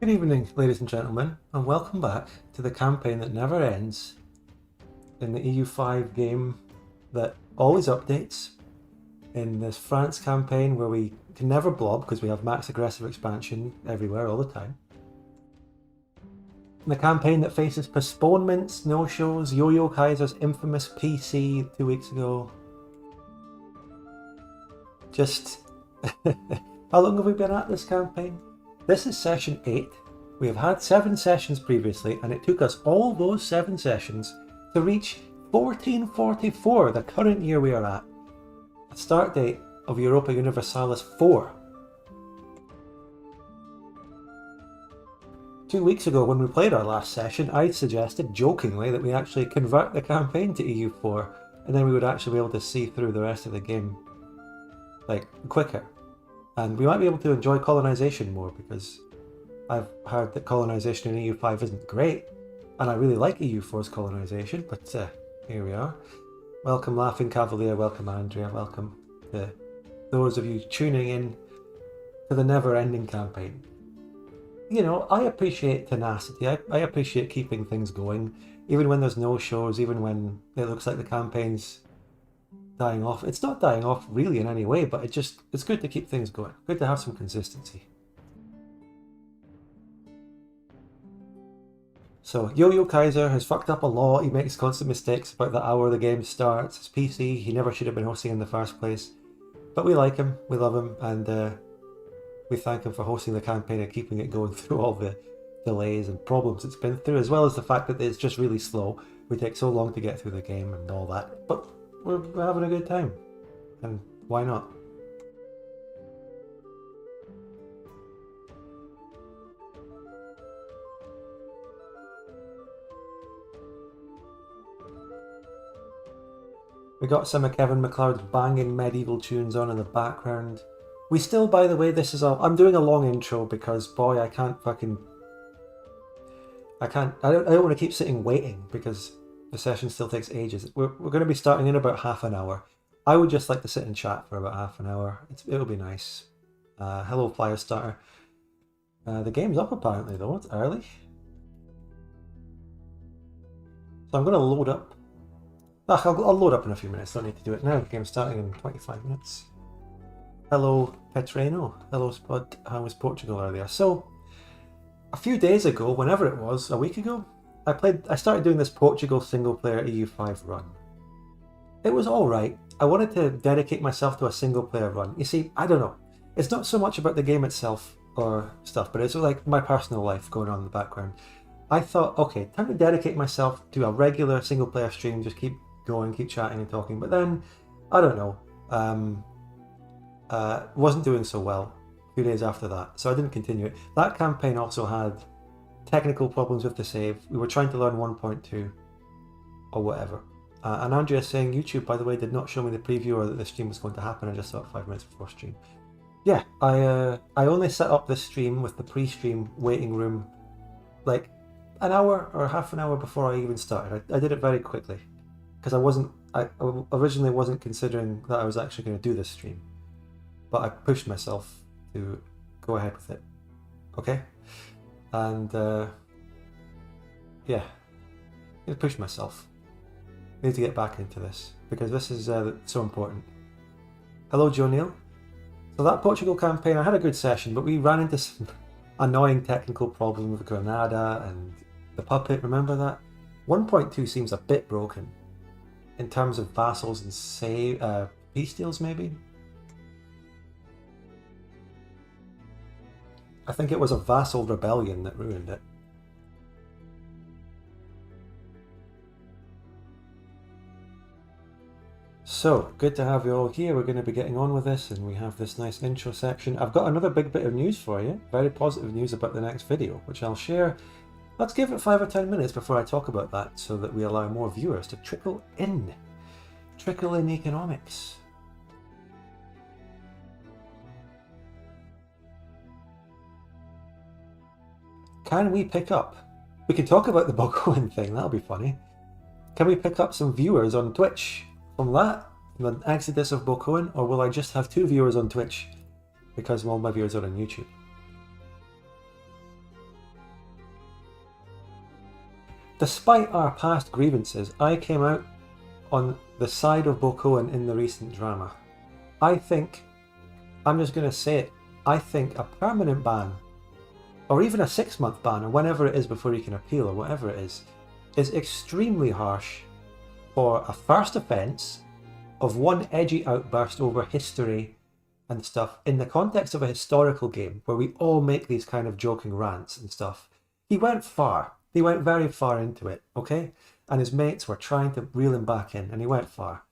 Good evening, ladies and gentlemen, and welcome back to the campaign that never ends in the EU5 game that always updates, in this France campaign where we can never blob because we have max aggressive expansion everywhere all the time. In the campaign that faces postponements, no-shows, Yo-Yo Kaiser's infamous PC 2 weeks ago. Just... How long have we been at this campaign? This is session 8. We have had 7 sessions previously, and it took us all those 7 sessions to reach 1444, the current year we are at. A start date of Europa Universalis 4. 2 weeks ago when we played our last session, I suggested jokingly that we actually convert the campaign to EU4, and then we would actually be able to see through the rest of the game, like, quicker. And we might be able to enjoy colonisation more, because I've heard that colonisation in EU5 isn't great, and I really like EU4's colonisation, but here we are. Welcome Laughing Cavalier, welcome Andrea, welcome to those of you tuning in to the never-ending campaign. You know, I appreciate tenacity, I appreciate keeping things going, even when there's no shows, even when it looks like the campaign's dying off. It's not dying off really in any way, but it's good to keep things going. Good to have some consistency. So, Yo-Yo Kaiser has fucked up a lot. He makes constant mistakes about the hour the game starts. His PC, he never should have been hosting in the first place. But we like him, we love him, and we thank him for hosting the campaign and keeping it going through all the delays and problems it's been through, as well as the fact that it's just really slow. We take so long to get through the game and all that. But we're having a good time, and why not? We got some of Kevin MacLeod's banging medieval tunes on in the background. We still, by the way, this is all... I'm doing a long intro because, boy, I don't want to keep sitting waiting because the session still takes ages. We're going to be starting in about half an hour. I would just like to sit and chat for about half an hour. It'll be nice. Hello, Firestarter. The game's up apparently though. It's early. So I'm going to load up. I'll load up in a few minutes. Don't need to do it now. The game's starting in 25 minutes. Hello, Petreno. Hello, Spud. How was Portugal earlier? So, a few days ago, whenever it was, a week ago, I started doing this Portugal single-player EU5 run. It was alright. I wanted to dedicate myself to a single-player run. You see, I don't know. It's not so much about the game itself or stuff, but it's like my personal life going on in the background. I thought, okay, time to dedicate myself to a regular single-player stream, just keep going, keep chatting and talking. But then, I don't know, wasn't doing so well a few days after that, so I didn't continue it. That campaign also had technical problems with the save. We were trying to learn 1.2 or whatever. And Andrea saying YouTube, by the way, did not show me the preview or that the stream was going to happen. I just saw it 5 minutes before stream. Yeah, I only set up this stream with the pre-stream waiting room like an hour or half an hour before I even started. I did it very quickly because I originally wasn't considering that I was actually going to do this stream, but I pushed myself to go ahead with it. Okay, and yeah, I pushed myself. I need to get back into this because this is so important. Hello, Joe Neal. So that Portugal campaign, I had a good session, but we ran into some annoying technical problems with Granada and the puppet. Remember that? 1.2 seems a bit broken in terms of vassals and peace deals, maybe. I think it was a vassal rebellion that ruined it. So, good to have you all here. We're going to be getting on with this, and we have this nice intro section. I've got another big bit of news for you. Very positive news about the next video, which I'll share. Let's give it 5 or 10 minutes before I talk about that, so that we allow more viewers to trickle in. Trickle in economics. Can we pick up? We can talk about the Bohemian thing, that'll be funny. Can we pick up some viewers on Twitch from that, from the exodus of Bohemian, or will I just have 2 viewers on Twitch because all my viewers are on YouTube? Despite our past grievances, I came out on the side of Bokoan in the recent drama. I think, I'm just going to say it, I think a permanent ban, or even a 6-month ban, or whenever it is before you can appeal, or whatever it is extremely harsh for a first offence of one edgy outburst over history and stuff in the context of a historical game where we all make these kind of joking rants and stuff. He went far. He went very far into it, okay? And his mates were trying to reel him back in, and he went far.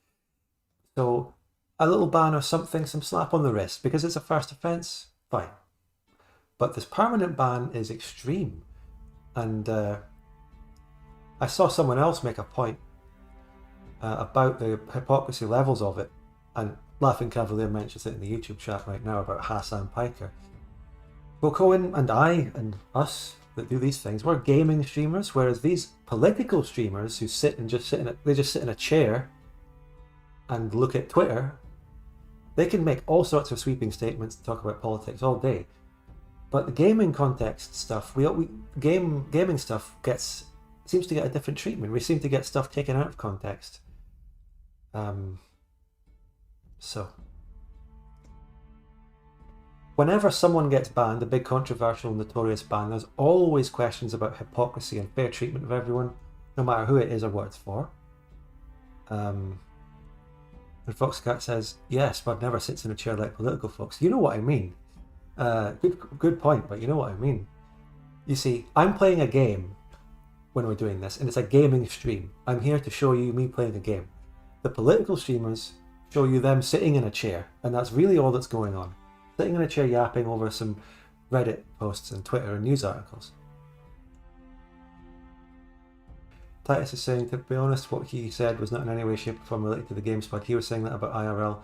So a little ban or something, some slap on the wrist, because it's a first offence, fine. But this permanent ban is extreme. And I saw someone else make a point about the hypocrisy levels of it, and Laughing Cavalier mentions it in the YouTube chat right now about Hassan Piker. Well, Cohen and I and us that do these things, we're gaming streamers, whereas these political streamers who sit in a chair and look at Twitter, they can make all sorts of sweeping statements and talk about politics all day. But the gaming context stuff, gaming stuff seems to get a different treatment. We seem to get stuff taken out of context. So whenever someone gets banned, a big controversial notorious ban, there's always questions about hypocrisy and fair treatment of everyone, no matter who it is or what it's for. And Foxcat says, yes, but never sits in a chair like political folks. You know what I mean. Good point, but you know what I mean. You see, I'm playing a game when we're doing this, and it's a gaming stream. I'm here to show you me playing a game. The political streamers show you them sitting in a chair, and that's really all that's going on. Sitting in a chair yapping over some Reddit posts and Twitter and news articles. Titus is saying, to be honest, what he said was not in any way, shape or form related to the game spot. He was saying that about IRL.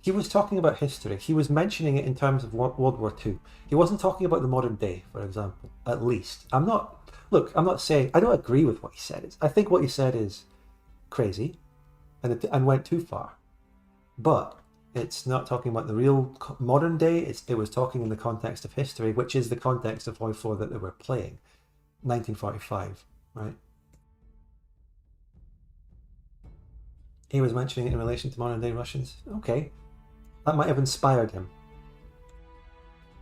He was talking about history. He was mentioning it in terms of World War II. He wasn't talking about the modern day, for example, at least. I'm not saying, I don't agree with what he said. I think what he said is crazy and went too far. But it's not talking about the real modern day. It was talking in the context of history, which is the context of EU4 that they were playing. 1945, right? He was mentioning it in relation to modern day Russians. Okay, that might have inspired him.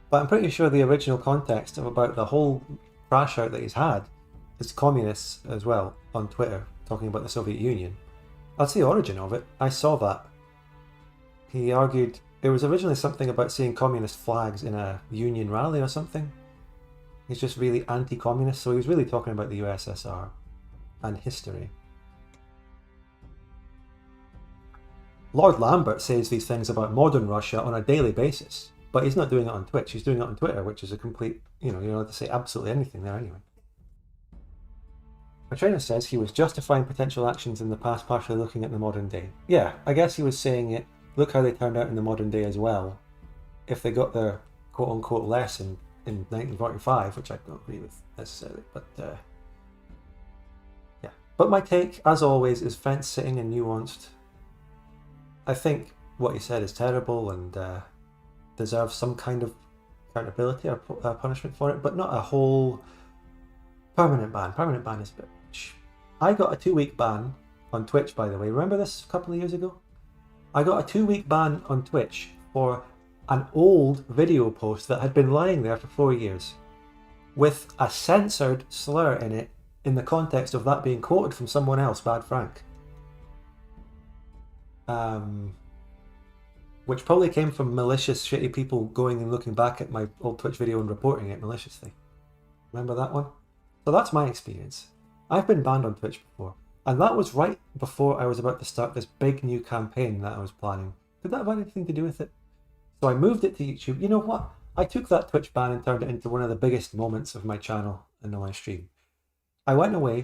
But I'm pretty sure the original context of about the whole crash out that he's had is communists as well on Twitter, talking about the Soviet Union. That's the origin of it. I saw that. He argued it was originally something about seeing communist flags in a union rally or something. He's just really anti-communist, so he was really talking about the USSR and history. Lord Lambert says these things about modern Russia on a daily basis, but he's not doing it on Twitch, he's doing it on Twitter, which is a complete, you're allowed to say absolutely anything there anyway. Petrina says he was justifying potential actions in the past, partially looking at the modern day. Yeah, I guess he was saying it, look how they turned out in the modern day as well. If they got their quote-unquote lesson in 1945, which I don't agree with necessarily, but yeah. But my take, as always, is fence-sitting and nuanced. I think what he said is terrible and deserves some kind of accountability or punishment for it, but not a whole permanent ban. Permanent ban is a bit much. I got a 2-week ban on Twitch, by the way. Remember this a couple of years ago? I got a 2-week ban on Twitch for an old video post that had been lying there for 4 years with a censored slur in it in the context of that being quoted from someone else, Bad Frank. Which probably came from malicious, shitty people going and looking back at my old Twitch video and reporting it maliciously. Remember that one? So that's my experience. I've been banned on Twitch before, and that was right before I was about to start this big new campaign that I was planning. Did that have anything to do with it? So I moved it to YouTube. You know what? I took that Twitch ban and turned it into one of the biggest moments of my channel and on my stream. I went away,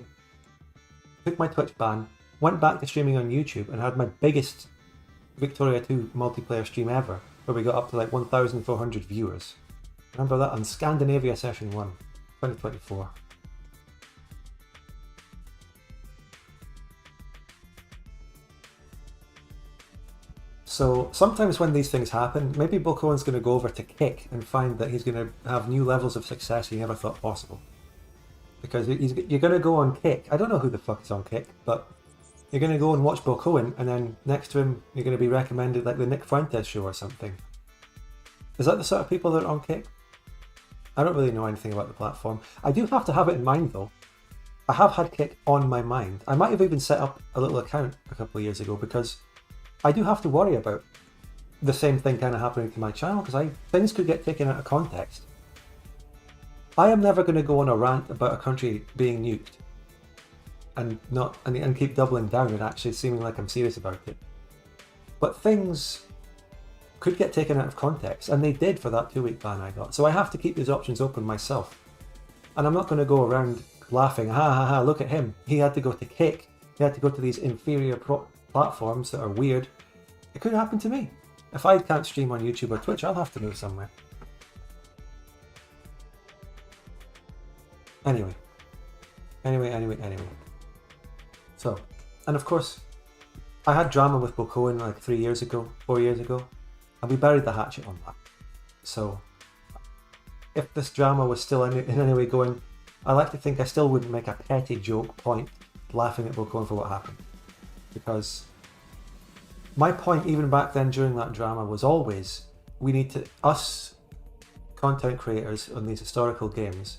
took my Twitch ban, went back to streaming on YouTube and had my biggest Victoria 2 multiplayer stream ever, where we got up to like 1,400 viewers. Remember that on Scandinavia Session 1, 2024. So sometimes when these things happen, maybe Bill Cohen's going to go over to Kick and find that he's going to have new levels of success he never thought possible. because you're going to go on Kick. I don't know who the fuck is on Kick, but you're going to go and watch Bill Cohen, and then next to him you're going to be recommended like the Nick Fuentes show or something. Is that the sort of people that are on Kick? I don't really know anything about the platform. I do have to have it in mind though. I have had Kick on my mind. I might have even set up a little account a couple of years ago because I do have to worry about the same thing kind of happening to my channel because things could get taken out of context. I am never going to go on a rant about a country being nuked and keep doubling down and actually seeming like I'm serious about it. But things could get taken out of context, and they did for that 2-week ban I got. So I have to keep these options open myself. And I'm not going to go around laughing, ha ha ha, look at him. He had to go to Kick. He had to go to these inferior platforms that are weird. It could happen to me. If I can't stream on YouTube or Twitch, I'll have to move somewhere. Anyway. So, and of course, I had drama with Bill Cohen like 4 years ago, and we buried the hatchet on that. So, if this drama was still in any way going, I like to think I still wouldn't make a petty joke point laughing at Bill Cohen for what happened. Because my point even back then during that drama was always, us content creators on these historical games,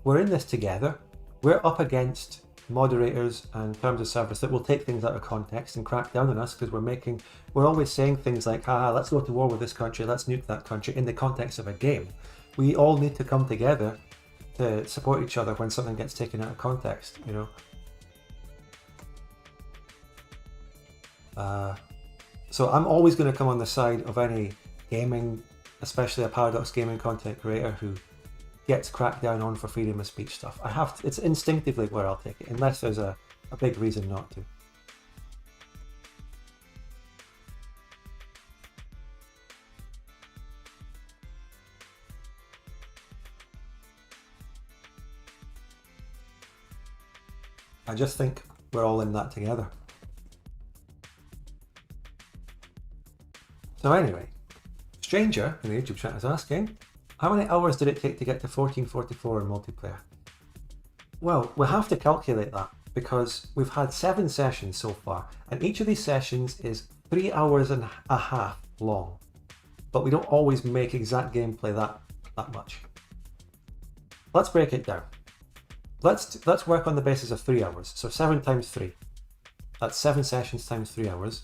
we're in this together. We're up against moderators and terms of service that will take things out of context and crack down on us because we're always saying things like, haha, let's go to war with this country, let's nuke that country in the context of a game. We all need to come together to support each other when something gets taken out of context, you know. So I'm always going to come on the side of any gaming, especially a Paradox Gaming content creator who gets cracked down on for freedom of speech stuff. It's instinctively where I'll take it, unless there's a big reason not to. I just think we're all in that together. So anyway, Stranger in the YouTube chat is asking, how many hours did it take to get to 1444 in multiplayer? Well, we have to calculate that because we've had 7 sessions so far, and each of these sessions is 3 hours and a half long. But we don't always make exact gameplay that much. Let's break it down. Let's work on the basis of 3 hours. So 7 times 3. That's 7 sessions times 3 hours.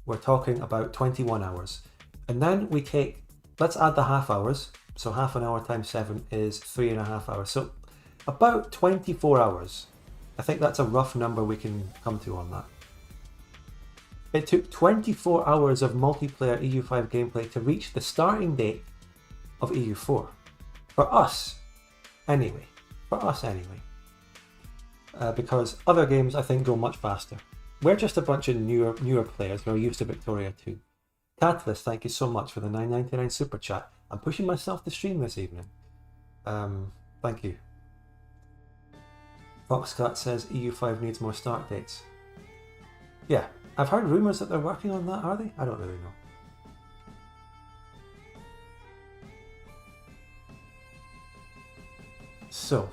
We're talking about 21 hours. And then let's add the half hours. So half an hour times 7 is 3.5 hours. So about 24 hours. I think that's a rough number we can come to on that. It took 24 hours of multiplayer EU5 gameplay to reach the starting date of EU4. For us, anyway. Because other games, I think, go much faster. We're just a bunch of newer players who are used to Victoria 2. Catalyst, thank you so much for the $9.99 super chat. I'm pushing myself to stream this evening. Thank you. Foxcat says EU5 needs more start dates. Yeah, I've heard rumours that they're working on that, are they? I don't really know. So,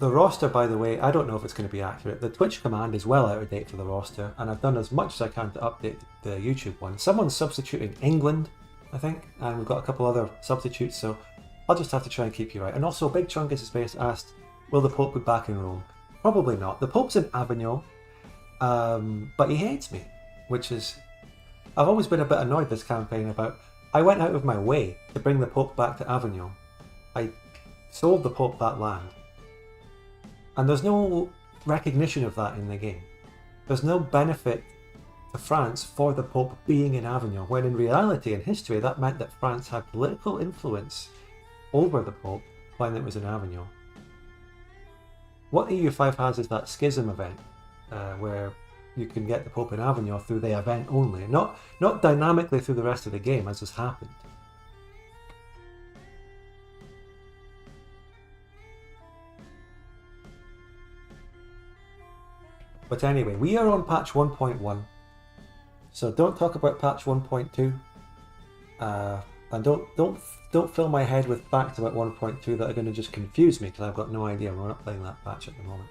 the roster, by the way, I don't know if it's going to be accurate. The Twitch command is well out of date for the roster, and I've done as much as I can to update the YouTube one. Someone's substituting England, I think, and we've got a couple other substitutes, so I'll just have to try and keep you right. And also, Big Chungus is based asked, will the Pope be back in Rome? Probably not. The Pope's in Avignon, but he hates me, which is... I've always been a bit annoyed this campaign about... I went out of my way to bring the Pope back to Avignon. I sold the Pope that land. And there's no recognition of that in the game. There's no benefit to France for the Pope being in Avignon, when in reality, in history, that meant that France had political influence over the Pope when it was in Avignon. What EU5 has is that schism event, where you can get the Pope in Avignon through the event only, not dynamically through the rest of the game, as has happened. But anyway, we are on patch 1.1, so don't talk about patch 1.2. And don't fill my head with facts about 1.2 that are going to just confuse me, because I've got no idea. We're not playing that patch at the moment.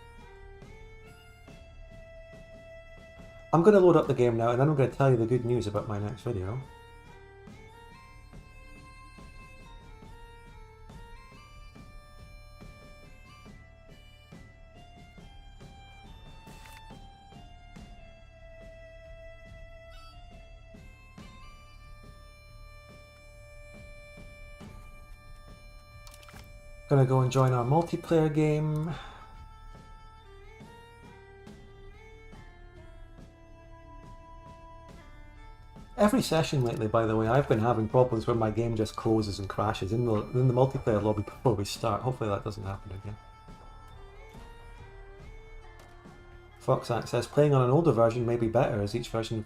I'm going to load up the game now, and then I'm going to tell you the good news about my next video. Gonna go and join our multiplayer game. Every session lately, by the way, I've been having problems where my game just closes and crashes in the multiplayer lobby before we start. Hopefully that doesn't happen again. Foxax says, playing on an older version may be better as each version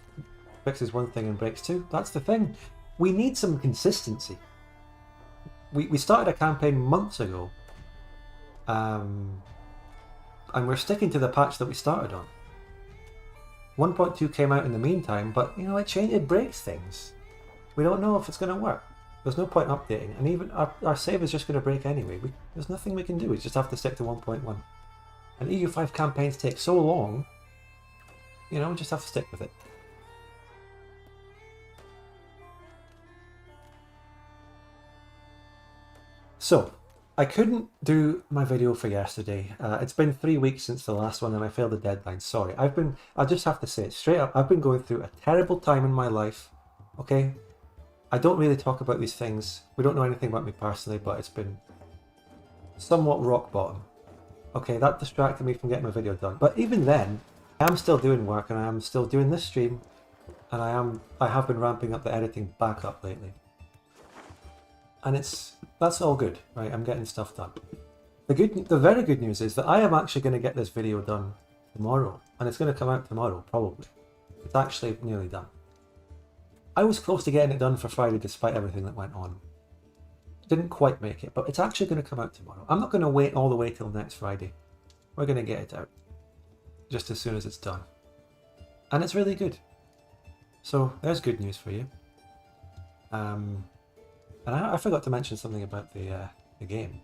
fixes one thing and breaks two. That's the thing. We need some consistency. We started a campaign months ago, and we're sticking to the patch that we started on. 1.2 came out in the meantime, but you know, it breaks things. We don't know if it's going to work. There's no point updating, and even our save is just going to break anyway. There's nothing we can do. We just have to stick to 1.1. And EU5 campaigns take so long, you know, we just have to stick with it. So, I couldn't do my video for yesterday. It's been 3 weeks since the last one and I failed the deadline. Sorry. I just have to say it straight up. I've been going through a terrible time in my life. Okay? I don't really talk about these things. We don't know anything about me personally, but it's been somewhat rock bottom. Okay, that distracted me from getting my video done. But even then, I am still doing work and I am still doing this stream. And I have been ramping up the editing back up lately. And that's all good, right? I'm getting stuff done. The very good news is that I am actually going to get this video done tomorrow, and it's going to come out tomorrow, probably. It's actually nearly done. I was close to getting it done for Friday despite everything that went on. Didn't quite make it, but it's actually going to come out tomorrow. I'm not going to wait all the way till next Friday. We're going to get it out just as soon as it's done. And it's really good. So there's good news for you. And I forgot to mention something about the game.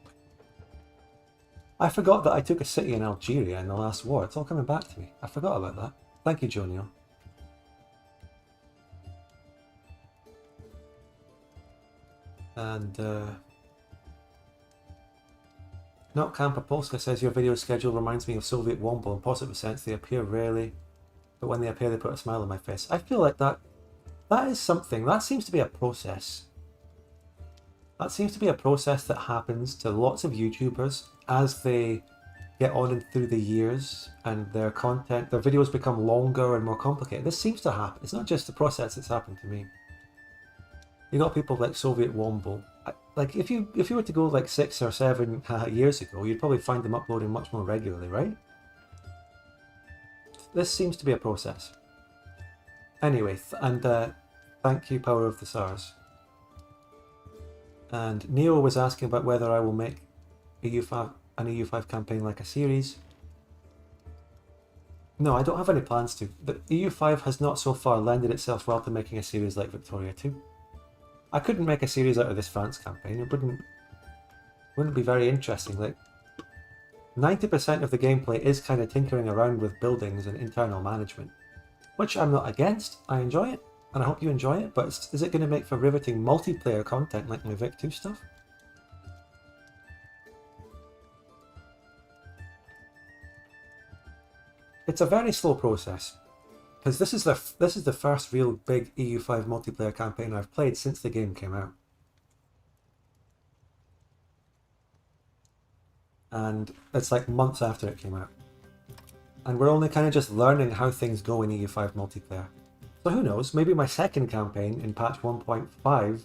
I forgot that I took a city in Algeria in the last war. It's all coming back to me. I forgot about that. Thank you, Jonio. And Not Camper Polska says your video schedule reminds me of Soviet Womble in positive sense. They appear rarely, but when they appear, they put a smile on my face. I feel like that is something. That seems to be a process. That seems to be a process that happens to lots of YouTubers as they get on and through the years and their content, their videos become longer and more complicated. This seems to happen. It's not just a process that's happened to me. You got people like Soviet Womble. Like if you were to go like 6 or 7 years ago, you'd probably find them uploading much more regularly, right? This seems to be a process. Anyway, thank you, Power of the Stars. And Neo was asking about whether I will make an EU5 campaign like a series. No, I don't have any plans to. The EU5 has not so far lended itself well to making a series like Victoria 2. I couldn't make a series out of this France campaign. It wouldn't be very interesting. Like 90% of the gameplay is kind of tinkering around with buildings and internal management, which I'm not against. I enjoy it. And I hope you enjoy it, but is it going to make for riveting multiplayer content like my Vic 2 stuff? It's a very slow process, because this is the first real big EU5 multiplayer campaign I've played since the game came out. And it's like months after it came out. And we're only kind of just learning how things go in EU5 multiplayer. So who knows, maybe my second campaign in patch 1.5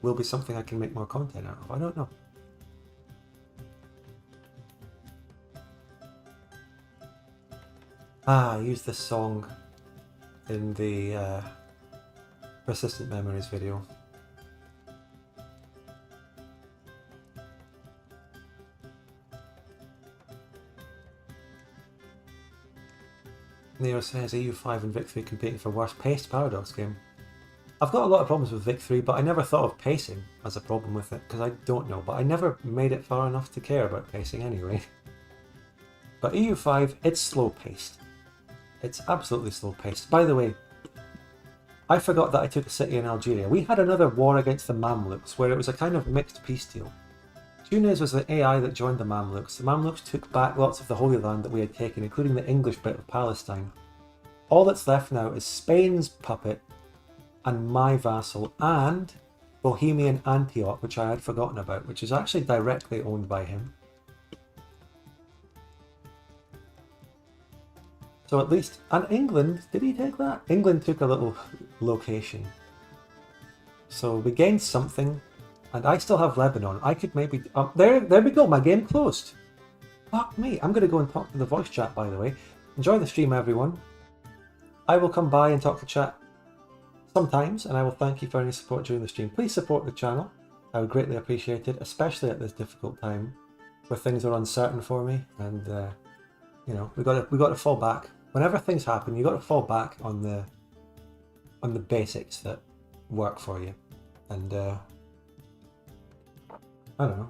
will be something I can make more content out of. I don't know. I used this song in the Persistent Memories video. Neo says EU5 and Vic 3 competing for worst paced Paradox game. I've got a lot of problems with Vic 3, but I never thought of pacing as a problem with it, because I don't know, but I never made it far enough to care about pacing anyway. But EU5, it's slow-paced. It's absolutely slow-paced. By the way, I forgot that I took a city in Algeria. We had another war against the Mamlukes, where it was a kind of mixed peace deal. Tunes was the AI that joined the Mamlukes. The Mamlukes took back lots of the Holy Land that we had taken, including the English bit of Palestine. All that's left now is Spain's puppet and my vassal, and Bohemian Antioch, which I had forgotten about, which is actually directly owned by him. So at least, and England, did he take that? England took a little location. So we gained something, and I still have Lebanon. I could maybe, there we go, my game closed. Fuck me, I'm going to go and talk to the voice chat, by the way. Enjoy the stream, everyone. I will come by and talk to chat sometimes, and I will thank you for any support during the stream. Please support the channel. I would greatly appreciate it, especially at this difficult time where things are uncertain for me, and you know, we got to fall back. Whenever things happen, you got to fall back on the basics that work for you. And I don't know,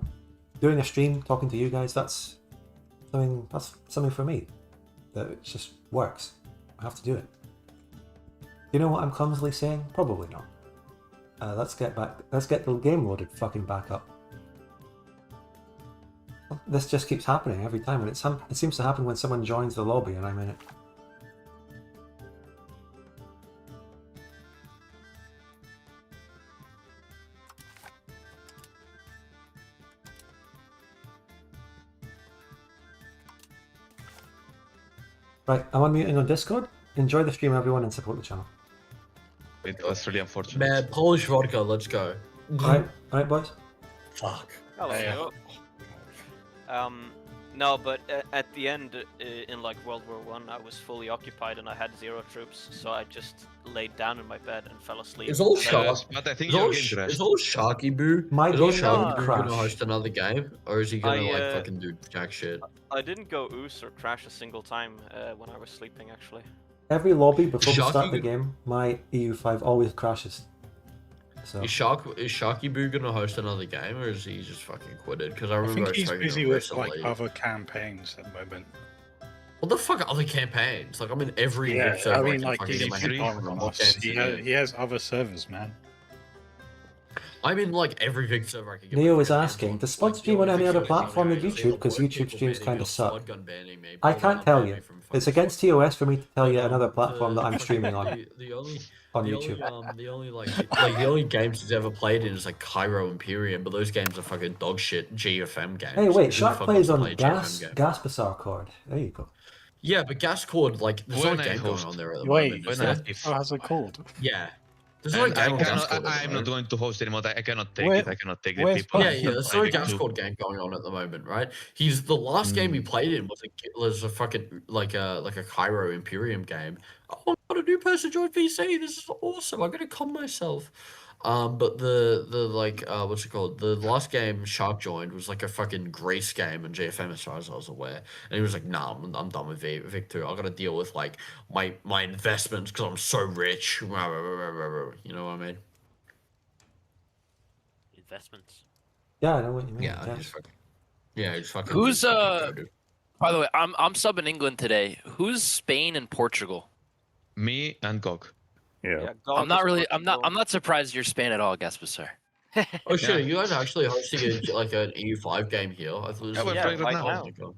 doing a stream, talking to you guys, that's something for me that it just works. I have to do it. You know what I'm clumsily saying? Probably not. Let's get the game loaded fucking back up. This just keeps happening every time, and it seems to happen when someone joins the lobby and I'm in it. Right, I'm unmuting on Discord. Enjoy the stream, everyone, and support the channel. It was really unfortunate. Man, Polish vodka, let's go. Alright, boys. Fuck. Hello. No, but at the end, in like World War I, I was fully occupied and I had 0 troops, so I just laid down in my bed and fell asleep. It's all shark. But I think It's all Sharky Boo. My Is all game Sharky didn't Boo crash. gonna host another game, or is he gonna like I, fucking do jack shit? I didn't go oos or crash a single time when I was sleeping, actually. Every lobby before we start Sharky- the game, my EU5 always crashes. So Is Sharky Boo gonna host another game, or is he just fucking quitted? Because I I remember think he's talking busy to him with like recently. other campaigns at the moment. What the fuck are other campaigns? Like I'm in every Yeah, Vic server I mean can like fucking he's get my head on around. us. He has other servers, man. I'm in like every Vic server I can get. Neo my is hands asking, on. does Spud Like, stream the on only any other thing I platform than can do is YouTube? Because avoid YouTube people streams banning kind me of or suck. shotgun banning me, I people can't unbanning tell me you. from It's fucking against TOS for me to tell you another the- platform that I'm streaming on The only YouTube. the only games he's ever played in is like Cairo Imperium, but those games are fucking dog shit GFM games. Hey, Who wait, the Shark fuck plays wants to on play a GFM game? Gaspassar Cord. There you go. Yeah, but Gascord, like, there's When not a I game going host. on there at the Wait, moment. Is When I- there? how's it called? Yeah. There's not a And game on I Gascord. I'm not going to host anymore. I cannot take Where- it. I cannot take the where's people. Yeah, yeah, there's no Like, Gascord game going on at the moment, right? He's the last game he played in was a fucking like a Cairo Imperium game. Oh, I got a new person joined VC. This is awesome. I'm gonna calm myself. But the like what's it called? The last game Shark joined was like a fucking Greece game and GFM as far as I was aware. And he was like, "Nah, I'm done with Vic 2. I got to deal with like my investments because I'm so rich." You know what I mean? Investments. Yeah, I know what you mean. Yeah, he's fucking. Yeah, he's fucking. Who's, he's fucking goated. By the way, I'm subbing England today. Who's Spain and Portugal? Me and Gog. Yeah. God I'm not is really. Portugal. I'm not surprised you're Spain at all, Gaspar. Oh shit! Yeah. Are you guys actually hosting like an EU5 game here? I thought this Yeah, was we're playing right now. now. Oh my God.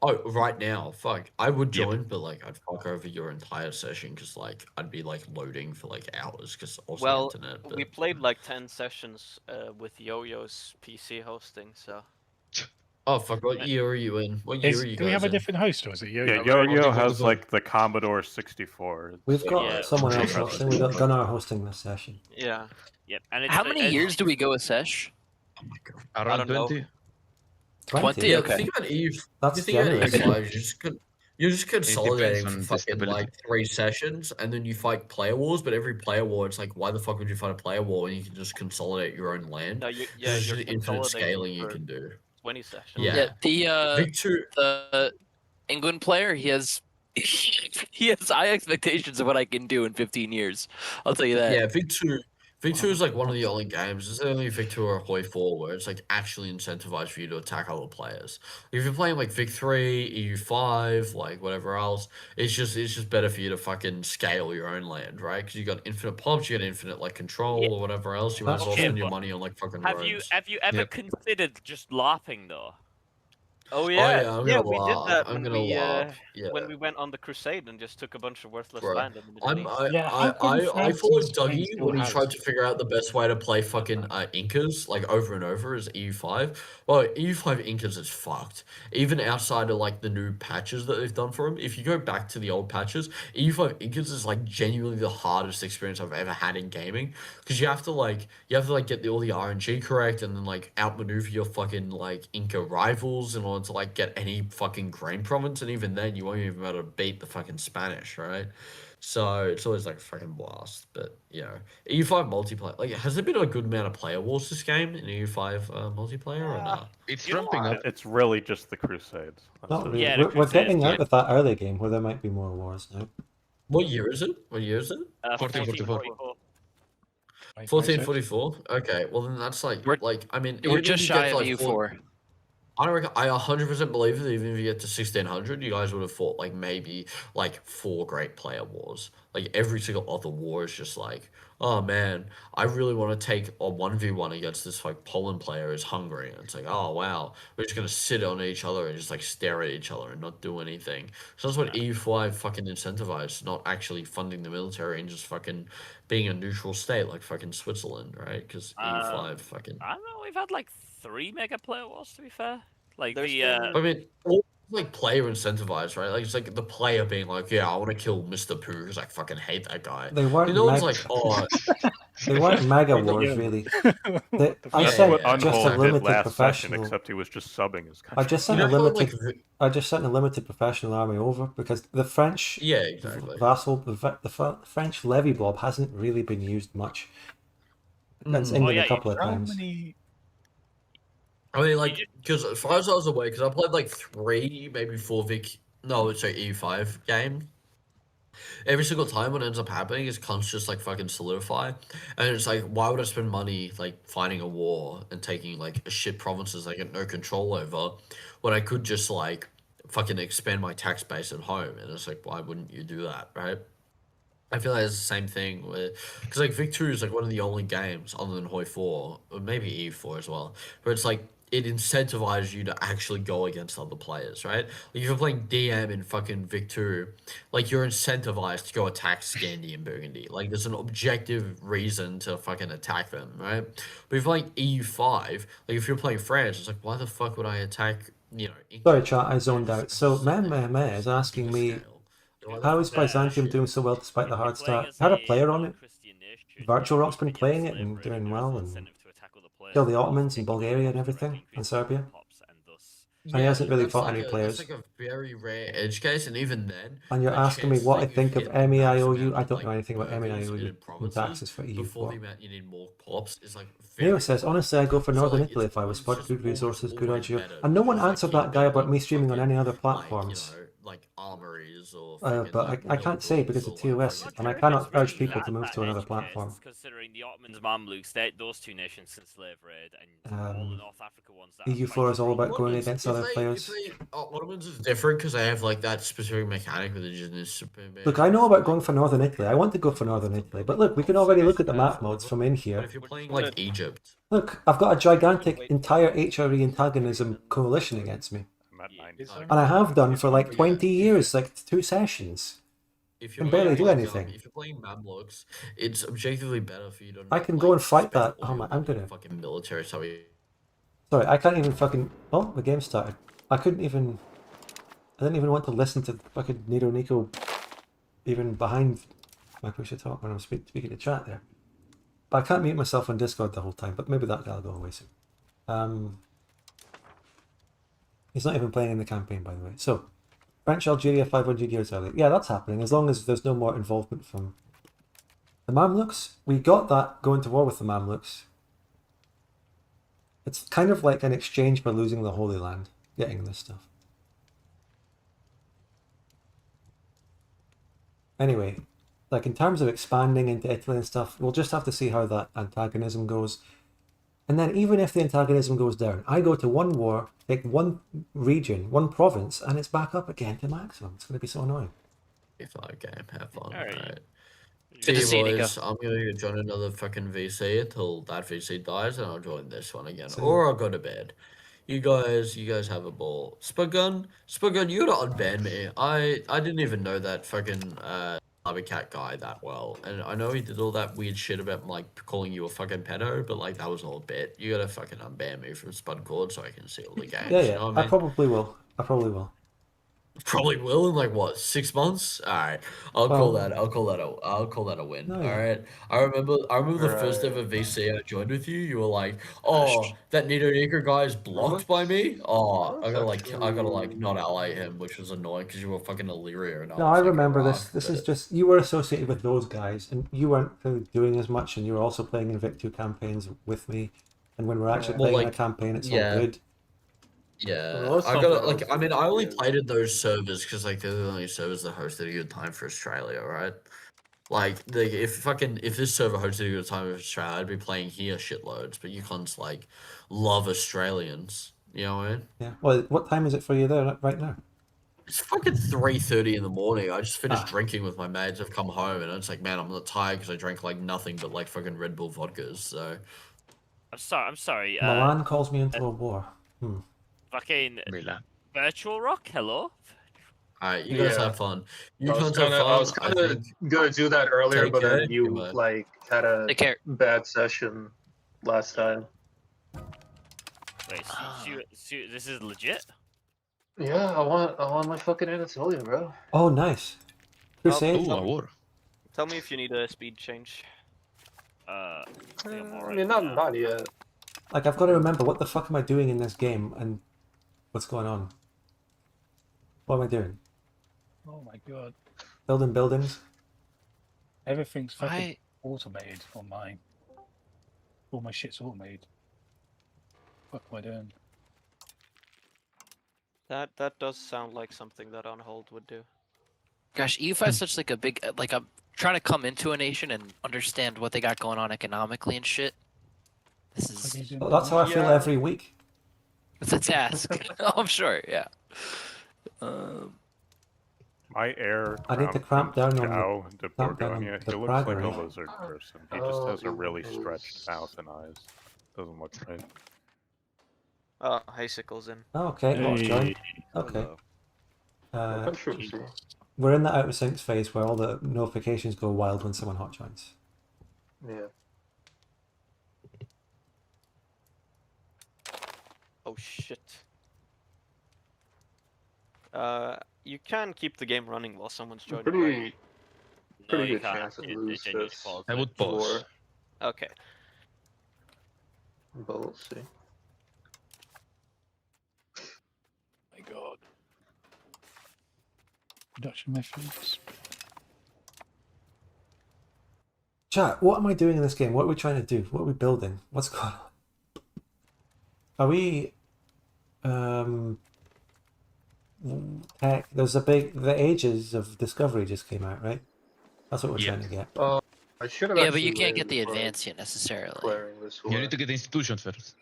Oh, right now, fuck. I would Yep. join, but like I'd fuck over your entire session because like I'd be like loading for like hours because also Well, internet. But... we played like 10 sessions with Yo-Yo's PC hosting, so... Oh fuck! What year are you in? What year are you Do we guys have a in? different host, or is it Yo-Yo? Yeah, I'll Yo-Yo take has one. like the Commodore 64. We've got Yeah. someone else Yeah. hosting. We've got Gunnar hosting this session. Yeah. Yep. And how many years do we go a sesh? Oh my God. Around don't know. 20. 20, Yeah, okay. think about EU. That's You think about generous. EU5, you're just consolidating on for the fucking stability. like 3 sessions, and then you fight player wars. But every player war, it's like, why the fuck would you fight a player war when you can just consolidate your own land? No, you, There's yeah, just you're infinite consolidating scaling you for can do. 20 sessions. Yeah. Yeah. The Vic 2, the England player, he has He has high expectations of what I can do in 15 years. I'll tell you that. Yeah, Vic 2 is like one of the only games. It's only Vic 2 or Hoi 4 where it's like actually incentivized for you to attack other players. If you're playing like Vic 3, EU5, like whatever else, it's just better for you to fucking scale your own land, right? Because you got infinite pops, you got infinite like control Yeah. or whatever else. You might as well Okay, spend your but money on like fucking Have you roads. ever Yep. considered just laughing though? Oh yeah, yeah, I'm yeah, gonna we did laugh. that I'm when gonna we laugh. Yeah. when we went on the crusade and just took a bunch of worthless Bro, land in the Middle East. Yeah, how come I France followed and Spain Dougie still when he has tried to figure out the best way to play fucking Incas like over and over as EU5. Well, EU5 Incas is fucked. Even outside of like the new patches that they've done for them, if you go back to the old patches, EU5 Incas is like genuinely the hardest experience I've ever had in gaming because you have to like get all the RNG correct and then like outmaneuver your fucking like Inca rivals in order to like get any fucking grain province, and even then you won't even be able to beat the fucking Spanish, right? So it's always like a fucking blast. But you know, EU5 multiplayer, like, has there been a good amount of player wars this game in EU5 multiplayer or not? It's You know ramping what? up. It's really just the Crusades. That's Not it. really. Yeah, the We're getting Crusades, out of that early game where there might be more wars now. What year is it? What year is it? 1444. 1444. Okay, well then that's like We're- I mean, We're even if just you shy get to, of like, U4. I 100% believe that even if you get to 1600, you guys would have fought like maybe like 4 great player wars. Like every single other war is just like, oh man, I really want to take a 1v1 against this like Poland player who's Hungary. And it's like, oh wow, we're just gonna sit on each other and just like stare at each other and not do anything. So that's what EU5 fucking incentivized, not actually funding the military and just fucking being a neutral state like fucking Switzerland, right? Because EU5 fucking. I don't know. We've had like 3 mega player wars to be fair. Like There's the been- I mean, all like player incentivized, right? Like it's like the player being like, "Yeah, I want to kill Mr. Pooh because I fucking hate that guy." They weren't No one's mag- like, "Oh, They weren't mega Well, wars, yeah. really. The I Yeah, That's sent what yeah, just a Unhold did limited last session, professional. except he was just subbing his I country. just you sent know a how limited. like I just sent a limited professional army over because the French yeah, exactly." vassal, the French levy blob hasn't really been used much. Against Mm. England yeah, a couple of How times. many? I mean, like, because as far as I was aware, because I played like 3, maybe 4 Vic, no, it's like EU5 game. Every single time what ends up happening is cunts just like fucking solidify, and it's like, why would I spend money like fighting a war and taking like shit provinces I get no control over, when I could just like fucking expand my tax base at home? And it's like, why wouldn't you do that, right? I feel like it's the same thing with, because like Vic 2 is like one of the only games other than Hoi 4, or maybe EU4 as well, where it's like it incentivizes you to actually go against other players, right? Like if you're playing DM in fucking Vic 2, like you're incentivized to go attack Scandi and Burgundy. Like there's an objective reason to fucking attack them, right? But if you're playing EU5, like if you're playing France, it's like, why the fuck would I attack, Sorry, chat, I zoned out. So Meh is asking me, how is Byzantium doing so well despite the hard start? Had a player on it. Virtual Rock's been playing it and doing well, and kill the Ottomans in Bulgaria and everything, and Serbia. And he hasn't really that's fought like any a, players. That's like a very rare edge case, and even then. And you're the asking me chances what I that you think of hit the max MEIOU. amount I of, don't like, know anything about burgers MEIOU in and provinces taxes for before the EU4. amount you need more pops is like. Neo very says, low. honestly, I'd go for So, Northern like, Italy if I was it's spot just good resources, good always idea. better And no one because, like, answered you that guy about build me streaming on fucking, any other like, platforms. like armories or. But fucking, I can't say because of TOS, and I cannot urge people to move to another platform. Considering the Ottomans, Mamlukes, those 2 nations since slave raid, and all the North Africa ones. That EU4 is all about going against other players. Ottomans is different because they have like that specific mechanic with indigenous. Look, I know about going for Northern Italy. I want to go for Northern Italy, but look, we can already look at the map modes from in But here. if you're playing like Egypt. Look, I've got a gigantic entire HRE antagonism coalition against me. I'm at 90. And I have done for like 20 years, like 2 sessions. If Can barely do anything. If you're playing Mamlukes, it's objectively better for you to. I can go and fight spend that. all Oh my, your I'm gonna. fucking military. Sorry. Sorry, I can't even fucking. Oh, the game started. I couldn't even. I didn't even want to listen to fucking Nico even behind my push to talk when I'm speaking to chat there. But I can't mute myself on Discord the whole time, but maybe that'll go away soon. He's not even playing in the campaign, by the way. So, French Algeria 500 years early. Yeah, that's happening, as long as there's no more involvement from the Mamluks. We got that going to war with the Mamluks. It's kind of like an exchange for losing the Holy Land, getting this stuff. Anyway, like in terms of expanding into Italy and stuff, we'll just have to see how that antagonism goes. And then even if the antagonism goes down, I go to one war, take one region, one province, and it's back up again to maximum. It's going to be so annoying. V5 game, have fun. Alright. Alright. Good to see you, Nico. boys, I'm gonna join another fucking VC until that VC dies, and I'll join this one again, Same. or I'll go to bed. You guys have a ball. Spuggun, you gotta unban me. I didn't even know that fucking cat guy that well, and I know he did all that weird shit about like calling you a fucking pedo, but like that was all a bit. You gotta fucking unban me from Spudcord so I can see all the games. Yeah, You yeah. know what I I mean? probably will. I probably will. Probably will in like what, 6 months? All right, I'll call that a win. No, All yeah. right, I remember the first ever VC I joined with you. You were like, "Oh, that Nito Nika guy is blocked by me." Oh, I gotta like not ally him, which was annoying because you were fucking Illyria and No, I was, like, remember Iraq, this. This but- is just you were associated with those guys, and you weren't really doing as much, and you were also playing in Vic 2 campaigns with me. And when we're actually Well, playing in a like, campaign, it's yeah. all good. Yeah, Well, that's I gotta something like. else I mean, to I only do. played in those servers because like they're the only servers that hosted a good time for Australia, right? Like, if this server hosted a good time for Australia, I'd be playing here shitloads. But you cons like love Australians, you know what I mean? Yeah. Well, what time is it for you there right now? It's fucking 3:30 in the morning. I just finished Ah. drinking with my mates. I've come home and it's like, man, I'm not tired because I drank like nothing but like fucking Red Bull vodkas. So I'm sorry. Milan calls me into a war. Fucking Milan. virtual rock. Hello. alright, you guys Yeah. have fun. You I was guys have fun. I was kind of gonna do that earlier, Take but care. then you Goodbye. like had a Take care. bad session last time. Wait, this is legit. Yeah, I want my fucking Anatolia, bro. Oh, nice. Crusade. Ooh, a war. Tell me if you need a speed change. I think I'm I alright mean, for not now. not yet. Like, I've got to remember what the fuck am I doing in this game and what's going on. What am I doing? Oh my god. Building buildings? Everything's fucking I automated on mine. All my shit's automated. What am I doing? That does sound like something that On Hold would do. gosh, EU5 is such like a big like I'm trying to come into a nation and understand what they got going on economically and shit. This What are you is doing? Well, that's how I feel Yeah. every week. it's a task. I'm sure, yeah. My heir. I need to cramp down on the- cramp down on Borgonia. the He looks like a Prague. lizard person. He just has a really stretched mouth and eyes. Doesn't look right. Oh, Icicle's in. Oh, okay, not join. Hey. Okay. I'm Uh, sure to see. we're in that out of sync phase where all the notifications go wild when someone hot joins. Yeah. Oh shit. You can keep the game running while someone's joining. right? Pretty No, pretty you good can't. chance to It lose genuinely this falls I would down. pause. war, Okay. but we'll see. My god. Production methods. Chat, what am I doing in this game? What are we trying to do? What are we building? What's going on? Are we tech? There's a big the Ages of Discovery just came out, right? That's what we're Yeah. trying to get. I should have. Yeah, but you actually can't get waited the before advance yet necessarily. declaring this You war. need to get the institution first.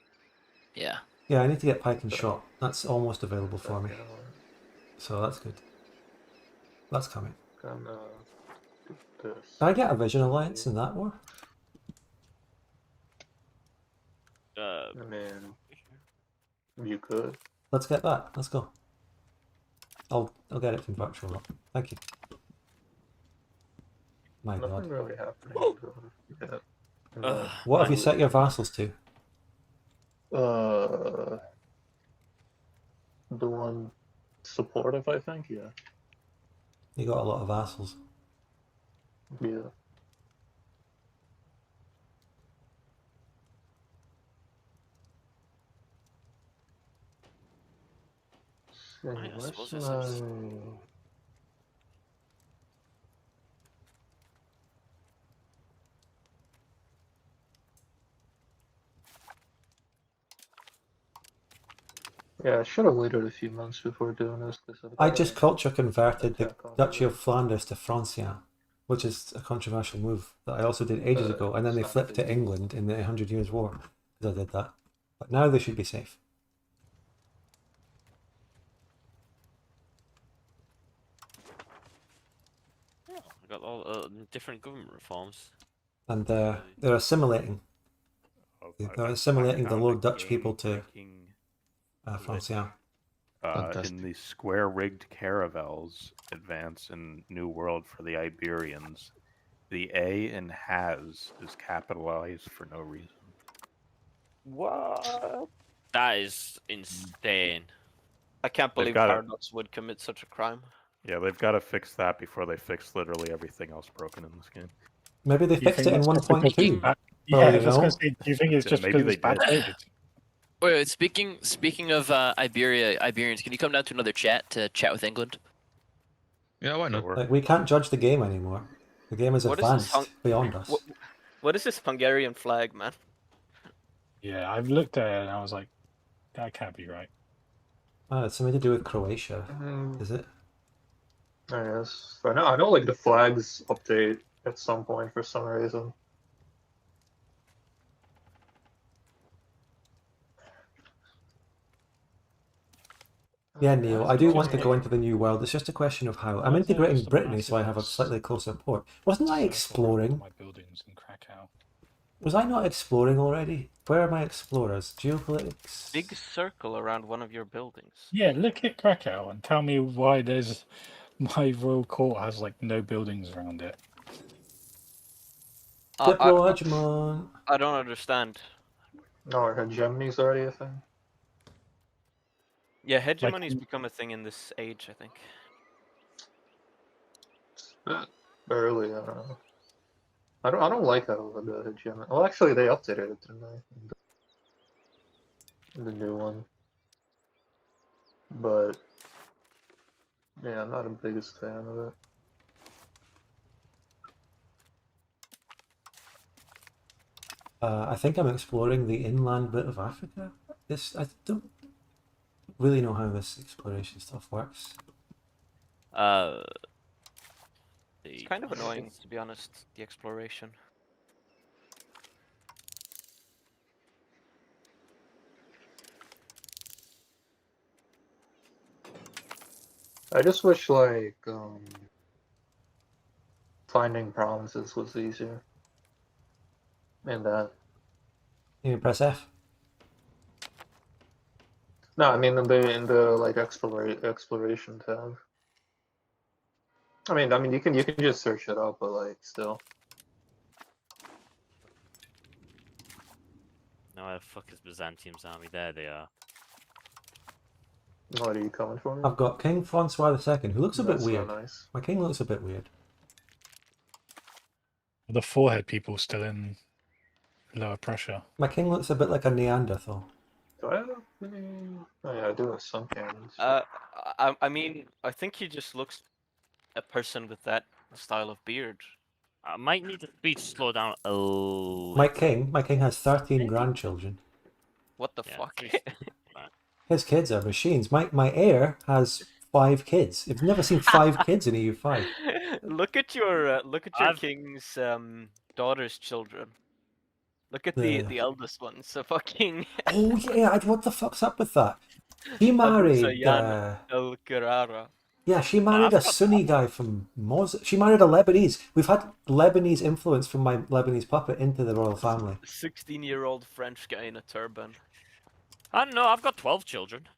Yeah. Yeah, I need to get Pike and Shot. That's almost available for me. So that's good. That's coming. Gonna do this. Can I get a Vision Alliance in that war? Uh, I mean, you could. Let's get that. Let's go. I'll get it from virtual. Lock. Thank you. My Nothing god. really happening. Yet. What have you set your vassals to? The one supportive, I think. Yeah. You got a lot of vassals. Yeah. I suppose this is- Yeah, I should have waited a few months before doing this. I just culture converted the Duchy of Flanders to Francia. which is a controversial move that I also did ages ago, and then they it's not flipped to big. England in the 100 Years' War because I did that. But now they should be safe. Oh, I got all different government reforms. And they're assimilating. They're assimilating the found Low a Dutch people to game-breaking France, yeah. in Fantastic. the square-rigged caravels advance in New World for the Iberians. The A in has is capitalized for no reason. What? That is insane. I can't They've believe got it. Paradox would commit such a crime. Yeah, they've got to fix that before they fix literally everything else broken in this game. Maybe they Do you fixed think it in that's just because 1.2. it's bad- Oh, Yeah, you I was just know? gonna say, do you think it's just Maybe because it's they did. backdated? Wait, speaking of Iberians, can you come down to another chat to chat with England? Yeah, why not? Sure. Like, we can't judge the game anymore. The game is What is this advanced beyond us. What is this Hungarian flag, man? Yeah, I've looked at it and I was like, that can't be right. Oh, it's something to do with Croatia, is it? I guess. I know like the flags update at some point for some reason. Yeah, Neil, I do want to go into the new world. It's just a question of how. I'm Well, there integrating was some Brittany, so I have a massive slightly closer port. Wasn't I circle exploring? around my buildings in Krakow. Was I not exploring already? Where are my explorers? Geopolitics? Big circle around one of your buildings. Yeah, look at Krakow and tell me why there's my royal court has like no buildings around it. Diplo Hegemon. I don't understand. No, are hegemony's already a thing? Yeah, hegemony's become a thing in this age, I think. Early, I don't know. I don't like how the hegemony. Well, actually, they updated it, didn't they? The new one. But yeah, I'm not the biggest fan of it. I think I'm exploring the inland bit of Africa. I don't really know how this exploration stuff works. It's kind of annoying, to be honest, the exploration. I just wish like finding provinces was easier. And that. You can press F. No, I mean in the like exploration tab. I mean you can just search it up, but like still. No, where the fuck is Byzantium's army? There they are. What are you coming for? I've got King Francois II, who looks a bit That's so weird. nice. My king looks a bit weird. The forehead people still in Lower Prussia. My king looks a bit like a Neanderthal. Do I have oh yeah, I do have some cannons. I mean, I think he just looks a person with that style of beard. I might need the speed to slow down a little. My king has 13 grandchildren. What the Yeah, fuck? pretty- His kids are machines. My heir has 5 kids. I've never seen 5 kids in EU5. Look at your king's daughter's children. Look at the eldest one. So fucking. Oh yeah, what the fuck's up with that? She married. Sayan El Carrara. Yeah, she married a Sunni guy from Mosul. She married a Lebanese. We've had Lebanese influence from my Lebanese puppet into the royal family. 16-year-old French guy in a turban. I don't know. I've got 12 children.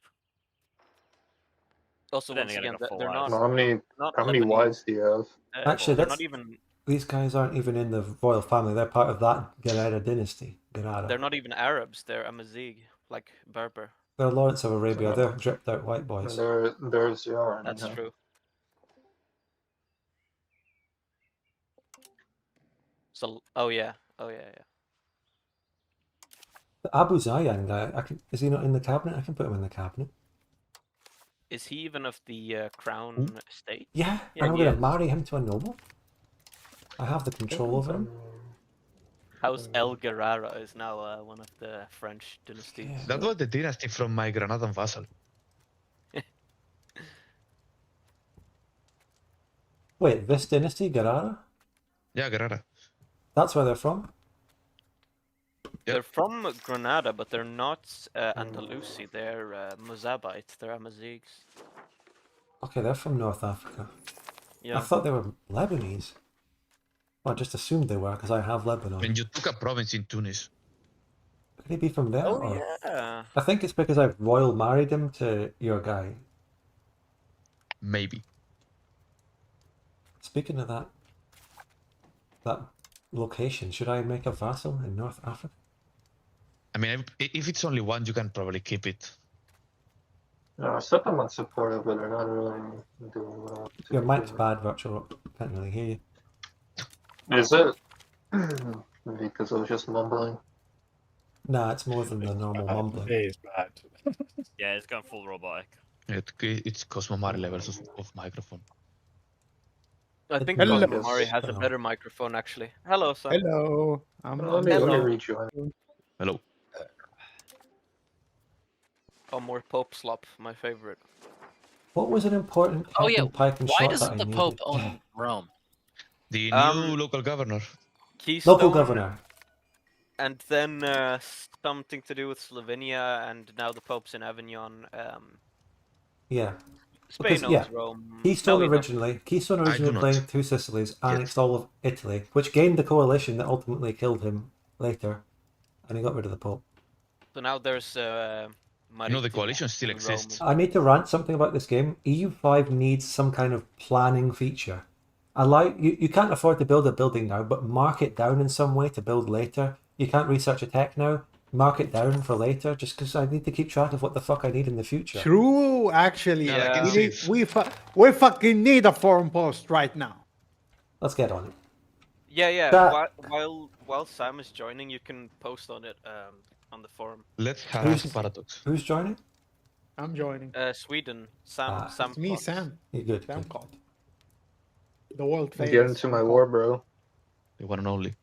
Also, Then once again, I again, got full they're wives. not. How many Not Lebanese. Wives do you have? Actually, they're that's not even. These guys aren't even in the royal family. They're part of that Ganada dynasty. Ganada. They're not even Arabs. They're Amazigh, like Berber. They're Lawrence of Arabia. They're dripped out white boys. There's your. That's true. So, oh yeah. The Abu Zayan guy, is he not in the cabinet? I can put him in the cabinet. Is he even of the crown estate? Yeah, Yeah, and I'm he going to is. marry him to a noble. I have the control over him. House El Guerrara is now one of the French dynasties. Yeah. That was the dynasty from my Granadan vassal. Wait, this dynasty, Guerrara? Yeah, Granada. That's where they're from? They're from Granada, but they're not Andalusi. They're Mozabite. They're Amazighs. Okay, they're from North Africa. I Yeah. thought they were Lebanese. Well, I just assumed they were because I have Lebanon. And you took a province in Tunis. Could he be from there? Oh or... yeah. I think it's because I've royal married him to your guy. Maybe. Speaking of that location, should I make a vassal in North Africa? I mean, if it's only one, you can probably keep it. No, settlement's supportive, but they're not really doing well. Your mic's bad, Virtual. Can't really hear you. Is it? Because I was just mumbling. Nah, it's more than the normal mumbling. It is bad. Yeah, it's going full robotic. It's Cosmomare levels of microphone. I think Hello. Mari has a better microphone actually. Hello, Sam. Hello. Let me Hello. rejoin. Hello. Oh, more Pope slop, my favorite. What was an important Oh yeah, pike and why shot doesn't that the I Pope needed? own Rome? The new local governor. Keystone, Local governor. and then something to do with Slovenia, and now the Pope's in Avignon. Yeah. Spain Because, owns yeah, Rome. Keystone No, we don't. originally not. claimed 2 Sicilies, annexed Yes. all of Italy, which gained the coalition that ultimately killed him later, and he got rid of the Pope. So now there's The Marittima coalition still and exists. Rome. I need to rant something about this game. EU5 needs some kind of planning feature. I like you can't afford to build a building now, but mark it down in some way to build later. You can't research a tech now. Mark it down for later, just because I need to keep track of what the fuck I need in the future. True, actually. Yeah, like in We, need, Civ. we fucking need a forum post right now. Let's get on it. Yeah. That- While Sam is joining, you can post on it on the forum. Let's harass Who's- Paradox. Who's joining? I'm joining. Sweden. Sam. Ah, Sam. It's me, Fox. Sam. You're good. Sam good. called. The world famous. Get into my war, bro. The one and only.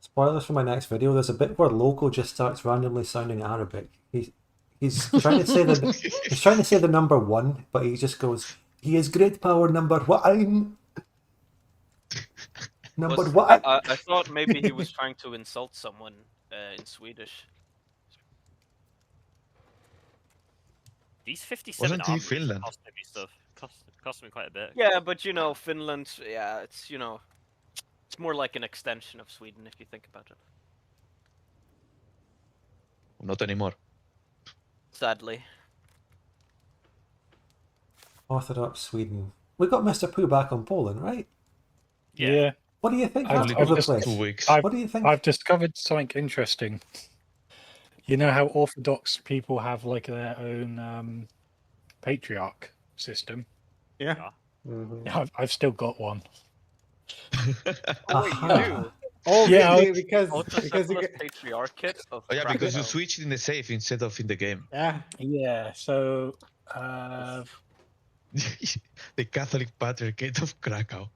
Spoilers for my next video. There's a bit where Loco just starts randomly sounding Arabic. He's trying to say he's trying to say the number 1, but he just goes, "He is great power number 1." Number 1. I thought maybe he was trying to insult someone in Swedish. These 57 Wasn't he armors Finland? cost me stuff. Cost me quite a bit. Yeah, but you know, Finland. Yeah, it's it's more like an extension of Sweden if you think about it. Not anymore. Sadly. Orthodox Sweden. We got Mr. Pooh back on Poland, right? Yeah. What do you think I've- of the I've place? 2 weeks. What do you think? I've discovered something interesting. You know how Orthodox people have like their own patriarch system? Yeah. Mhm. Yeah, I've still got one. Oh, wait, you do? Oh, Yeah, really? Because Autocephalous you get, Patriarchate of Oh yeah, because you Krakow. switched in the safe instead of in the game. yeah. Yeah, so The Catholic Patriarchate of Krakow.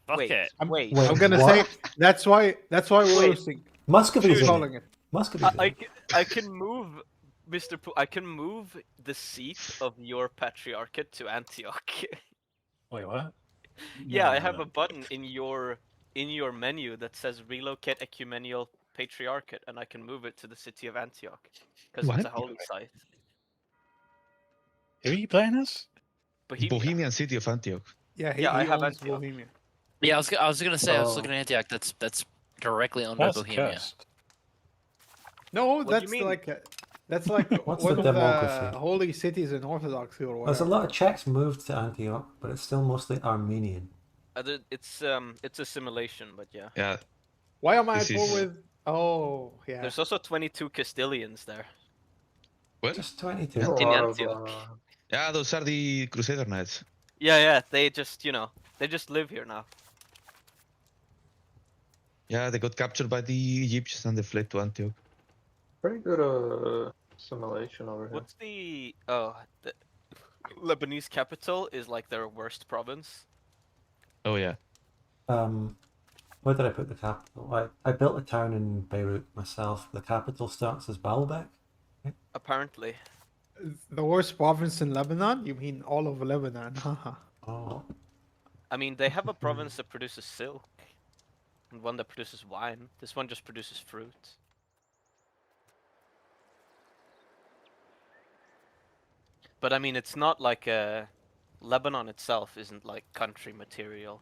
Fuck Wait, it. wait. Wait. I'm gonna What? say that's why we're Wait. roasting. Muscovy's in Calling it. it. Muscovy's in it. I can move, Mr. Pooh. I can move the seat of your patriarchate to Antioch. wait, what? Yeah, I No, have no. a button in your menu that says relocate ecumenical patriarchate, and I can move it to the city of Antioch because it's a What? holy site. Who are you playing as? Bohemian city of Antioch. Yeah, he, Yeah, I he have owns Antioch. Bohemia. Yeah, I was gonna say I was Oh. looking at Antioch. That's directly owned by That's Bohemia. cursed. No, What do you that's mean? that's like What's one the of the demography? holy cities in Orthodoxy or whatever. There's a lot of Czechs moved to Antioch, but it's still mostly Armenian. It's assimilation, but yeah. Yeah. Why am I This at war is- with? Oh, yeah. There's also 22 Castilians there. What? Just 22. A In lot of, Antioch. Yeah, those are the Crusader Knights. Yeah, they just they just live here now. Yeah, they got captured by the Egyptians and they fled to Antioch. pretty good assimilation over here. What's the Lebanese capital is like their worst province. Oh yeah. Where did I put the capital? I built a town in Beirut myself. The capital starts as Baalbek. Apparently. The worst province in Lebanon? You mean all of Lebanon? Haha. Oh. I mean, they have a province that produces silk, and one that produces wine. This one just produces fruit. But I mean, it's not like Lebanon itself isn't like country material.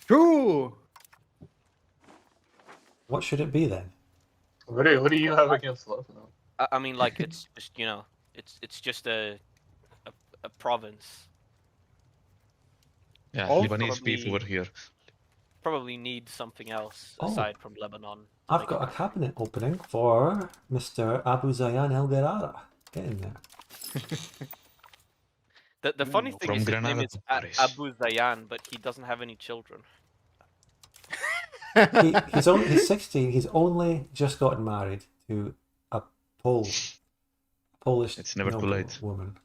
True. What should it be then? What do you have against Lebanon? I mean, like it's just it's just a province. Yeah, Oh, Lebanese people probably- were here. Probably need something else Oh. aside from Lebanon. to I've make got a it- cabinet opening for Mr. Abu Zayan El Garara. Get in there. The funny thing From is his name Granada is to Paris. Abu Zayan, but he doesn't have any children. He's 16. He's only just gotten married to a Polish It's never too noble late. woman.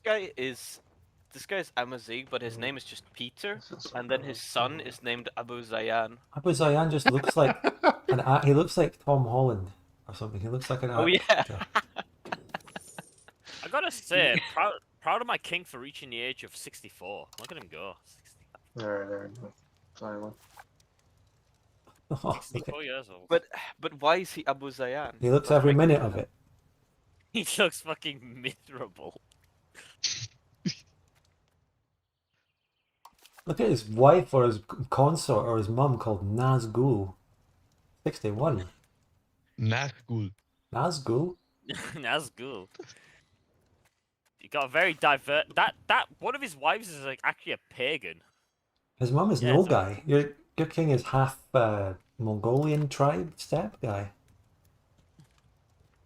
This guy is Amazigh, but his name is just Peter, and then his son is named Abu Zayan. Abu Zayan just looks like he looks like Tom Holland or something. He looks like an Oh, yeah. actor. I gotta say, proud of my king for reaching the age of 64. Look at him go. 60, There. Silent. Oh, look at- 64 years old. But why is he Abu Zayan? he looks Doesn't every make minute sense. of it. He looks fucking miserable. Look at his wife or his consort or his mum called Nazgul. 61. Nazgul. Nazgul? That's good. He got a very diverse. That one of his wives is like actually a pagan. His mum is Yeah, no so- guy. Your king is half Mongolian tribe steppe guy.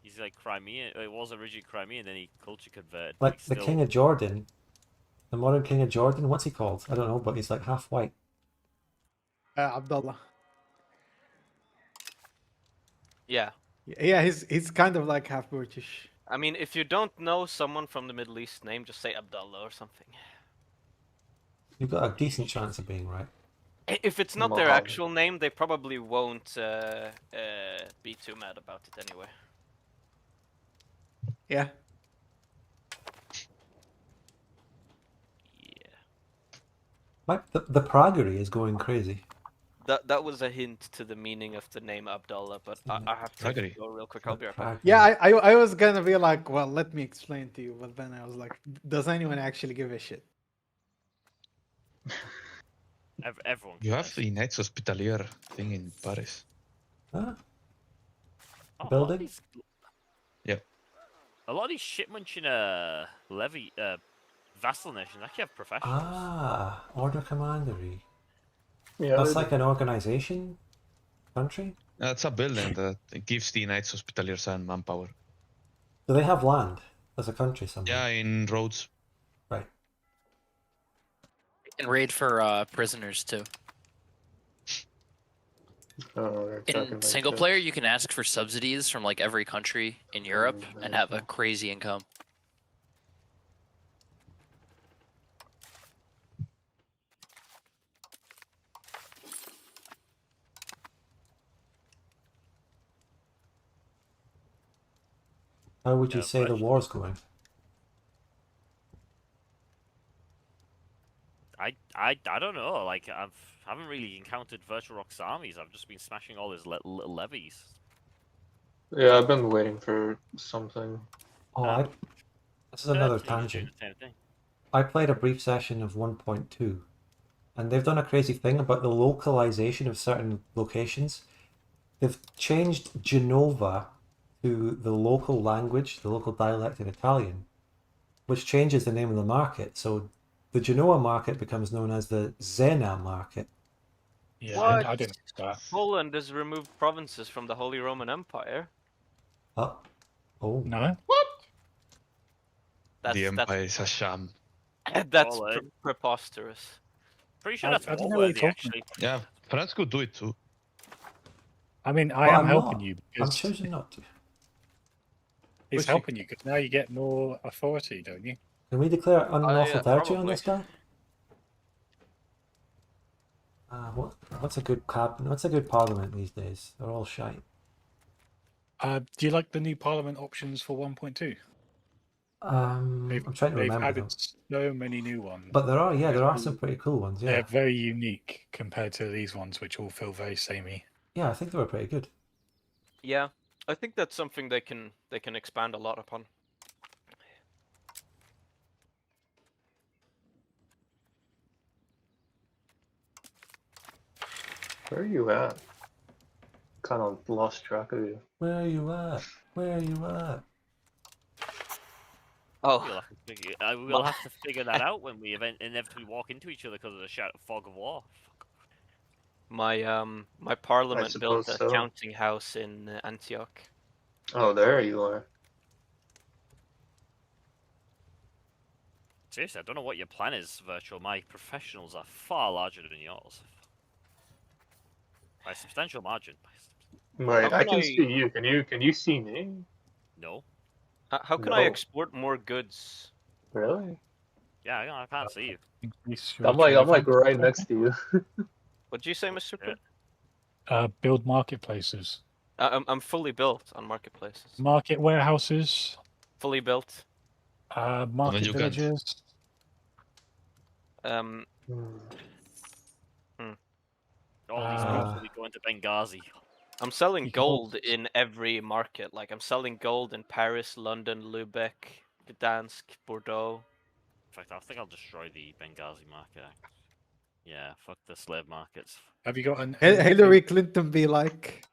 He's like Crimean. It was originally Crimean, then he culture converted. Like He's the still- king of Jordan. The modern king of Jordan, what's he called? I don't know, but he's like half white. Abdullah. Yeah. Yeah, he's kind of like half British. I mean, if you don't know someone from the Middle East name, just say Abdullah or something. You've got a decent chance of being right. If it's not their Mohammed. actual name, they probably won't be too mad about it anyway. Yeah. Yeah. The Pragery is going crazy. That was a hint to the meaning of the name Abdullah, but I have to Gregory. go real quick. I'll be right back. Pragery. Yeah, I was gonna be like, well, let me explain to you, but then I was like, does anyone actually give a shit? Everyone. You have cares. the Knights Hospitalier thing in Paris. Huh? Oh, a lot of building? these- Yep. A lot of these shit munching vassal nations actually have professionals. Ah, Order Commandery. Yeah, That's they- like an organization country? It's a building that gives the Knights Hospitalier some manpower. Do they have land as a country somewhere? Yeah, in Rhodes. Right. You can raid for prisoners too. they're In talking like single that. player, you can ask for subsidies from like every country in Europe and have a crazy income. How would you Yeah, say the fresh. war's going? I don't know. Like haven't really encountered Virtual Rock's armies. I've just been smashing all his little levies. Yeah, I've been waiting for something. Oh, this is another 13 is doing tangent. the same thing. I played a brief session of 1.2, and they've done a crazy thing about the localization of certain locations. They've changed Genova to the local language, the local dialect in Italian, which changes the name of the market. So the Genoa market becomes known as the Zena market. Yeah, What? I didn't know that. Poland has removed provinces from the Holy Roman Empire. Oh, No? The Empire is a sham. That's Poland. preposterous. Pretty sure I that's don't know what you're war-worthy, talking actually. Yeah, France could do it too. I mean, I Well, am I'm helping not. you I'm because choosing not to. it's Wish you- helping you because now you get more authority, don't you? Can we declare unlawful territory on probably. this guy? What's a good cabinet? What's a good parliament these days? They're all shite. Do you like the new parliament options for 1.2? I'm trying to They've remember them. added so many new ones. But there are some pretty cool ones. They're Yeah, very unique compared to these ones, which all feel very samey. yeah, I think they were pretty good. Yeah, I think that's something they can expand a lot upon. Where are you at? Kind of lost track of you. Where are you at? Where are you at? Oh, We'll have to figure that out when we inevitably walk into each other because of the fog of war. my my parliament built suppose a so. counting house in Antioch. Oh, there you are. Seriously, I don't know what your plan is, Virtual. My professionals are far larger than yours. By a substantial margin. Wait, How I can can I- see you. Can you see me? No. How can I No. export more goods? Really? Yeah, I can't see you. Increase your I'm trade like events. right next to you. What'd you say, Mr. Pin? Build marketplaces, I'm fully built on marketplaces. market warehouses, Fully built. market you can't. villages. Hmm. All these groups will be going to Benghazi. I'm selling You can gold also- in every market. Like I'm selling gold in Paris, London, Lubeck, Gdansk, Bordeaux. In fact, I think I'll destroy the Benghazi market. Yeah, fuck the slave markets. Have you got an Hillary Clinton be like,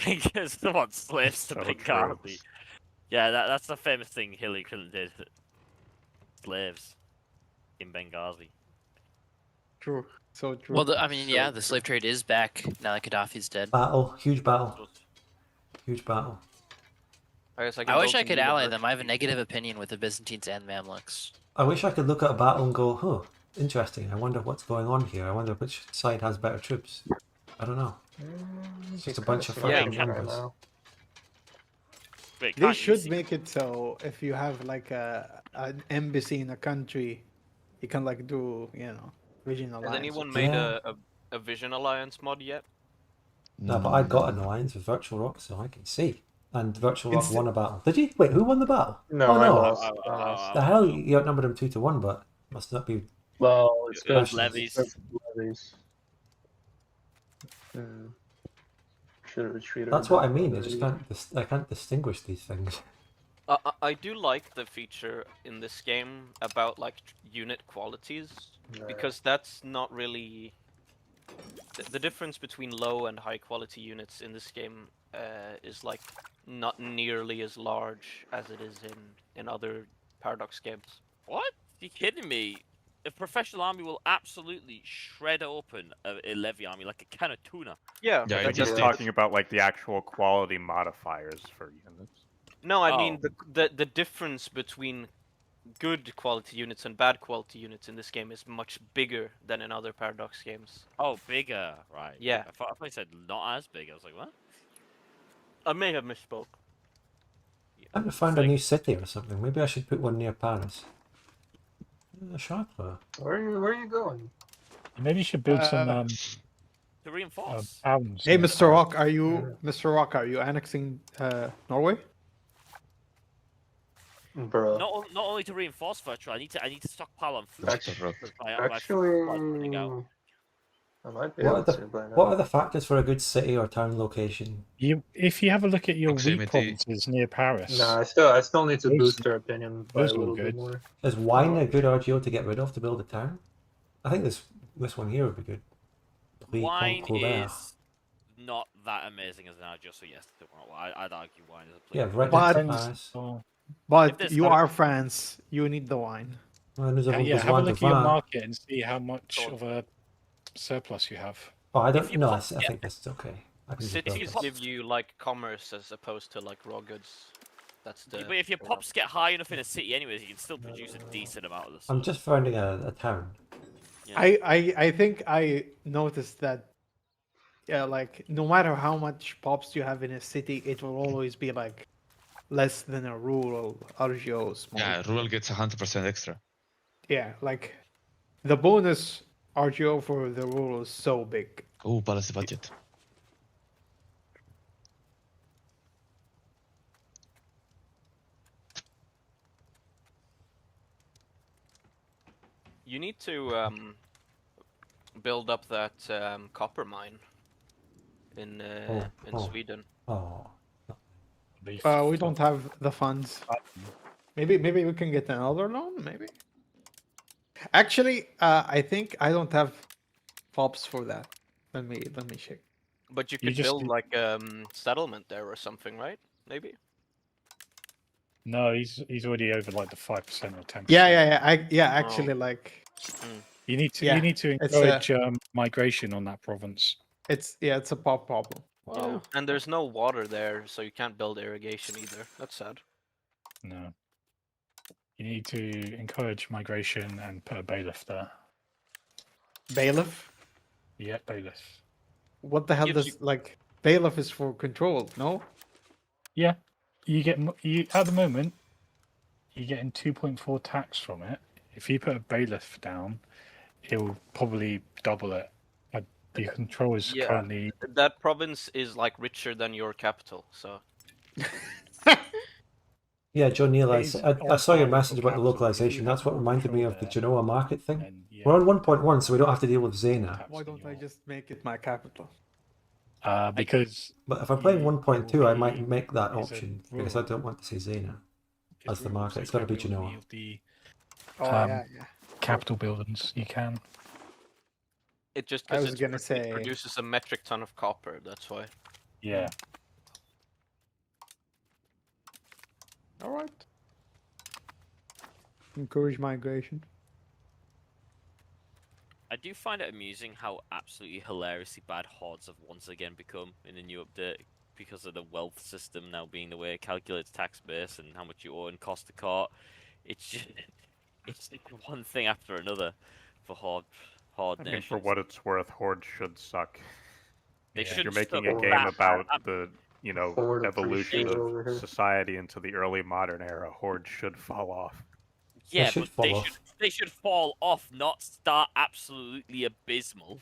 Because they want slaves to So Benghazi. true. Yeah, that's the famous thing Hillary Clinton did. Slaves in Benghazi. true, so true. Well, I mean, So yeah, the slave trade is back now that Gaddafi's dead. Battle, huge battle, huge battle. I guess I wish build I some could ally them. I have a universities. negative opinion with the Byzantines and Mamluks. I wish I could look at a battle and go, huh, interesting. I wonder what's going on here. I wonder which side has better troops. I don't know. It's just a bunch of fucking smacking numbers. Wait, They can't you should see- make it so if you have like an embassy in a country, you can like do regional Has alliance. anyone made Yeah. a Vision Alliance mod yet? No, but I got an alliance with Virtual Rock, so I can see. And Virtual Rock It's- won a battle. Did he? Wait, who won the battle? No, Oh, I no. lost. I- I lost. The hell, you outnumbered him 2-1, but must not be. Well, it's It was because levies. levies. Should have retreated. That's what I mean. I just can't. I can't distinguish these things. I do like the feature in this game about like unit qualities because that's not really the difference between low and high quality units in this game is like not nearly as large as it is in other Paradox games. What? You kidding me? A professional army will absolutely shred open a levy army like a can of tuna. Yeah, Yeah, I'm you just did. talking about like the actual quality modifiers for units. No, I mean Oh. the difference between good quality units and bad quality units in this game is much bigger than in other Paradox games. Oh, bigger, right? Yeah. I thought you said not as big. I was like, what? I may have misspoke. I haven't found a new city or something. Maybe I should put one near Paris. Sharper. Where are you going? Maybe you should build some To reinforce. towns. Hey, in Mr. Paris. Rock, Mr. Rock, are you annexing Norway? Bro. Not only to reinforce virtual, I need to stockpile on food. Actually- because my food Actually, supply is running out. I might be What able are the to by now. What are the factors for a good city or town location? If you have a look at your weak Proximity. provinces near Paris, Nah, I still need to Those- boost their opinion by a those look little bit good. more. Is wine a good RGO to get rid of to build a town? I think this one here would be good. Louis Wine Colbert. is not that amazing as an RGO, so yes, I'd argue wine is a Yeah, place. red But- Paris. Oh, If But there's you no- are France. You need the wine. Well, nous avons yeah, have a besoin de look at your vin. market and see how much Oh. of a surplus you have. Oh, I If don't you know. pop- I think that's okay. I can just build Cities this. give you like commerce as opposed to like raw goods. That's the. But if your pops get high enough in a city, anyways, you can still produce a decent amount of this. I'm just finding a town. Yeah. I think I noticed that. Yeah, like no matter how much pops you have in a city, it will always be like less than a rural RGO small. Yeah, rural gets 100% extra. Yeah, like the bonus RGO for the rural is so big. Oh, balance the budget. You need to build up that copper mine in Sweden. Oh. We don't have the funds. Maybe we can get another loan. Maybe. Actually, I think I don't have pops for that. Let me check. But you You could just build need- like settlement there or something, right? Maybe. No, he's already over like the 5% or 10%. Yeah. Actually, like You need to Yeah, it's a- encourage migration on that province. it's a pop problem. Yeah. And there's no water there, so you can't build irrigation either. That's sad. No. You need to encourage migration and put a bailiff there. Bailiff. Yeah, bailiff. What the hell Gives does like bailiff is for control? No. Yeah, you get at the moment. You're getting 2.4 tax from it. If you put a bailiff down, it will probably double it. The control is Yeah. currently. That province is like richer than your capital, so. Yeah, John Neal, I It is saw your on par with message your about the capital. localization. You That's have what more reminded me control of the there. Genoa market thing. And, yeah, We're on 1.1, so we don't have to deal with Zena. Why don't I just make it my capital? Because But if I'm playing it 1.2, will I be- might make that it's a option because I rural. don't want to see Zena. That's the rural, market. so It's gotta be capital will Genoa. of the Oh yeah. yeah. capital buildings. You can. It just I because was gonna say- it produces a metric ton of copper, that's why. Yeah. All right. Encourage migration. I do find it amusing how absolutely hilariously bad hordes have once again become in the new update because of the wealth system now being the way it calculates tax base and how much you owe and cost to court. It's just it's one thing after another for horde I mean, nations. for what it's worth, Horde should suck. They Yeah. should You're making suck a game that about bad. the Horde evolution appreciate over of here. society into the early modern era. Horde should fall off. Yeah, should but fall off. they should fall off, not start absolutely abysmal.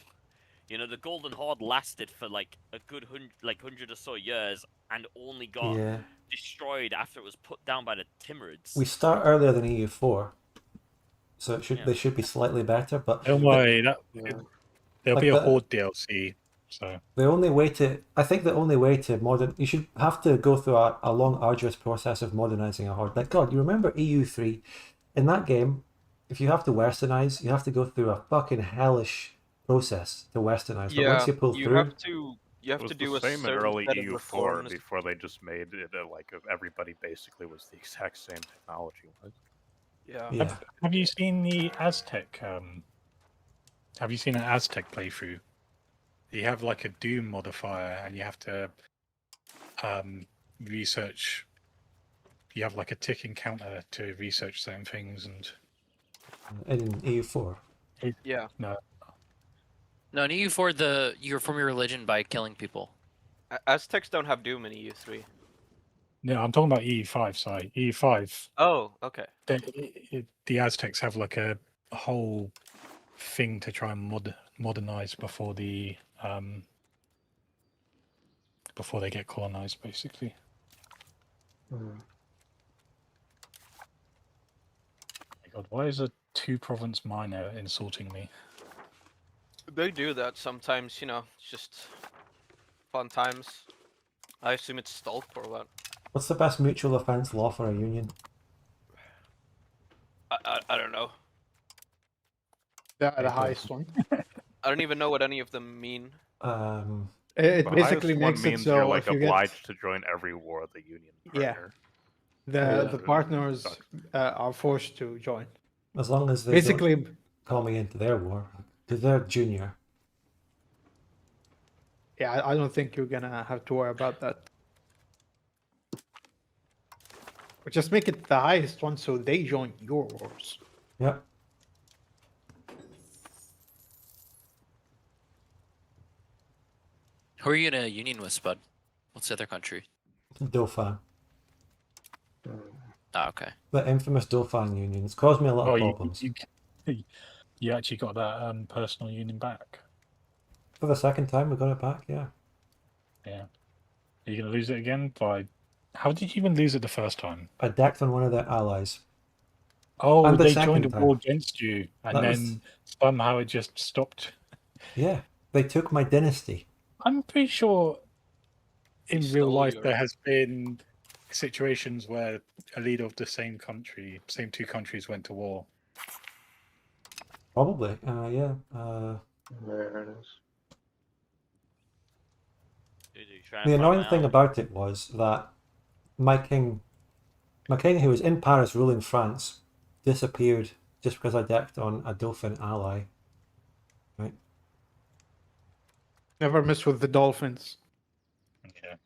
You know, the Golden Horde lasted for like a good 100 or so years and only got Yeah. destroyed after it was put down by the Timurids. We start earlier than EU4, so it should Yeah. they should be slightly better. But Don't worry, Yeah. there'll Like be a the- horde DLC. So the only way to you should have to go through a long, arduous process of modernizing a horde. Like God, you remember EU3? In that game, if you have to westernize, you have to go through a fucking hellish process to westernize. But once you pull through, have to It was do the a same in certain early set of EU4 reforms. before they just made it like everybody basically was the exact same technology. Yeah. yeah, have you seen the Aztec? Have you seen an Aztec playthrough? You have like a Doom modifier, and you have to research. You have like a ticking counter to research certain things, and in EU4. Yeah. No, in EU4, you reform your religion by killing people. Aztecs don't have Doom in EU3. no, I'm talking about EU5. Sorry, EU5. Oh, okay. The Aztecs have like a whole thing to try and modernize before they get colonized, basically. Mm. My God, why is a 2-province miner insulting me? They do that sometimes, you know, it's just fun times. I assume it's Stulp or what. What's the best mutual offense law for a union? I don't know. The highest one. I don't even know what any of them mean. It The basically highest one makes it means so you're like if you obliged to join every war the union Yeah. partner. the partners are forced to join. As long as they Basically, don't call me into their war, because they're junior. yeah, I don't think you're gonna have to worry about that. But just make it the highest one so they join your wars. Yep. Who are you in a union with, Spud? What's the other country? Dauphin. Oh, okay. The infamous Dauphin union. It's caused me a lot of problems. You actually got that personal union back. For the second time, we got it back, yeah. Yeah. Are you going to lose it again? How did you even lose it the first time? I decked on one of their allies. Oh, And the they second joined a time. war against you, and That then was- somehow it just stopped. Yeah, they took my dynasty. I'm pretty sure in They real stole life your- there has been situations where a leader of the same country, same two countries, went to war. Probably. Yeah. There it is. The annoying thing about it was that my king who was in Paris ruling France disappeared just because I decked on a Dauphin ally. Right? Never mess with the dolphins. Okay.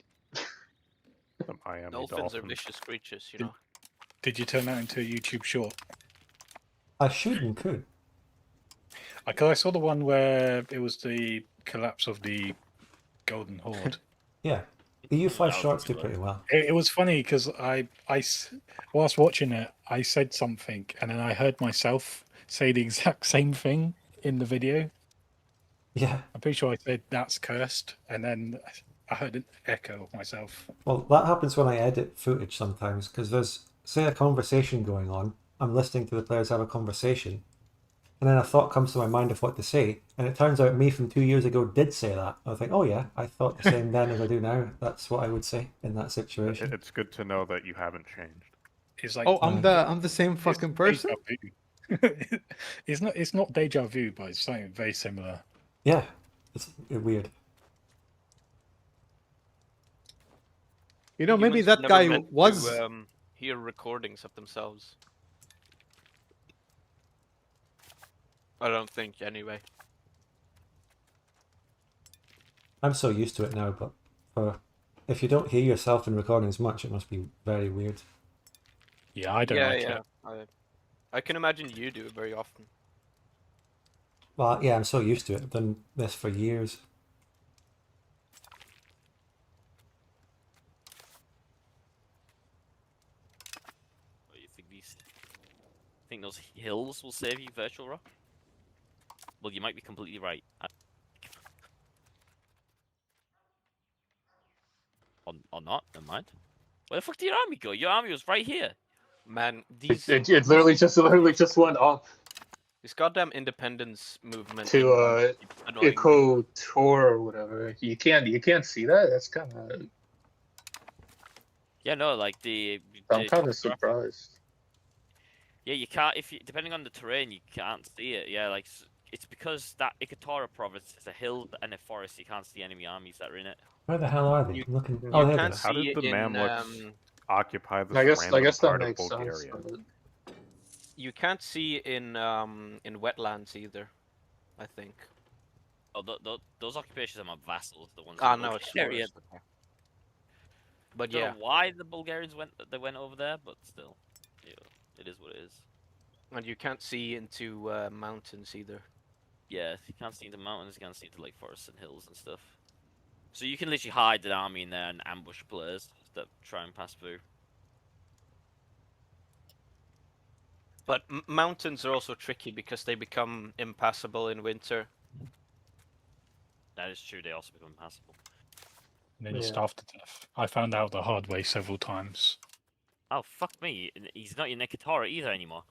The Miami Dolphins are Dolphins. vicious creatures, you know. Did you turn that into a YouTube short? I should and could. Because I saw the one where it was the collapse of the Golden Horde. Yeah. The EU5 was shorts a do good pretty well. It was funny because whilst watching it, I said something and then I heard myself say the exact same thing in the video. Yeah. I'm pretty sure I said that's cursed, and then I heard an echo of myself. Well, that happens when I edit footage sometimes because there's, say, a conversation going on. I'm listening to the players have a conversation, and then a thought comes to my mind of what to say, and it turns out me from 2 years ago did say that. I think, oh yeah, I thought the same then as I do now. That's what I would say in that situation. It's good to know that you haven't changed. It's like, Oh, I'm the same fucking person. It's not deja vu, but it's something very similar. Yeah, it's weird. You know, maybe Humans that never guy meant was. to, hear recordings of themselves. I don't think, anyway. I'm so used to it now, but if you don't hear yourself in recordings much, it must be very weird. Yeah, I don't like it. I can imagine you do it very often. Well, yeah, I'm so used to it. I've done this for years. What do you think think those hills will save you, Virtual Rock? Well, you might be completely right. Or not, never mind. Where the fuck did your army go? Your army was right here. Man, It literally just went off this goddamn independence movement to annoying me. Eco Tour or whatever. You can't see that. That's kind of. Yeah, no, like the I'm kind of topographic- surprised. Yeah, you can't depending on the terrain, you can't see it. Yeah, like it's because that Ikatora province is a hill and a forest. You can't see enemy armies that are in it. Where the hell are they? You- Looking. You Oh, there they can't are. How did see the it in, Mamlukes occupy this I guess random that part of makes sense. Bulgaria? you can't see in wetlands either. I think. Oh, those occupations are my vassals, the ones. Ah, in no, it's Bulgaria. forest. But Don't yeah, know why the Bulgarians went over there, but still, yeah, it is what it is. and you can't see into mountains either. Yeah, you can't see the mountains, you can't see the like forests and hills and stuff. So you can literally hide an army in there and ambush players that try and pass through. But mountains are also tricky because they become impassable in winter. That is true. They also become impassable. And then Yeah. starve to death. I found out the hard way several times. Oh fuck me! He's not in Ekatora either anymore.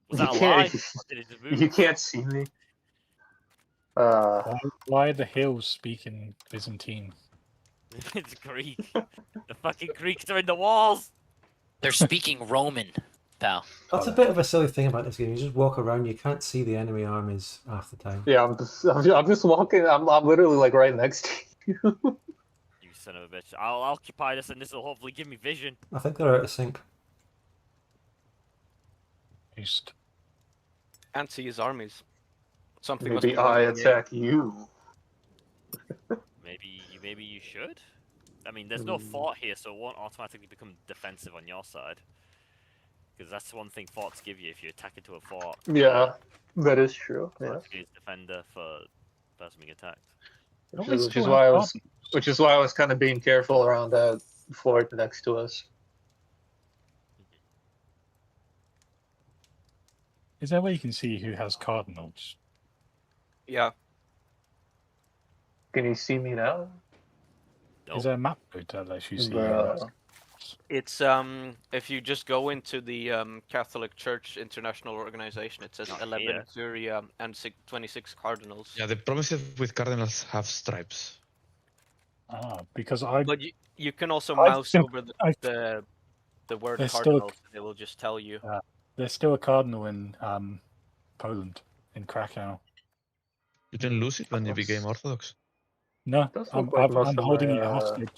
Was You that a can't- lie? Or did he just move? You can't see me. Why are the hills speaking Byzantine? It's Greek. The fucking Greeks are in the walls. They're speaking Roman, pal. That's a bit of a silly thing about this game. You just walk around, you can't see the enemy armies half the time. Yeah, I'm just walking. I'm literally like right next to you. You son of a bitch! I'll occupy this, and this will hopefully give me vision. I think they're out of sync. Just Can't see his armies. Something must Maybe be wrong I with the game. attack you. Maybe you should. I mean, there's no fort here, so it won't automatically become defensive on your side. Because that's one thing forts give you if you attack into a fort. Yeah, that is true. Yeah. Automatically it's defender for person being attacked. Which is why I was kind of being careful around that fort next to us. is there a way you can see who has cardinals? Yeah, Can you see me now? Nope. Is there a map code that lets you see? Bruh. It's if you just go into the Catholic Church International Organization, it says Not 11 here. curia and 26 cardinals. Yeah, the promises with cardinals have stripes. because I But you can also I mouse think over I- the word There's still a- cardinals, and it will just tell you. there's still a cardinal in Poland, in Krakow. You didn't lose it when you became Orthodox. No, Does I'm, look like most I'm of holding it my, hostage.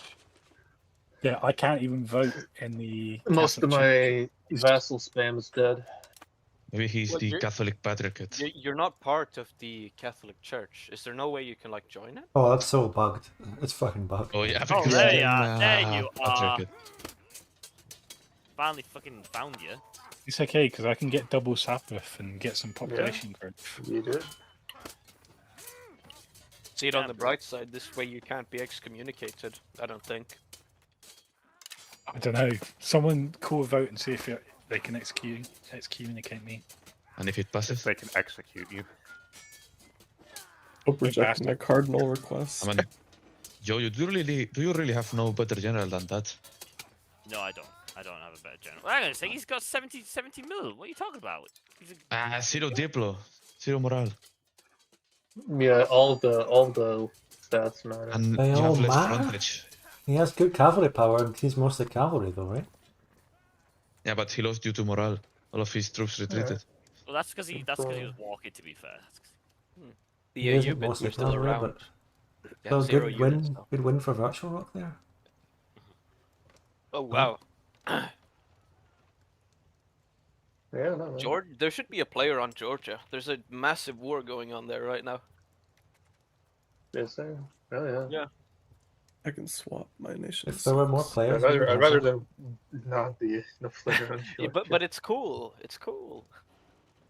Yeah, I can't even vote in the. most of Catholic Church. my vassal spam is dead. Maybe he's Well, the you're- Catholic patriarchate. You're not part of the Catholic Church. Is there no way you can like join it? Oh, that's so bugged. It's fucking bugged. Oh yeah, Oh, because there you you can, are. There you are. patriarchate. Finally fucking found you. It's okay because I can get double Sabbath and get some population growth. You did. See it Yeah, on the bro. bright side. This way you can't be excommunicated. I don't think. I don't know. Someone call a vote and see if they can excommunicate me. And if it If passes, they can execute you. Oh, rejecting a cardinal request. I mean, Joe, do you really have no better general than that? No, I don't. I don't have a better general. Hang on a sec, he's got 70 mil. What are you talking about? He's a... Zero Diplo, zero morale, Yeah, all the stats matter. and They you all have less matter? frontage. He has good cavalry power, and he's mostly cavalry, though, right? Yeah, but he lost due to morale. All of his troops retreated. Well, that's because he was walking. To be fair. The He EU isn't bits mostly are still cavalry, around. but They so have 0 good units, win, though. good win for Virtual Rock there. Oh wow. Yeah, no, man. Georgia, there should be a player on Georgia. There's a massive war going on there right now. Is there? Oh yeah. Yeah. I can swap my nation. If there were more I'd players, we would rather, I'd have rather them. than not be the player on Yeah, but it's cool. It's cool.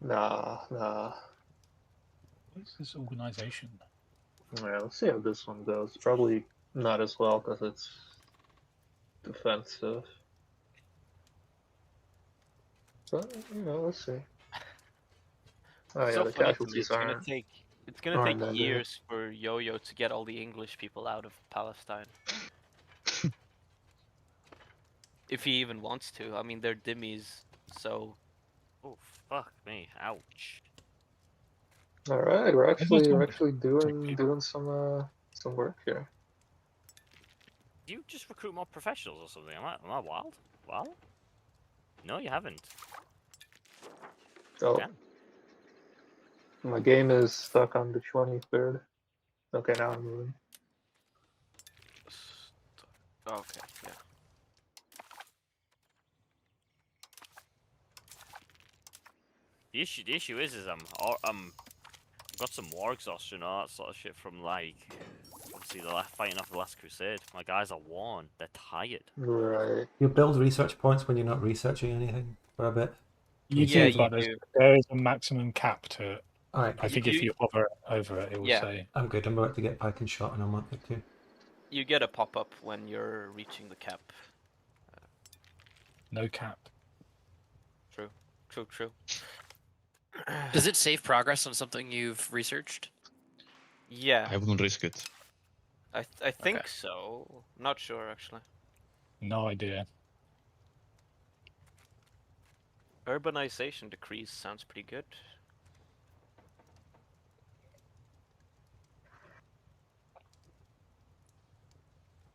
Nah. What's this organization? Yeah, let's see how this one goes. Probably not as well because it's defensive. But let's see. Oh yeah, So the funny to me, casualties aren't. It's gonna aren't take that years for Yo-Yo to get all the English people out of Palestine. If he even wants to. I mean, they're dhimmis, so. Oh fuck me! Ouch. All right, we're some- actually doing some work here. Do you just recruit more professionals or something? Am I wild? Well, no, you haven't. Oh, Damn. my game is stuck on the 23rd. Okay, now I'm moving. Okay, yeah. The issue is got some war exhaustion or that sort of shit from like obviously the fighting off the last crusade. My guys are worn. They're tired. Right. You build research points when you're not researching anything for a bit. You Yeah, do, but you do. there is a maximum cap to it. All right, I think if you hover over it, it will Yeah. say I'm good. I'm about to get pike and shot in a month or two. You get a pop-up when you're reaching the cap. no cap. True. Does it save progress on something you've researched? Yeah, I wouldn't risk it. I think Okay. so. Not sure actually. No idea. Urbanization decrease sounds pretty good.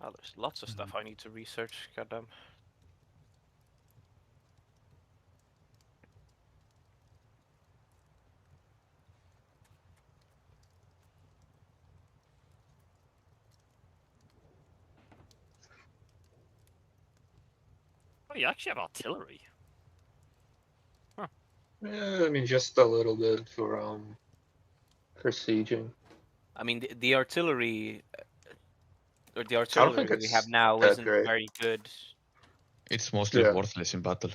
Oh, there's lots of stuff I need to research. Goddamn. Oh, you actually have artillery. Yeah, I mean just a little bit for sieging. I mean, the artillery, or the think artillery we have it's now that isn't great. very good. It's mostly Yeah. worthless in battle.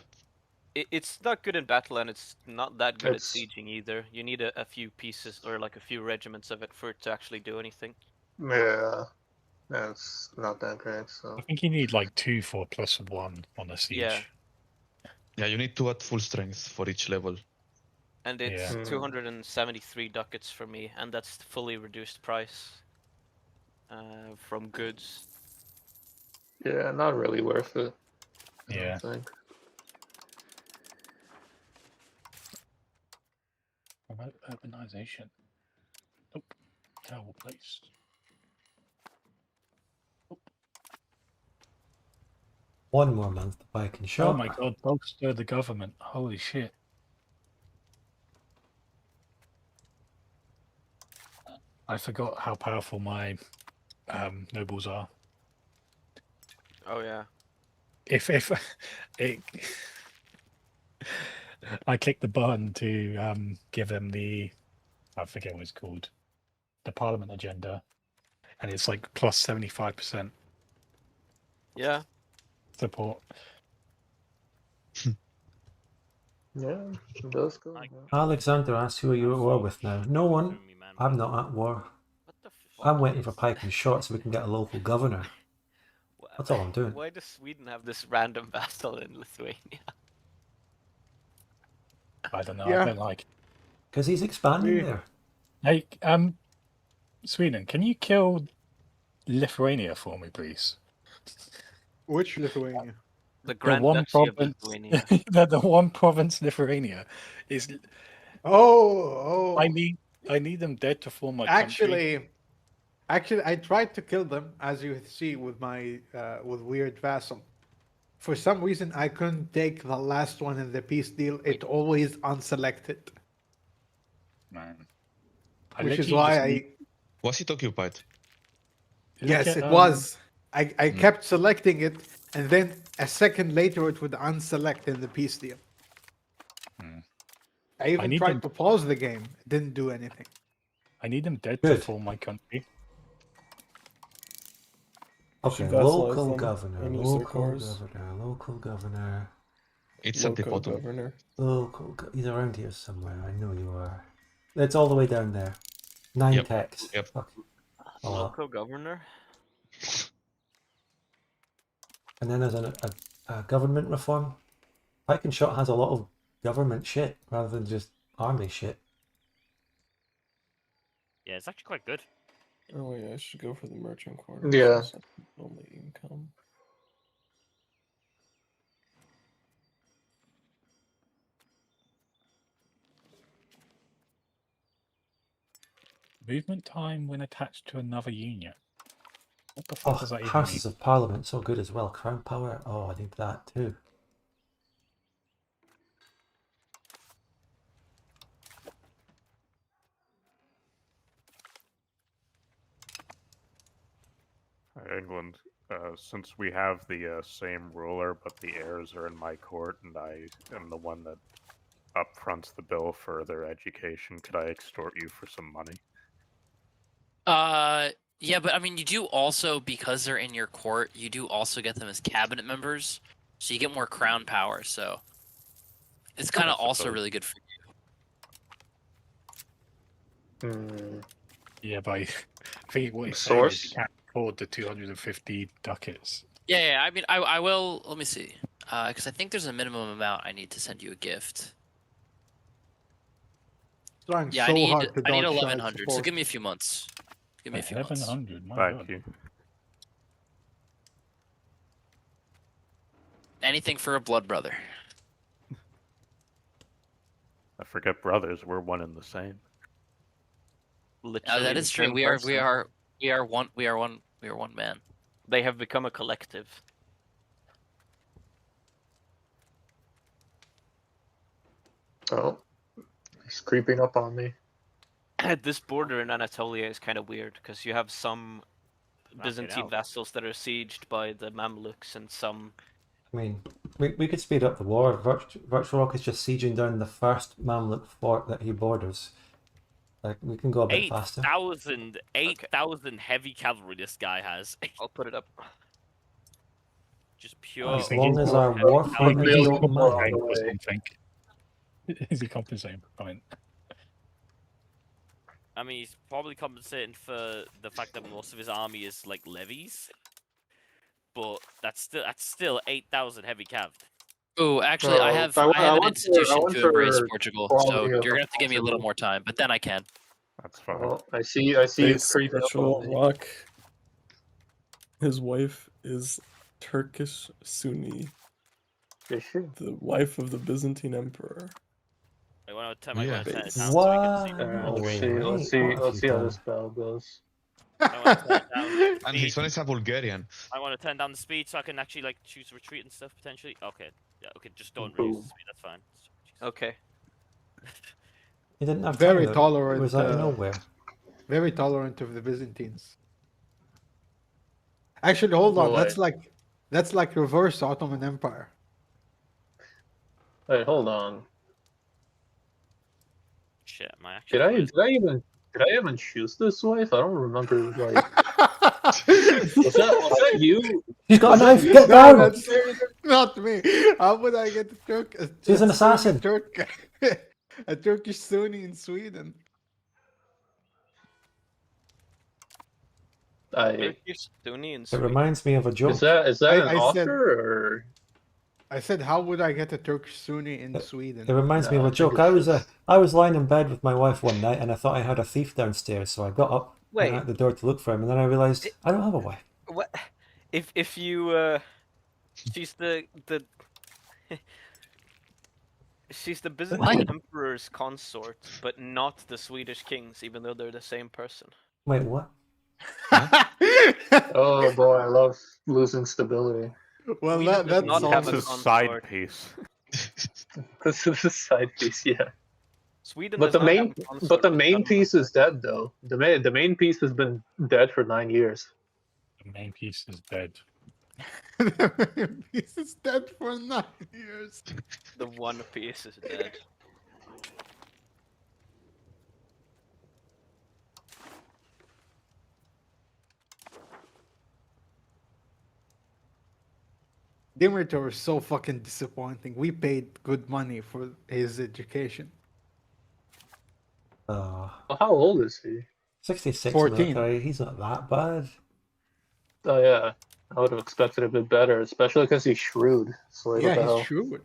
It's not good in battle, and it's not that good It's- at sieging either. You need a few pieces or like a few regiments of it for it to actually do anything. Yeah, it's not that great. So I think you need like 2 for +1 on a siege. Yeah. Yeah, you need 2 at full strength for each level. And it's Yeah. 273 ducats for me, and that's fully reduced price from goods. yeah, not really worth it. Yeah. I think. Remote urbanization. Nope. Terrible place. One more month to buy can shop. Oh my god, bolster the government. Holy shit. I forgot how powerful my nobles are. Oh yeah. If it, I click the button to give them the, I forget what it's called, the Parliament agenda, and it's like plus 75% Yeah. support. Yeah, it does go. Like- yeah. Alexander asks who are you at war with now? No one. Threw me, man. I'm not at war. What the fuck? I'm waiting for is- pike and shot so we can get a local governor. That's all I'm doing. Why does Sweden have this random vassal in Lithuania? I don't know. Yeah. I don't like. Because he's expanding Yeah. there. Hey, Sweden, can you kill Lithuania for me, please? Which Lithuania? The The Grand one Duchy of province, Lithuania. the one province, Lithuania, is. Oh. I need them dead to form my country. Actually, I tried to kill them, as you see with my with weird vassal. For some reason, I couldn't take the last one in the peace deal. It always unselected, Man. which is why I. Was it occupied? Yes, it was. I kept selecting it, and then a second later it would unselect in the peace deal. I even need tried them- to pause the game. It didn't do anything. I need them dead Good. to form my country. Okay, Should vassalize local them governor, and use their local cores. governor, local governor, It's at the Loco bottom. governor. he's around here somewhere. I know you are. It's all the way down there. 9 Yep, techs. yep. Fuck. Oh, well. Local governor? And then there's a government reform. Pike and Shot has a lot of government shit rather than just army shit. Yeah, it's actually quite good. Oh yeah, I should go for the merchant quarter. Yeah. Only income. Movement time when attached to another union. What the fuck Oh, does that even mean? Houses of Parliament, so good as well. Crown power. Oh, I need that too. England, since we have the same ruler, but the heirs are in my court, and I am the one that upfronts the bill for their education, could I extort you for some money? Yeah, but I mean, you do also, because they're in your court, you do also get them as cabinet members, so you get more crown power. So it's kind of also suppose. really good for you. Yeah, but I think what he's saying is you Source? can't afford the 250 ducats. Yeah, I mean, I will. Let me see, because I think there's a minimum amount I need to send you a gift. Trying Yeah, so I need hard to 1100. So support. give me a few months. Give me a few months. 1100. My Thank God. you. Anything for a blood brother. I forget brothers, we're one and the same. Literally That the is true. same We person. are one man. They have become a collective. Oh, he's creeping up on me. This border in Anatolia is kind of weird because you have some Byzantine hell. vassals that are sieged by the Mamlukes and some. I mean, we could speed up the war. Virtual Rock is just sieging down the first Mamluk fort that he borders. Like, we can go a bit faster. 8,000 heavy cavalry this guy has. I'll put it up. Just pure. As long as our heavy war cavalry. fighters Really don't more mind. on the way. Something. Is he compensating for comment? I mean, he's probably compensating for the fact that most of his army is like levies, but that's still 8,000 heavy cav. Oh, actually, I have I an went institution for to embrace quality Portugal, so of you're gonna have to give me a little Portugal. more time, but then I can. That's fine. Oh, I see it's creeping up Virtual on me. Rock. His wife is Turkish Sunni. Is she? The wife of the Byzantine emperor. I want to turn Oh, my yeah. turn it Base. down so we can see. Wow. Let's Great. see. Right. Let's see. What have Let's you see how done? this battle goes. I want to turn it down. And Speed. his one is a Bulgarian. I want to turn down the speed so I can actually like choose retreat and stuff potentially. Okay. Yeah. Okay. Just don't Boom. reduce the speed. That's fine. Jeez. Okay. He didn't have Very time, though. It tolerant. was out of nowhere. Very tolerant of the Byzantines. Actually, hold on. Boy. That's like reverse Ottoman Empire. Wait, hold on. Shit. My Did actual. I even choose this wife? I don't remember. Like, was that you? He's got a Was that knife. you? Get No, down. that's not me. How would I get a Turk? She's an a Sunni assassin. Turk, a Turkish Sunni in Sweden. Turkish Sunni in It Sweden. reminds me of a joke. Is that I an said- offer or? I said, how would I get a Turkish Sunni in It Sweden? reminds me of No, a I think joke. it's I was lying in bed with my wife one night, and I thought I heard a thief downstairs. So I got up, went Wait. out the door to look for him, and then I realized I don't have a wife. What? If you she's the she's the Byzantine emperor's consort, but not the Swedish king's, even though they're the same person. Wait, what? Oh boy, I love losing stability. Well, Sweden does that's not have This a is all. side consort. piece. This is a side piece, yeah. Sweden But does the not main, have a consort but the with main Denmark. piece is dead though. The main piece has been dead for 9 years. The main piece is dead. This is dead for 9 years. The one piece is dead. Dimitar is so fucking disappointing. We paid good money for his education. Uh, Well, how old is he? 66 14. military. He's not that bad. Oh yeah, I would have expected a bit better, especially because he's shrewd. So like, Yeah, what the he's hell? shrewd.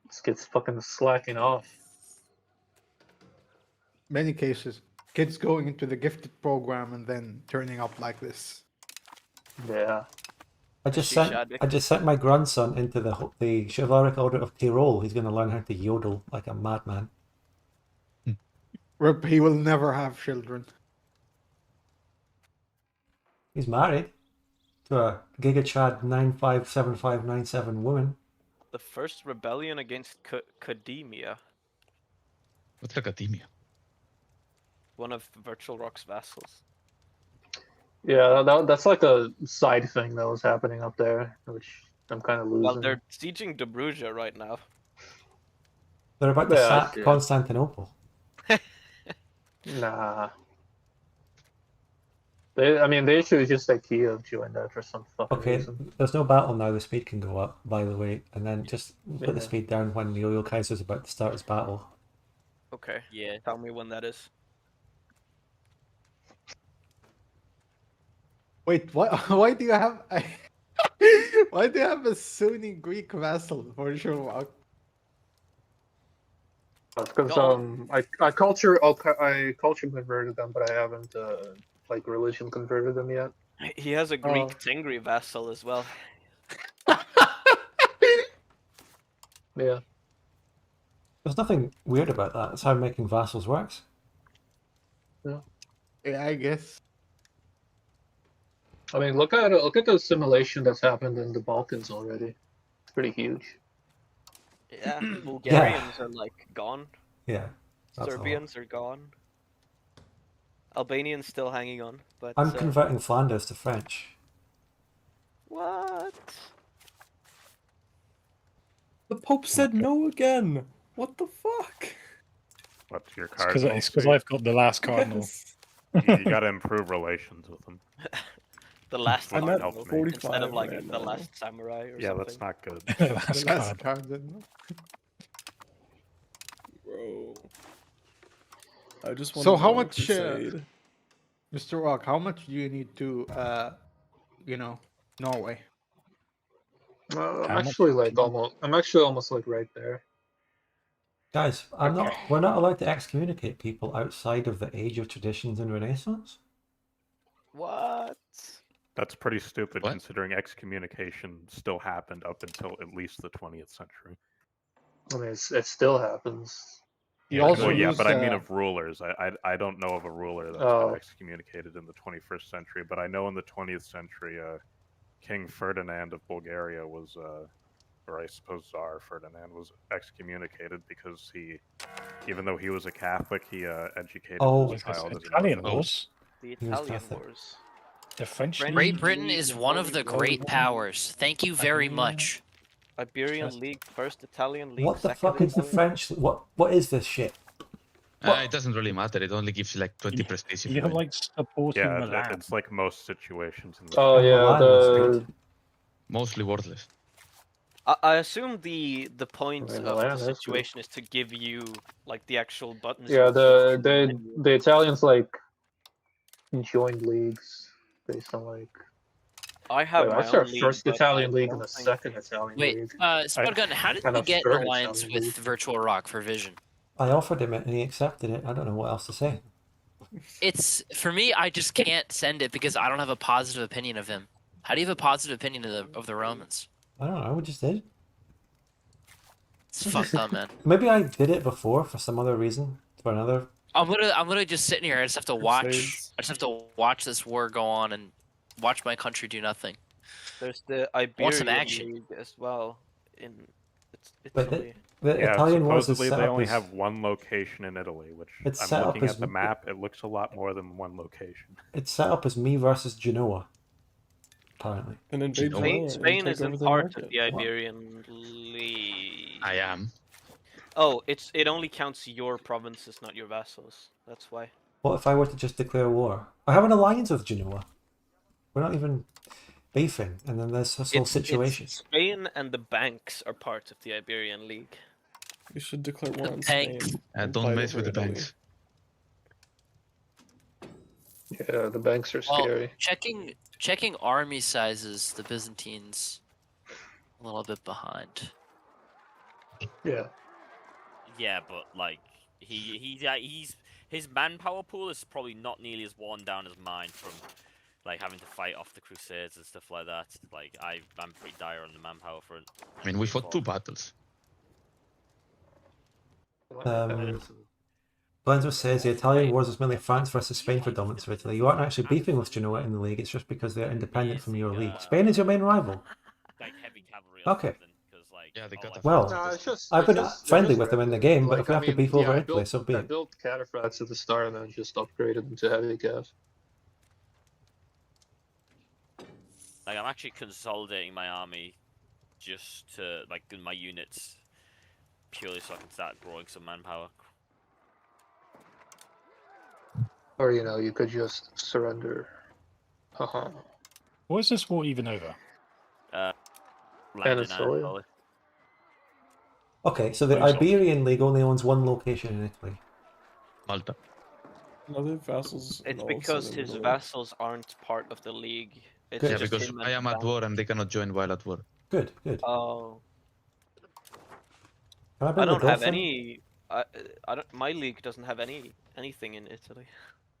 This kid's fucking slacking off. Many cases, kids going into the gifted program and then turning up like this. Yeah. I just She sent shot it. I just sent my grandson into the chivalric order of Tyrol. He's going to learn how to yodel like a madman. Rip, he will never have children. He's married to a Giga Chad 957597 woman. The first rebellion against Academia, What's academia? one of Virtual Rock's vassals. Yeah, that's like a side thing that was happening up there, which I'm kind of losing. Well, they're sieging Dobruja right now. They're about to Yeah, sack yeah. Constantinople. Nah. They should just like Kiev join that for some fucking Okay, reason. there's no battle now. The speed can go up, by the way, and then just put Yeah. the speed down when the Oil Kaiser's about to start his battle. Okay, Yeah. tell me when that is. Wait, what? Why do you have? Why do you have a Sunni Greek vassal for sure? Because Go I culture converted them, but I haven't like religion converted them yet. He has a Greek Oh. Tengri vassal as well. Yeah. There's nothing weird about that. That's how making vassals works. Yeah, I guess. I mean, look at the assimilation that's happened in the Balkans already. It's pretty huge. Yeah, Bulgarians are like gone. Yeah. that's all. Serbians are gone. Albanians still hanging on, but I'm converting Flanders to French. what? The Pope said no again. What the fuck? What's your Because cardinal? I've got the last cardinal. Yes. You got to improve relations with them. The last I'm at cardinal 45 instead of like right the now. last samurai or Yeah, something. that's not good. The last The last card. cardinal. Bro. I just want So to how go on much, crusade. Mr. Rock, how much do you need to, Norway? I'm How much? actually almost like right there. Guys, we're not allowed to excommunicate people outside of the age of traditions and Renaissance. What? That's pretty stupid What? considering excommunication still happened up until at least the 20th century. I mean, it still happens. You also Well, yeah, lose, but I mean of rulers. I don't know of a ruler that's Oh. been excommunicated in the 21st century, but I know in the 20th century, King Ferdinand of Bulgaria was, or I suppose Tsar Ferdinand was excommunicated because he, even though he was a Catholic, he educated Oh. his child as an Italian Orthodox. wars. The He was Italian Catholic. Wars. The French. French- Great League. Britain League is and one of Holy the Roman. great powers. Thank you very Iberia. much. Iberian That's- League, First Italian League. What the Second fuck is the Italian- French? What is this shit? What? It doesn't really matter. It only gives you like 20 You- prestige. if You have win. like supporting Yeah, Milan. it's like most situations in the Oh And yeah, Milan was the good. Mostly worthless. I assume the point I mean, of Milan the is good. situation is to give you like the actual buttons. yeah you the can the Italians like joined leagues based on like. I have Wait, my that's our own league, first but Italian I league and don't the think- second Italian Wait, league. Spudgun, how did And you a get an third alliance Italian with league. Virtual Rock for Vision? I offered him it and he accepted it. I don't know what else to say. It's for me. I just can't send it because I don't have a positive opinion of him. How do you have a positive opinion of the Romans? I don't know. We just did. It's fucked up, man. Maybe I did it before for some other reason. For another. I'm gonna just sit in here. I just have to watch. Crusades. I just have to watch this war go on and watch my country do nothing. There's the Want some Iberian action. League as well in But Italy. The Yeah, Italian wars is supposedly set they up only as- have one location in Italy, which It's I'm set up looking as- at the map. It looks a lot more than one location. It's set up as me versus Genoa. Apparently. And invade Spain- Genoa and Spain take isn't over the part market. of the Iberian League. I am. Oh, it only counts your provinces, not your vassals. That's why. What if I were to just declare war? I have an alliance with Genoa. We're not even beefing, and then there's this whole situation. Spain and the banks are part of the Iberian League. You should declare war The on bank. Spain. and Don't fight mess with over the Italy. banks. Yeah, the banks are Well, scary. checking army sizes, the Byzantines a little bit behind. Yeah. Yeah, but like he's his manpower pool is probably not nearly as worn down as mine from like having to fight off the Crusades and stuff like that. Like I'm pretty dire on the manpower front. I mean, we fought 2 battles. Glenzo says the Italian wars is mainly France versus Spain for dominance of Italy. You aren't actually beefing with Genoa in the league, it's just because they're independent from your league. Spain is your main rival. Like heavy cavalry. Or Okay. something, 'cause, like, Yeah, they got a- Well, No, it's just, I've it's been just- friendly they're with them in the just game, but like, if we I have to mean, beef over I Italy, so be I it. built cataphracts at the start and then just upgraded them to heavy cat. Like I'm actually consolidating my army just to like in my units purely so I can start growing some manpower. Or, you know, you could just surrender. Haha. What is this war even over? Land in Anatolia. Anatolia. Okay, so the Where's- Iberian League only owns one location in Italy. Malta. Other vassals. It's in all because southern his Italy. vassals aren't part of the league. It's Good. Yeah, just because him I and am the at war and they cannot join while at war. Good, good. Oh, Can I bring the don't have dolphin? any. I don't. My league doesn't have anything in Italy.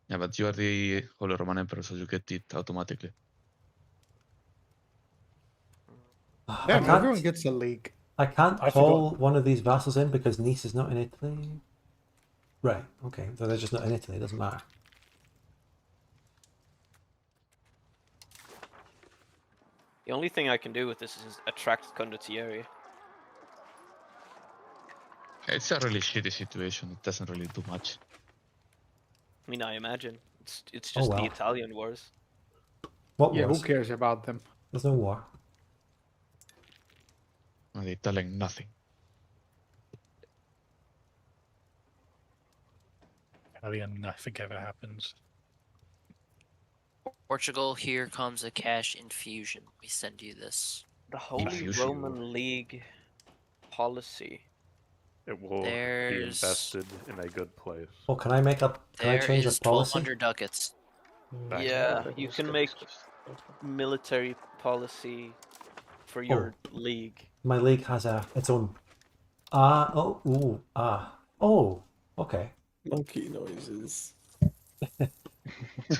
Yeah, but you are the Holy Roman Emperor, so you get it automatically. I Damn, everyone can't, gets a league. I can't I call one of these vassals in because Nice is not in Italy. Right, okay, so they're just not in Italy, it doesn't matter. The only thing I can do with this is attract condottieri. It's a really shitty situation. It doesn't really do much. I mean, I imagine it's Oh, just wow. the Italian wars. What Yeah, who wars? cares about them? There's no war. And they're telling nothing. Italian, nothing ever happens. Portugal, here comes a cash infusion. We send you this. The Holy Infusion. Roman League policy. It will be There's- invested in a good place. Oh, can I make up? Can I There change is a policy? 1,200 ducats. Back Yeah, to you the can make steps. military policy for your league. My league has its own. Oh, okay. Monkey noises.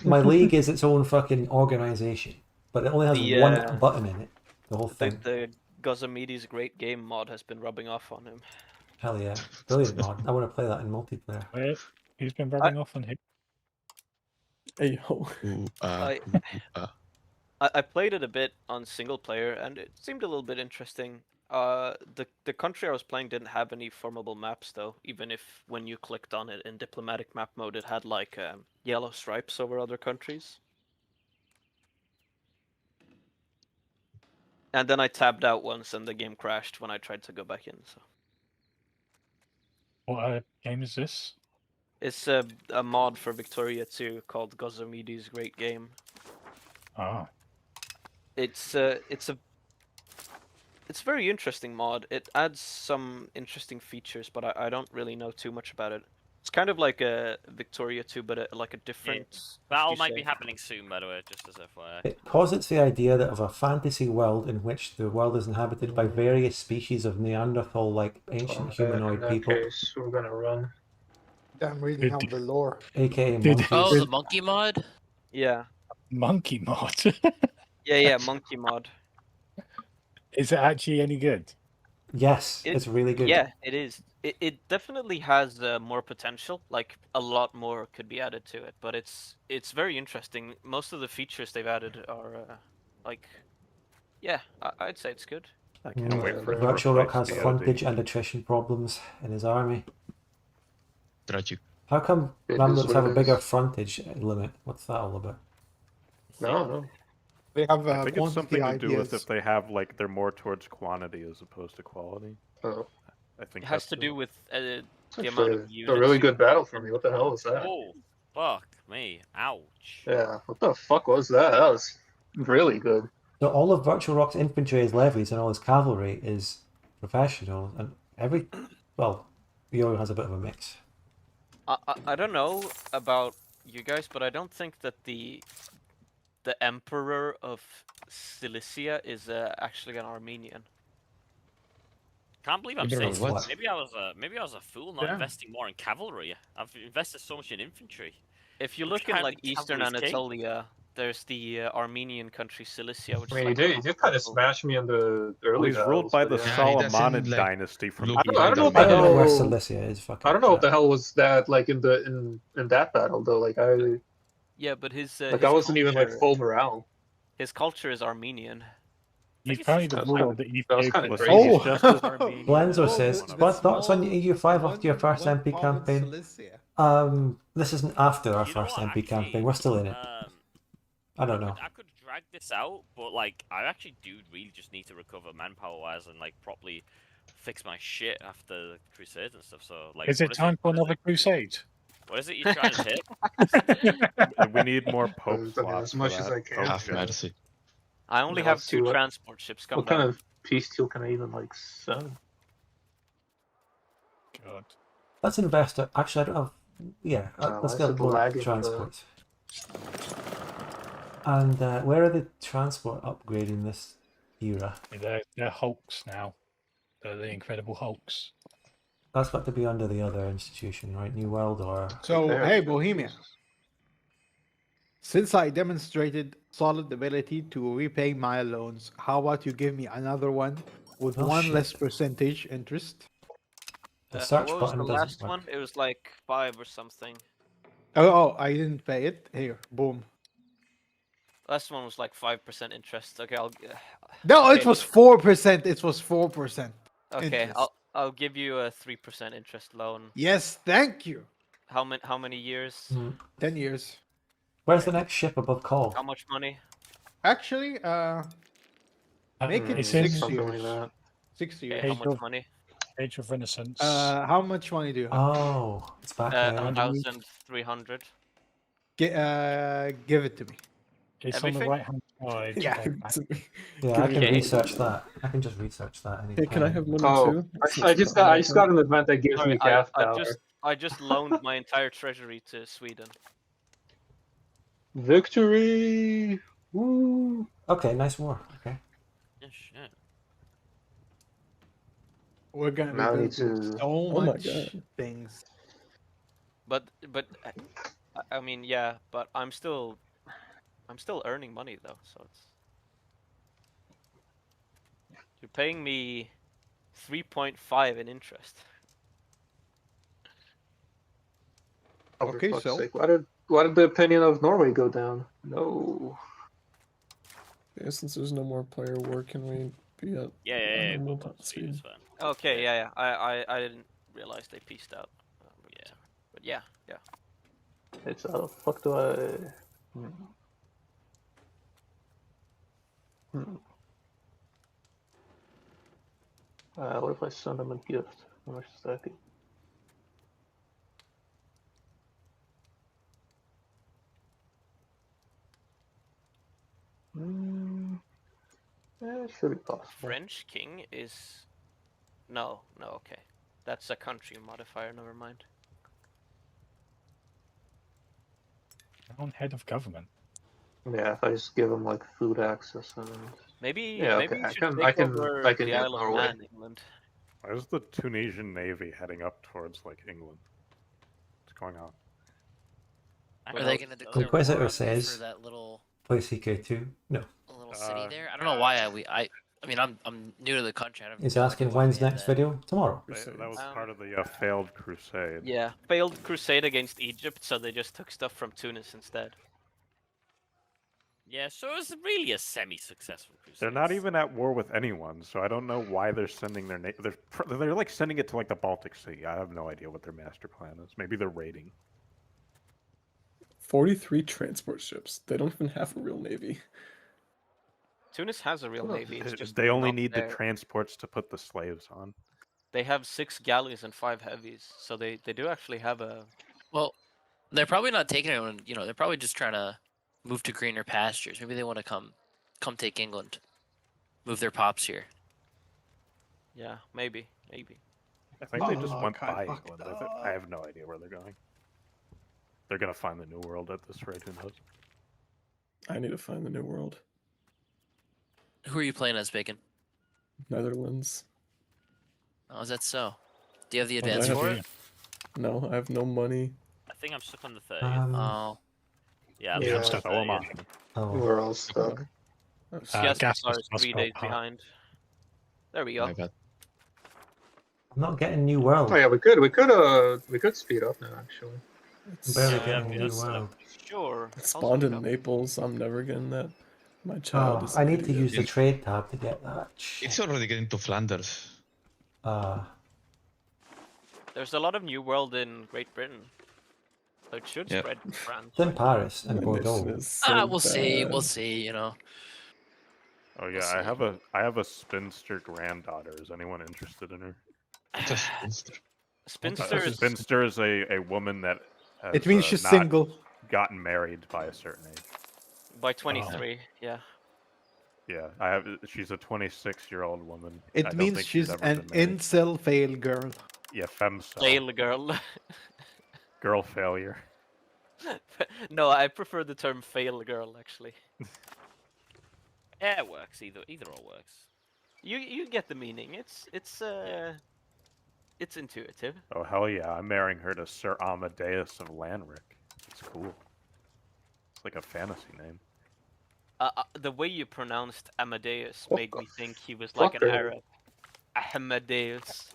My league is its own fucking organization. but it only has The, one button in it. The whole The, thing. the Gozamides Great Game mod has been rubbing off on him. Hell yeah, brilliant mod. I want to play that in multiplayer. Wait, he's been rubbing off on him. Hey yo. Ooh, I- ooh, I played it a bit on single player, and it seemed a little bit interesting. The country I was playing didn't have any formable maps though. Even if when you clicked on it in diplomatic map mode, it had like yellow stripes over other countries. And then I tabbed out once, and the game crashed when I tried to go back in. So What game is this? it's a mod for Victoria 2 called Gozamides Great Game. Ah, It's a very interesting mod. It adds some interesting features, but I don't really know too much about it. It's kind of like a Victoria 2, but like a different. Battle might be happening soon, by the way, just as FYI. It posits the idea that of a fantasy world in which the world is inhabited by various species of Neanderthal-like ancient humanoid in that people, case, we're gonna run. I'm reading out the lore. aka Did- monkeys. Oh, the monkey mod? Yeah, monkey mod. yeah, monkey mod. Is it actually any good? Yes, It- it's really good. Yeah, it is. It definitely has more potential. Like a lot more could be added to it, but it's very interesting. Most of the features they've added are like, yeah, I'd say it's good. I can't wait for it to Virtual Rock has replace the frontage OD. and attrition problems in his army. Tragic. How come It is Mamlukes what have a it bigger is. frontage limit? What's that all about? No. They have I think it's quantity something to do with ideas. if they have like they're more towards quantity as opposed to quality. Oh, I think It has that's to do with it's the amount actually of a units. really you good can battle for put me. What the hell was that? Oh, fuck me. Ouch. Yeah, what the fuck was that? That was really good. So all of Virtual Rock's infantry is levies and all his cavalry is professional, and Euro has a bit of a mix. I don't know about you guys, but I don't think that the emperor of Cilicia is actually an Armenian. Can't believe I'm Bit of saying what? this. Maybe I was a fool not Yeah. investing more in cavalry. I've invested so much in infantry. If you Which look in kind like of Eastern cavalry's king? Anatolia, there's the Armenian country Cilicia, which I is mean, like you did kind of smash me in the Well, early he's ruled battles, by but the yeah. Yeah, he doesn't, Salamanid like, dynasty from look East I don't know what I the don't know where hell- Cilicia is. Fuck I it. don't know what the hell was that like in that battle though. Like yeah, but his I wasn't even like full morale. His culture is Armenian. He's it's probably just the kinda- ruler of the that was Ethiopian. kinda Listen, crazy. he's just as Blenzo Oh, says, the "What thoughts on small- EU5 after your one- first one MP province, campaign?" Cilicia. This isn't after our You know first what, MP campaign. actually, We're still in it. I don't know. I could drag this out, but like I actually do really just need to recover manpower wise and like properly fix my shit after the crusades and stuff. So like, Is it what time for What is another crusade? What is it you're trying to hit? we need more Pope I mean, slots as for much as that. I can. Pope Have shit. mercy. I only Yeah, have let's see 2 what- transport ships. Come What kind down. of peace tool can I even like send? God. Let's investor. Actually, I don't have. Yeah, let's I get said more lagging, transports. And where are the transport upgrading this era? They're Hulks now. They're the Incredible Hulks. That's got to be under the other institution, right? New World or So, There. hey, Bohemian. Since I demonstrated solid ability to repay my loans, how about you give me another one with Oh, one shit. less percentage interest? the search what was button the doesn't last work. one? It was like 5 or something. Oh, I didn't pay it. Here, boom. Last one was like 5% interest. Okay, No, Okay. it was 4%. It was 4%. okay, Interest. I'll give you a 3% interest loan. Yes, thank you. How many years? Hmm. 10 years. Where's the next ship above call? How much money? Actually, make it It's 6 in something years. like that. 6 Okay, years. how Age much of- money? Age of Renaissance. How much money do you have? Oh, it's back there. 1,300. Give it to me. It's on everything? the right hand side. Yeah. Yeah, I can Okay. research that. I can just research that Hey, can I anytime. have money Oh, too? I just got an event that gives Sorry, me gas power. I just loaned my entire treasury to Sweden. Victory! Woo! Okay, nice war. Okay. Yeah, shit. We're gonna Now I be need building to- so Oh my much God. things. But I mean, yeah, but I'm still earning money though, so it's You're paying me 3.5 in interest. Oh, for Okay, fuck's so- sake. Why did the opinion of Norway go down? No. Yeah, since there's no more player war, can we be at Yeah, normal go on, top speed is speed? fine. Okay, yeah. I didn't realize they pieced out. Yeah. But yeah. It's how the fuck do I... What if I send them a gift? How much does that get? It should be possible. French king is... No, okay. That's a country modifier, never mind. On head of government. Yeah, if I just give them like food access and Maybe yeah, maybe okay, you should I take can over get the Isle of Norway. Man, England. Why is the Tunisian navy heading up towards like England? What's going on? Are they going to declare Inquisitor war on me says- for that little Play CK2? No. little city there? I don't know why I mean, I'm new to the country. I don't He's know asking much about when's any of next that. video? Tomorrow. That was part of the failed crusade. Yeah, failed crusade against Egypt, so they just took stuff from Tunis instead. Yeah, so it's really a semi-successful crusade. They're not even at war with anyone, so I don't know why they're sending their they're like sending it to like the Baltic Sea. I have no idea what their master plan is. Maybe they're raiding. 43 transport ships. They don't even have a real navy. Tunis has a real navy. It's just They only not need there. the transports to put the slaves on. They have 6 galleys and 5 heavies, so they do actually have a... Well, they're probably not taking anyone. You know, they're probably just trying to move to greener pastures. Maybe they want to come take England, move their pops here. Yeah, maybe. I think they just Oh, went God, by fuck England. it I have no idea where they're going. They're gonna find the New World at this rate. Who knows? I need to find the New World. Who are you playing as, Bacon? Netherlands. Oh, is that so? Do you have the What do I advance have for to- it? No, I have no money. I think I'm stuck on the 30th. Oh, Yeah, I'm Yeah, stuck So on am the 30th. I. Oh. We're all stuck. Yes, gas ours must 3 go days up. behind. There we go. My bad. I'm not getting New World. Oh yeah, we could speed up now actually. It's, Barely Yeah, getting we New have World. Sure. it I'll spawned speak in up. Naples. I'm never getting that. My child Oh, is. I an need to idiot. use the trade tab to get that. It's already getting to Flanders. There's a lot of New World in Great Britain. So it should Yeah. spread to France. It's in Paris and My Bordeaux. mission is so we'll see. bad. We'll see. You know. Oh yeah, see. I have a spinster granddaughter. Is anyone interested in her? Just Spinster. Spinster A is... spinster is a woman that has It means she's not single. gotten married by a certain age. by 23, yeah. Yeah, she's a 26-year-old woman. I It don't means think she's ever an been married. incel fail girl. Yeah, femcel. Fail girl. Girl failure. No, I prefer the term fail girl, actually. Yeah, it works. Either or works. You get the meaning. It's intuitive. Oh hell yeah, I'm marrying her to Sir Amadeus of Lanrick. It's cool. It's like a fantasy name. The way you pronounced Amadeus What made the me think he was like an fuck are- Arab. Amadeus.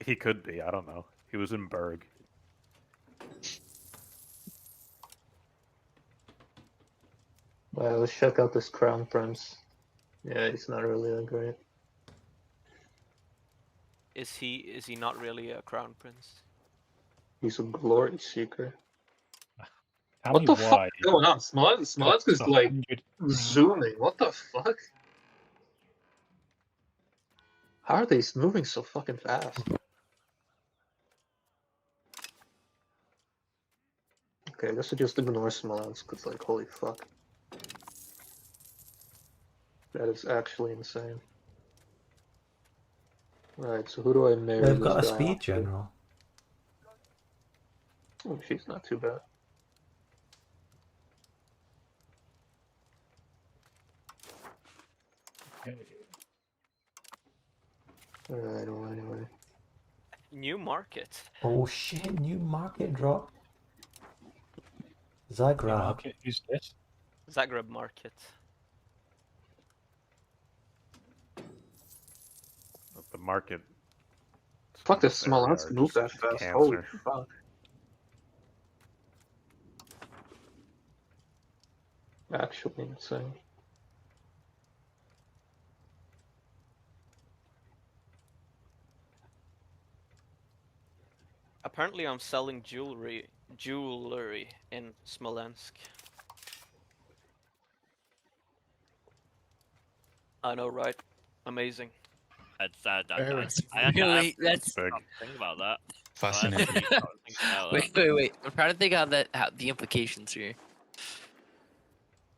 He could be, I don't know. He was in Berg. Well, let's check out this Crown Prince. Yeah, he's not really that great. Is he not really a crown prince? He's a glory seeker. Tell What me the why. fuck is going on? Smolensk is It's like 100 zooming. What the fuck? How are they moving so fucking fast? Okay, I guess I just ignore Smolensk because, like, holy fuck. That is actually insane. Right, so who do I marry? They've this got a guy speed off to? general. Oh, she's not too bad. Alright, well, anyway. New market. Oh shit, new market drop. Zagreb. market. Who's this? Zagreb market. market. Fuck this area Smolensk are moved that just fast. Holy cancer. fuck. Actually insane. Apparently, I'm selling jewelry in Smolensk. I know, right? Amazing. That's I Very had to Really, that's Big. think about that. Fascinating. wait. I'm trying to think how the implications here.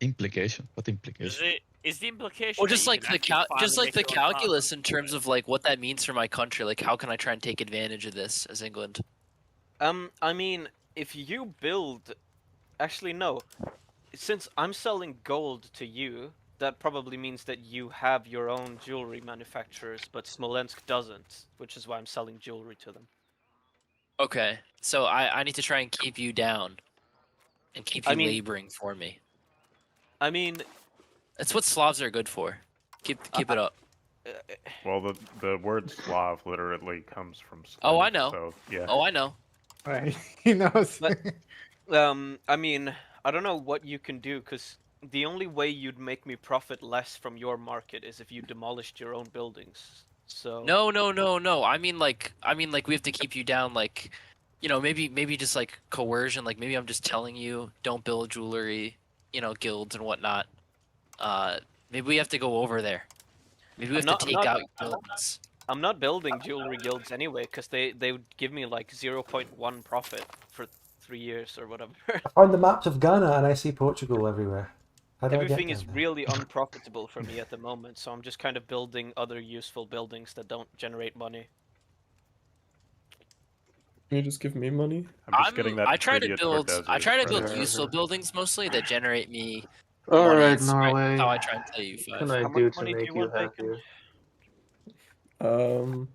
Implication? What implication? Is the implication? Or that just you like can the actually just finally like the make your own calculus in terms of like what that means for my country. Like, how can I try and take advantage of this as England? I mean, if you build, actually no, since I'm selling gold to you, that probably means that you have your own jewelry manufacturers, but Smolensk doesn't, which is why I'm selling jewelry to them. Okay, so I need to try and keep you down, and keep you I mean- laboring for me. I mean, That's what Slavs are good for. Keep it up. Well, the word Slav literally comes from Slave. Oh, I know. So yeah. Oh, I know. Right. He knows. But- I mean, I don't know what you can do, because the only way you'd make me profit less from your market is if you demolished your own buildings. So No. I mean like we have to keep you down. Like, you know, maybe just like coercion. Like maybe I'm just telling you don't build jewelry, you know, guilds and whatnot. Maybe we have to go over there. Maybe we have to take out guilds. I'm not building jewelry guilds anyway, because they would give me like 0.1 profit for 3 years or whatever. I found the maps of Ghana and I see Portugal everywhere. How do Everything I get is down there? really unprofitable for me at the moment, so I'm just kind of building other useful buildings that don't generate money. Can you just give me money? I'm just getting that. I try to trivia build. toward I try to build Desert. useful buildings mostly that generate me. Alright, money. Norway. How I try and play What can EU5. I How do much to money do make you you want, Bacon? happier?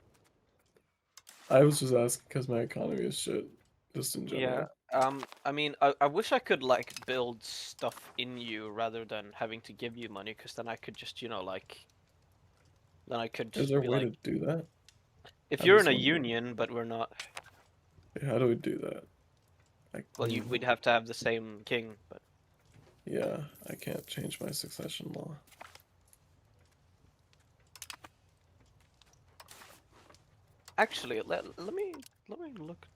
I was just asking because my economy is shit, just in general. Yeah. I mean, I wish I could like build stuff in you rather than having to give you money, because then I could just, you know, like, then I could Is just there a be way like, to do that? if I'm you're in just a wondering. union, but we're not, How do we do that? well, we'd have to have the same king. But Yeah, I can't change my succession law. actually, let me look.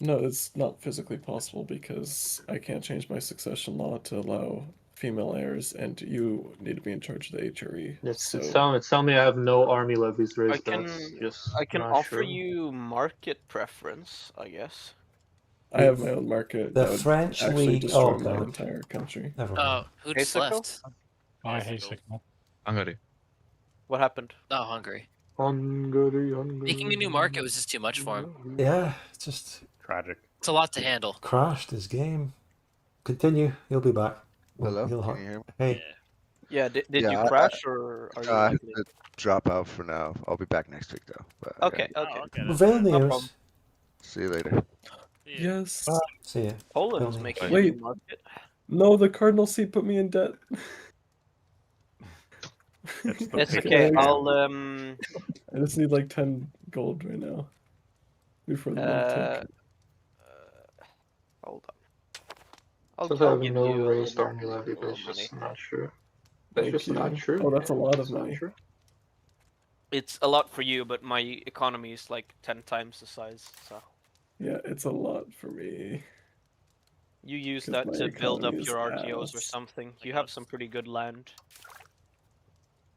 No, it's not physically possible because I can't change my succession law to allow female heirs, and you need to be in charge of the HRE. It's so tell me I have no army levies raised. I can That's just I can not offer sure. you market preference, I guess. I have my own market. The that would French actually League. destroy Oh my god. entire country. Never mind. Who Hey, just Sicko? left? I hate Signal. Hungary. What happened? Oh, Hungary. Hungary. Making a new market was just too much for him. Yeah, it's just Tragic. It's a lot to handle. crashed his game. Continue. He'll be back. Hello? He'll Can you hear me? Yeah. Yeah, did Yeah, you crash or are you I have likely? to drop out for now. I'll be back next week though. But I Okay, gotta- okay. Okay. That's fair. Vilnius. problem. See you later. Yeah. Yes. See ya. Poland's Vilnius. making a Wait. new market. No, the cardinal seat put me in debt. It's the It's pig okay. scam. I'll I just need like 10 gold right now before the month uh, tick. hold on. I'll, Since I I'll have give no you raised a army levy, but little it's money. just not true. That's Thank just not you. true. Oh, that's a lot of It's not money. true. It's a lot for you, but my economy is like 10 times the size. So Yeah, it's a lot for me. you use 'Cause that my to build up economy is your RTOs or ass. something. You have some pretty good land.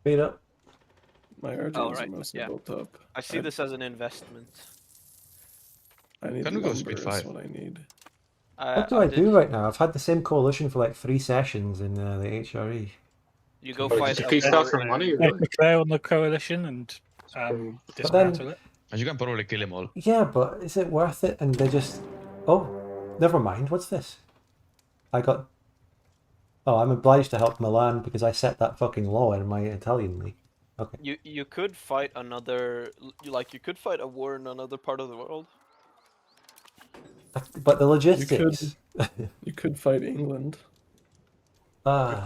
Speed up. My RTOs Oh, are right, mostly yeah. built up. I see this as an investment. I need Can we go lumber speed is 5? what I need. What do I do right now? I've had the same coalition for like 3 sessions in the HRE. You go Oh, fight did you a piece war out some money? They Really? declare on the coalition and dismantle it. And you can probably kill them all. Yeah, but is it worth it? And they just... Oh, never mind. What's this? I got... Oh, I'm obliged to help Milan because I set that fucking law in my Italian league. Okay. You could fight another, like you could fight a war in another part of the world. But the logistics... You could fight England. Ah,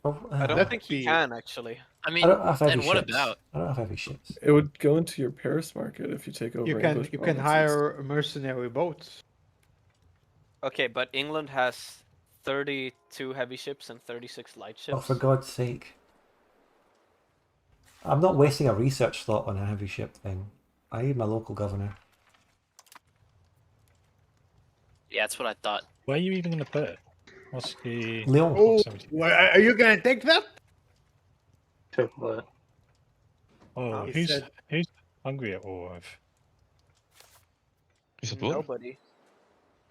Oh, I don't That'd think you be- can actually. I I mean, don't have heavy and what ships. about? I don't have heavy ships. It would go into your Paris market if you take over You can English you can provinces. hire mercenary boats. Okay, but England has 32 heavy ships and 36 light ships. Oh, for God's sake. I'm not wasting a research slot on a heavy ship thing. I need my local governor. Yeah, that's what I thought. Where are you even going to put it? What's the? Leon. Oh, 70? are you gonna take that? Take what? Oh, He who's said- hungry at all? Of? Is it what? Nobody.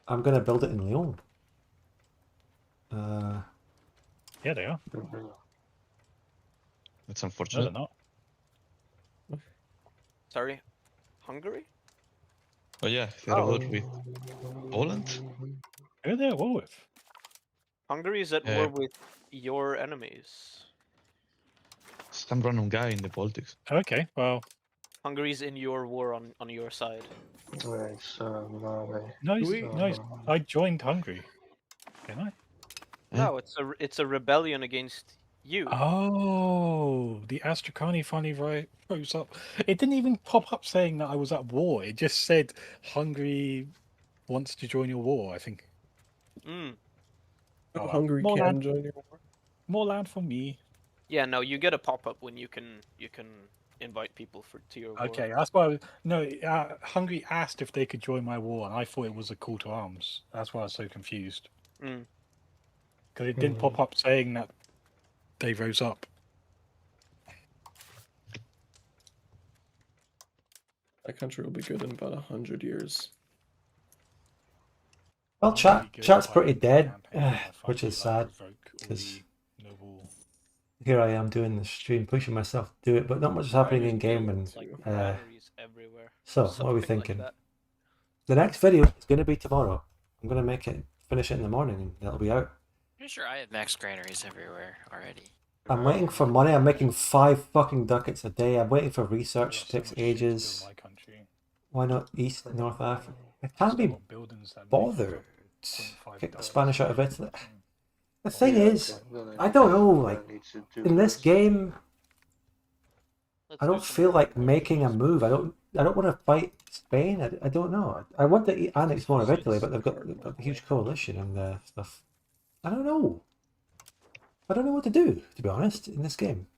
I'm going to build it in Lyon. Yeah, they are. Mhm. That's No, unfortunate. they're not. Sorry, Hungary? Oh yeah, they're Oh. at war with Poland. Who are they at war with? Hungary is at Yeah. war with your enemies. Some random guy in the Baltics. Okay, well, Hungary's in your war on your side. Right, so Norway. no, we- I joined Hungary. Can I? No, it's a rebellion against you. Oh, the Astrakani finally rose up. It didn't even pop up saying that I was at war. It just said Hungary wants to join your war, I think. Mm. Oh, well. Hungary More can land, join your war. more land for me. Yeah, no, you get a pop up when you can invite people to your war. Okay, that's why. No, Hungary asked if they could join my war, and I thought it was a call to arms. That's why I was so confused. Mm. Because it didn't pop up saying that they rose up. That country will be good in about 100 years. Well, Really chat's good pretty by dead, campaign, I which finally, is sad. provoke all 'cause- the noble- Here I am doing the stream, pushing myself to do it, but not much is happening in game. And Like batteries everywhere. so, or what are we something like thinking? that. The next video is going to be tomorrow. I'm going to finish it in the morning, and it'll be out. Pretty sure I have max granaries everywhere already. I'm waiting for money. I'm making 5 fucking ducats a day. I'm waiting for research. I've got so Takes much shit to do in ages. my country. Why not East, North Africa? I I've can't still be got buildings that make bothered. 0.5 Kick the dollars. Spanish out of Italy. The thing Yeah, is, okay, then I don't know, then like, I need to do in this game, Let's I do don't some feel like more making a questions. move. I don't want to fight Spain. I don't know. I want to annex more of Italy, but they've got a huge coalition and stuff. I don't know. I don't know what to do, to be honest, in this game.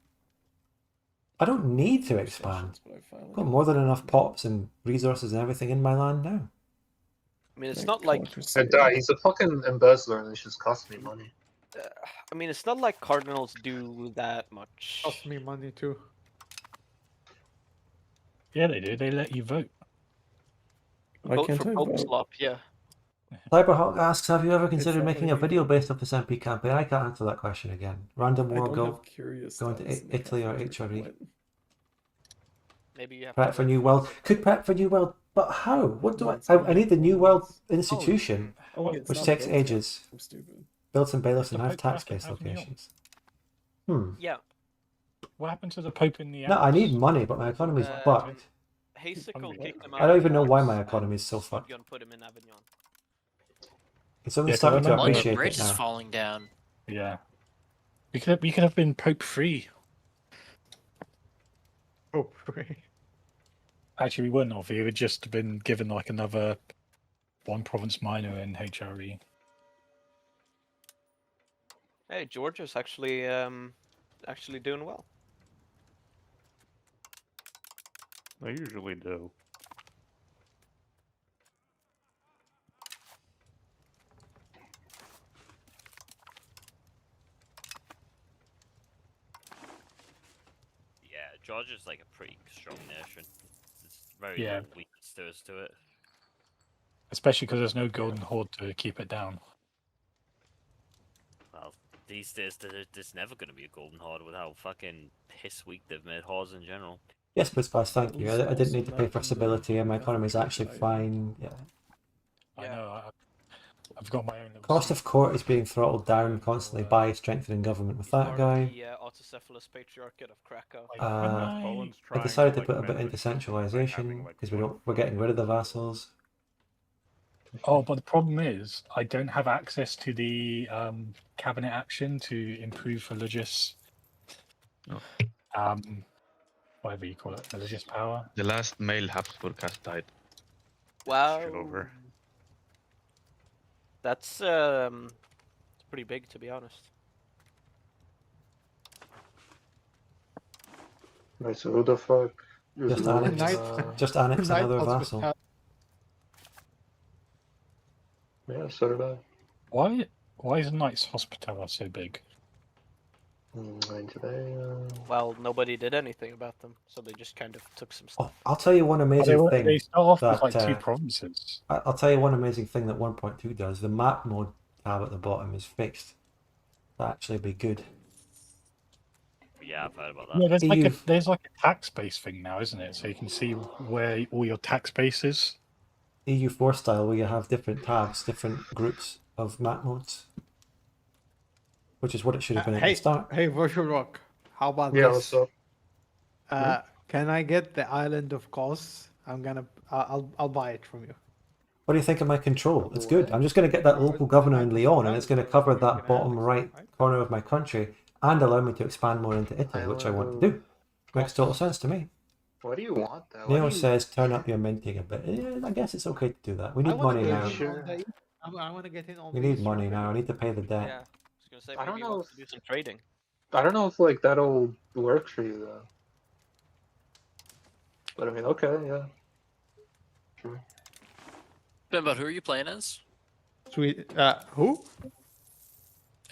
I don't need to expand. But I finally I've got more than enough pops and resources and everything in my land now. I mean, it's make not like crusade. He's a fucking embezzler and it just costs me money. I mean, it's not like cardinals do that much. Cost me money too. Yeah, they do. They let you vote. Why Vote can't for I Pope vote? Slop, yeah. Cyberhawk asks, have you ever considered not making a letting me video vote. based off this MP campaign? I can't answer that question again. Random I War don't Go. have curious going to tabs in the Italy or cafe to HRE. quit. Maybe you have Prep to for wait New World. Could prep for New World, but how? What do No, I need the New World institution, Oh, it's which not takes built yet. ages. I'm stupid. Build some bailiffs The and have Pope back in tax-based Avignon. locations. Yeah. What happened to the Pope in the No, I need Alps? money, but my economy's Uh, fucked. Haysicle kicked him out. I don't of even know why my Paris, economy and is so fucked. Shotgun put him in Avignon. It's only Yeah, 'cause starting I to remember- London appreciate Bridge it is now. falling down. Yeah. We could have been Pope free. Oh, right. Actually, we wouldn't have. We would just been given like another one province minor in HRE. Hey, Georgia's actually doing well. They usually do. Yeah, Georgia's like a pretty strong nation. It's very Yeah. little weakness to it. Especially because there's no golden horde to keep it down. Well, these days there's never going to be a golden horde with how fucking piss weak they've made hordes in general. Yes, Blitzpass, thank you. I didn't need to pay for Also stability, and my not economy is the actually Catholic fine. Yeah. I Yeah. know. I've got my own. little Cost seat. of court is being throttled down constantly by strengthening government with that Part of guy. the autocephalous patriarchate of Krakow. Poland's I trying decided to like, put a bit manage into it by having, centralization like, because one we're getting rid of the province. vassals. Oh, but the problem is I don't have access to the cabinet action to improve religious, whatever you call it, religious power. The last male Habsburg has died. Wow. Shit over. That's pretty big, to be honest. Wait, so who the fuck is Just ruling, annex annex Knight another was vassal. Yeah, so did I. Why is Knight's Hospitaller so big? Today, Well, nobody did anything about them, so they just kind of took some stuff. I'll tell you one amazing thing. They start off with that, like 2 provinces. I'll tell you one amazing thing that 1.2 does. The map mode tab at the bottom is fixed. That'd actually be good. Yeah, I've heard about that. Yeah, there's like a tax base thing now, isn't it? So you can see where all your tax base is. EU4 style, where you have different tabs, different groups of map modes. Which is what it should have been at the start. Hey, Virtual Rock, how about yeah, this? what's up? Can I get the island of Kos? I'll buy it from you. What do you think of my control? It's good. I'm just going to get that local governor in Lyon, and it's going to cover that bottom right corner of my country and allow me to expand more into Italy, which I want to do. Makes total sense to me. What do you want, though? Neo says, turn up your minting a bit. Yeah, I guess it's okay to do that. We need money now. I want to get in on. We need money now. I need to pay the debt. Yeah, I was gonna say I don't maybe know you want to do some trading. I don't know if like that'll work for you though. But I mean, okay, yeah. Sure. But who are you playing as? Sweet. Who?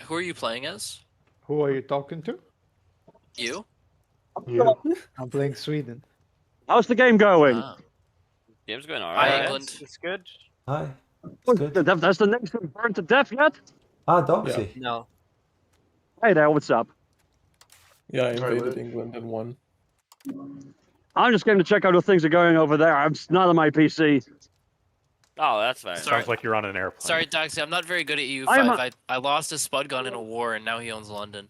Who are you playing as? Who are you talking to? You? Yeah. I'm playing Sweden. How's the game going? Game's going Hi, alright. England. It's good. Hi. It's good. Has the nation been burned to death yet? Ah, Doxy. No. Hey there, what's up? Yeah, I Sorry, invaded Liz. England and won. I'm just going to check out how things are going over there. I'm not on my PC. Oh, that's fair. Sorry. Sounds like you're on an airplane. Sorry, Doxy, I'm not very good at EU5. I lost a Spud gun in a war, and now he owns London.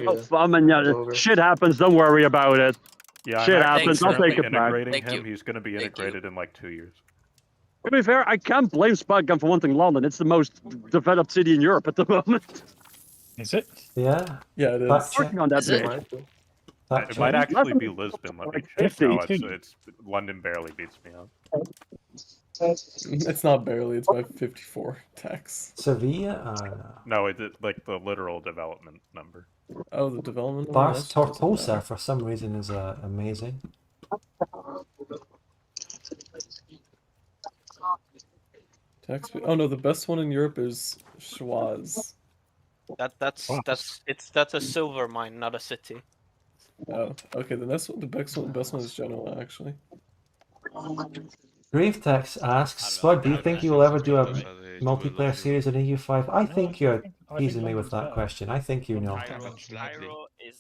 Oh, shit happens. Don't worry about it. Yeah, Shit I'm happens. actually I'll take it back. integrating Thank him. you. He's going to be Thank integrated in like 2 years. To be fair, I can't blame Spudgun for wanting London. It's the most developed city in Europe at the moment. Is it? Yeah. Yeah, it Fact is. check. Working on that Is it? bit. Fact It might check. actually be Lisbon. Let me Like check. 50. No, it's London barely beats me up. It's not barely, it's by 54 tax. Sevilla? No, like the literal development number. Oh, the development. Bars Tortosa, for some reason, is amazing. Tax. Oh no, the best one in Europe is Schwaz. That's a silver mine, not a city. Oh, okay. Then that's what the best one is Genoa, actually. Gravetex asks, Spud, do you think you will ever do a multiplayer series in EU5? I think you're teasing me with that question. I think you know.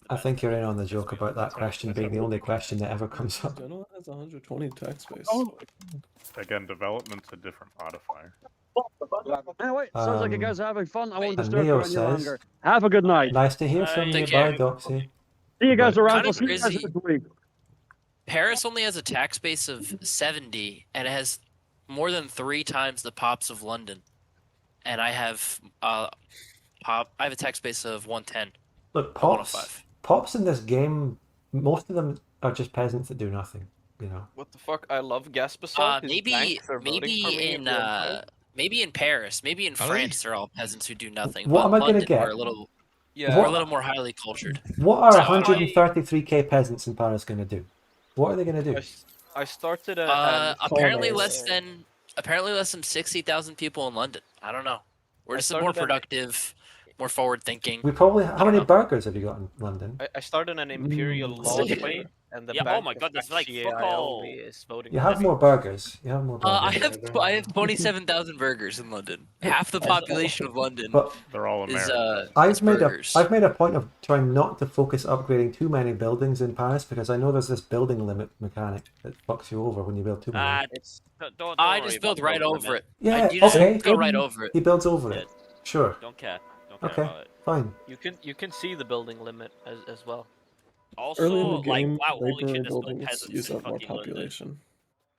I think you're in on the joke about that question being the only question that ever comes up. Genoa has 120 tax base. Oh, Again, development's a different modifier. Anyway, sounds like you guys are having fun. I won't and disturb Neo you any says- longer. Have a good night. Nice to hear from you. Take Bye, care. Doxy. See you guys around. Kinda I'll see you guys crazy. next week. Paris only has a tax base of 70, and it has more than 3 times the pops of London. And I have I have a tax base of 110. Look, or pops 105. in this game, most of them are just peasants that do nothing, you know. What the fuck? I love gas basalt. His Maybe banks are voting for me in every time. maybe in Paris, maybe in Are they? France, they're all peasants who do nothing. What but am I gonna London, get? We're a little, Yeah. we're a little more highly cultured. What are So, 133k peasants in Paris going to do? What are they going to do? I started a. Apparently colonize. less than 60,000 people in London. I don't know. We're I just more started an- productive, more forward thinking. We probably. How don't many know. burgers have you got in London? I started an imperial lawsuit, and the Yeah, oh bank my God, there's like FCAIL fuck all. is voting. You for have me. more burgers. You have more I burgers. have 27,000 burgers in London. Half the population of London But They're all is American. I've made burgers. I've made a point of trying not to focus upgrading too many buildings in Paris because I know there's this building limit mechanic that fucks you over when you build too many. Don't I worry just about build the right build over limit. it. Yeah, You just okay. go right over it. He builds over it. Sure. Don't care. Don't care Okay. about it. Fine. You can see the building limit as well. Also, Early in the like, game, wow, holy labor shit, there's no buildings peasants use in up more fucking London. population.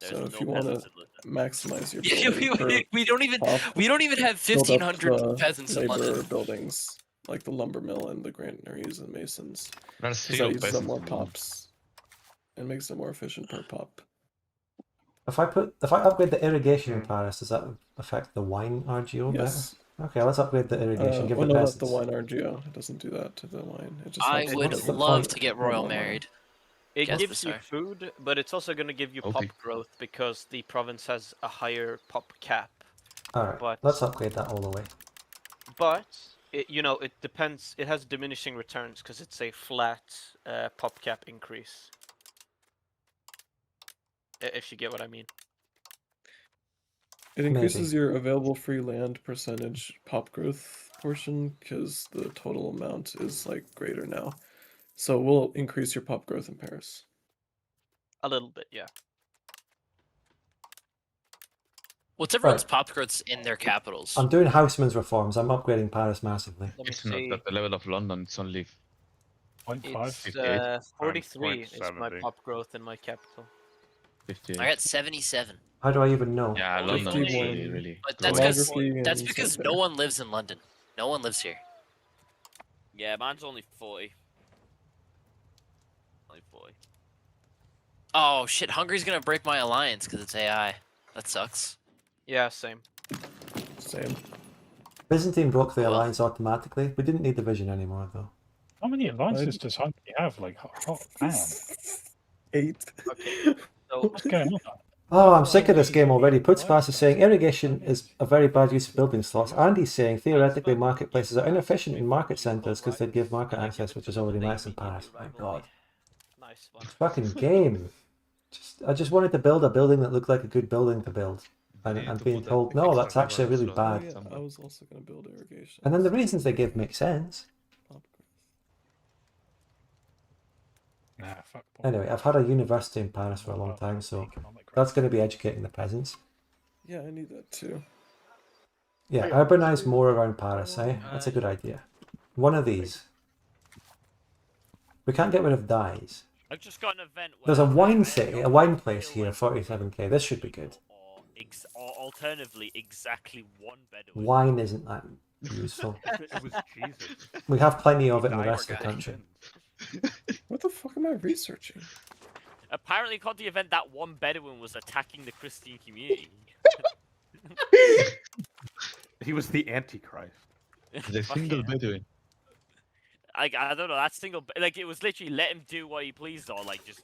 There's So no if you want to peasants in London. maximize your Yeah, ability per we don't even pop, we don't even have build up 1,500 the peasants in labor London. buildings, like the lumber mill and the granaries and masons, There's because zero that uses up peasants more in London. pops and makes it more efficient per pop. If I upgrade the irrigation in Paris, does that affect the wine RGO Yes. better? Okay, let's upgrade the irrigation. Give Well, the no, peasants. not the wine RGO. It doesn't do that to the wine. It just I helps would What's the love point? to get More royal money. married. It Guess gives you sorry. food, but it's also going to give you Okay. pop growth because the province has a higher pop cap. Alright, But- let's upgrade that all the way. But it depends. It has diminishing returns because it's a flat pop cap increase. If you get what I mean. It increases Maybe. your available free land percentage pop growth portion because the total amount is like greater now. So we'll increase your pop growth in Paris. A little bit, yeah. What's everyone's Right. pop growths in their capitals? I'm doing houseman's reforms. I'm upgrading Paris massively. Let me It's not see. at the level of London. It's only 0.5. It's 58. 43 is my 0.70. pop growth in my capital. 58. I got 77. How do I even know? Yeah, Well, London is 51. really, really But that's growing. because Geography that's and because something. no one lives in London. No one lives here. Yeah, mine's only 40. Only 40. Oh shit! Hungary's gonna break my alliance because it's AI. That sucks. Yeah, same. Same. Byzantine broke the Well. alliance automatically. We didn't need the vision anymore, though. How many alliances does Hungary have? Like, damn. 8. So What's going on? Oh, I'm sick of this game already. Putzpass is saying irrigation is a very bad use of building slots. Andy's saying theoretically marketplaces are inefficient in market centres because they give market access, which is already nice in Paris. My God. nice one. Fucking game. I just wanted to build a building that looked like a good building to build. And need I'm to being put told, an no, extra that's actually river really slot. Oh, bad. yeah, I was also going to build irrigation. And then the reasons they give make sense. Pop growth. Nah, fuck. Paul. Anyway, I've had a university in Paris for a long time, so Economic that's going to be educating the peasants. Yeah, I need that too. Yeah, urbanize more around Paris, eh? That's a good idea. One of these. We can't get rid of dyes. I've just got an event where There's a wine I city, a don't wine feel place here, like 47k. This should be good. or alternatively, exactly one Bedouin. Wine isn't that useful. It was Jesus. We have plenty of it in the Died rest of for the country. sins. What the fuck am I researching? Apparently, called the event that one Bedouin was attacking the Christian community. He was the Antichrist. The single Fucking- Bedouin. I don't know. That single, like, it was literally let him do what he pleased, or like just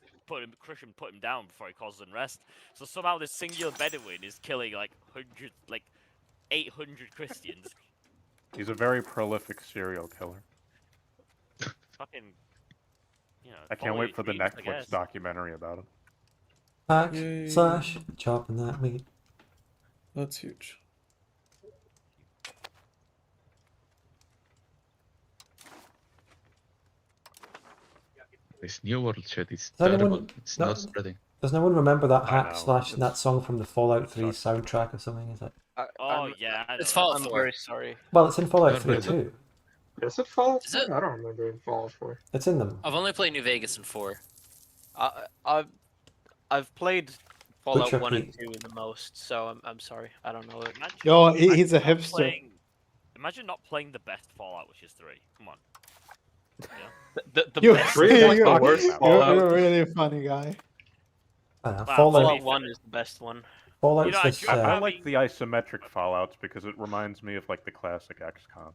crush him, put him down before he causes unrest. So somehow this single Bedouin is killing like 800 Christians. He's a very prolific serial killer. Fucking, you know. I can't follow wait your for the dreams, I Netflix guess. documentary about him. / chopping that meat. That's huge. This new world shit is Does terrible. anyone- It's no- not spreading. Does no one remember that I hack know, / that it's- song from the Fallout 3 sucks. soundtrack or something? Is it? Oh yeah, I know It's that. Fallout I'm 4. very sorry. Well, it's in Fallout Never 3 heard of it. too. Is it Fallout Is it? 4? I don't remember in Fallout 4. It's in them. I've only played New Vegas in 4. I've played Fallout Butcher 1 and Pete. 2 the most, so I'm sorry. I don't know it. Imagine- Yo, he's a imagine not hipster. Imagine not playing the best Fallout, which is 3. Come on. The You- best Really? you're, Like the worst you're, Fallout? you're really a funny guy. I don't know, Wow, Fallout. Fallout 1 is the best one. Fallout's You know, this. I I mean- like the isometric Fallouts because it reminds me of like the classic XCOM.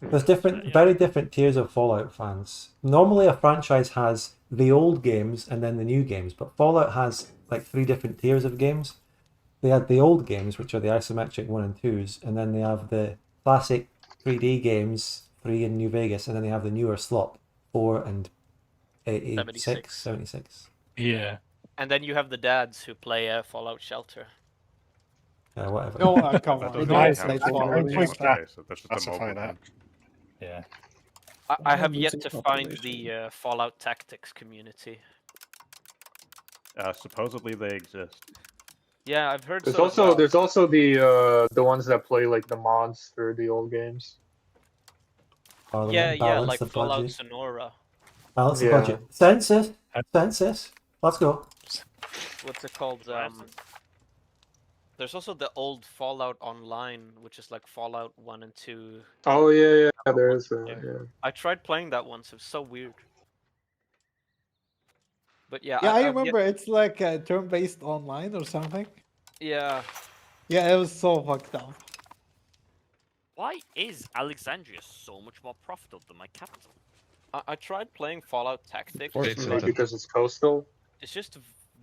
There's different, Yeah. very different tiers of Fallout fans. Normally, a franchise has the old games and then the new games, but Fallout has like 3 different tiers of games. They had the old games, which are the isometric 1 and 2s, and then they have the classic 3D games, 3 in New Vegas, and then they have the newer slop, 4 and 86, 76. Yeah. And then you have the dads who play Fallout Shelter. Yeah, whatever. No, come That on. doesn't You count don't as play a Fallout. game, okay, so that's just a Classify mobile that. game. Yeah. I have Yeah, yet losing to find population. the Fallout Tactics community. Supposedly they exist. Yeah, I've heard There's so as also well. there's also the ones that play like the mods for the old games. Parliament, Yeah, balance like the Fallout budget. Sonora. Balance the Yeah. budget. Census. Census. Let's go. what's it called? There's also the old Fallout Online, which is like Fallout 1 and 2. Oh yeah, there is that. Yeah. I tried playing that once. It was so weird. But yeah, Yeah, I I've remember it's like a turn-based online or something. Yeah. Yeah, it was so fucked up. Why is Alexandria so much more profitable than my capital? I tried playing Fallout Tactics. Fortunately, because it's coastal. It's just a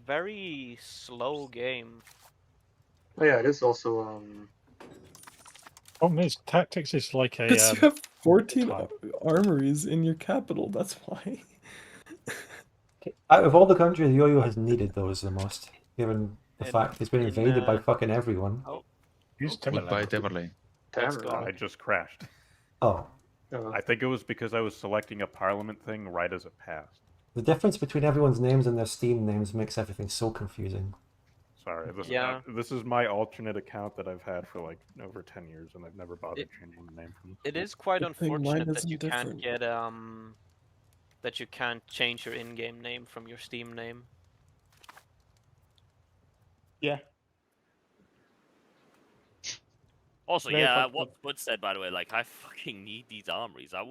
very slow game. Oh yeah, it is also Problem is, tactics is like a. Because you have 14 armories in your capital. That's why. Out of all the countries, Yo-Yo has needed those the most, given the fact he's been invaded by fucking everyone. Goodbye, Timberlane. I just crashed. Oh. I think it was because I was selecting a parliament thing right as it passed. The difference between everyone's names and their Steam names makes everything so confusing. Sorry, Yeah. this is my alternate account that I've had for like over 10 years, and I've never bothered changing the name from. It is quite Good thing mine unfortunate that isn't you can't different. get that you can't change your in-game name from your Steam name. Yeah. Also, Very yeah, fucked what Bud said, by the way, like, I fucking need these armories. I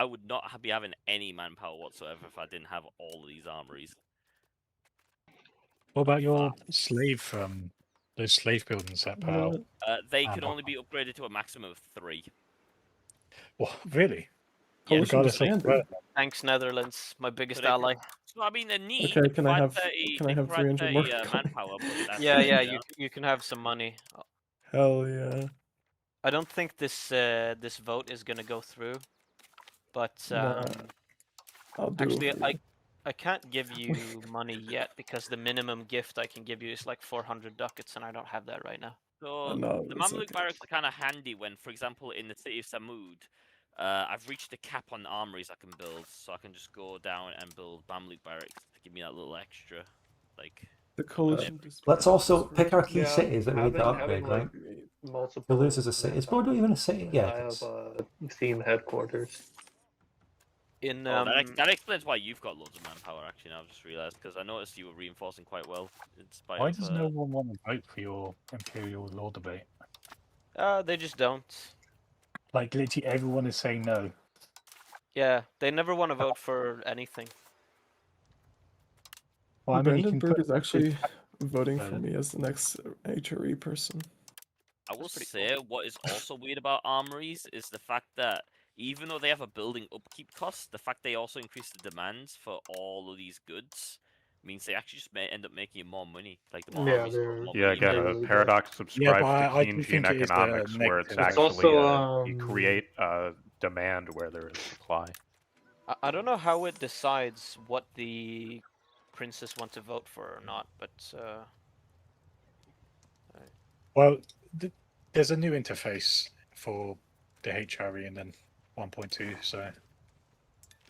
would not be having any manpower whatsoever if I didn't have all of these armories. What about your slave? Those slave buildings that put out. They can only be upgraded to a maximum of 3. What, really? Yeah. Regardless of where- Thanks, Netherlands, my biggest So they- ally. So I mean, they need. Okay, they can I provide have 30, can I they have provide 300 more 30, manpower? But that's Yeah, it, yeah, you know? you can have some money. Hell yeah. I don't think this vote is gonna go through, but Nah, I'll do actually it for you. I can't give you money yet because the minimum gift I can give you is like 400 ducats, and I don't have that right now. So No, the it's Mamluk okay. barracks are kind of handy when, for example, in the city of Samud, I've reached a cap on armories I can build, so I can just go down and build Mamluk barracks to give me that little extra, like. The coalition. Let's also pick our key yeah, cities that we need to having, upgrade, right? multiple. Toulouse is a city. Is Bordeaux even a city? Yeah. I it have is. theme headquarters. In Oh, that explains why you've got loads of manpower. Actually, now I've just realised because I noticed you were reinforcing quite well. In spite Why of, does no one want to vote for your imperial law debate? they just don't. Like literally everyone is saying no. Yeah, they never want to vote for anything. Well, I mean, you can Brandenburg put is actually voting for me as the next HRE person. I will say what is also weird about armories is the fact that even though they have a building upkeep cost, the fact they also increase the demands for all of these goods means they actually just may end up making you more money. Like the more Yeah, armies, they're- more Yeah, money. again, really Paradox subscribes but I to do Keynesian think it is a economics, where it's negative. It's actually also, you create demand where there is supply. I don't know how it decides what the princes want to vote for or not, but Well, there's a new interface for the HRE and then 1.2, so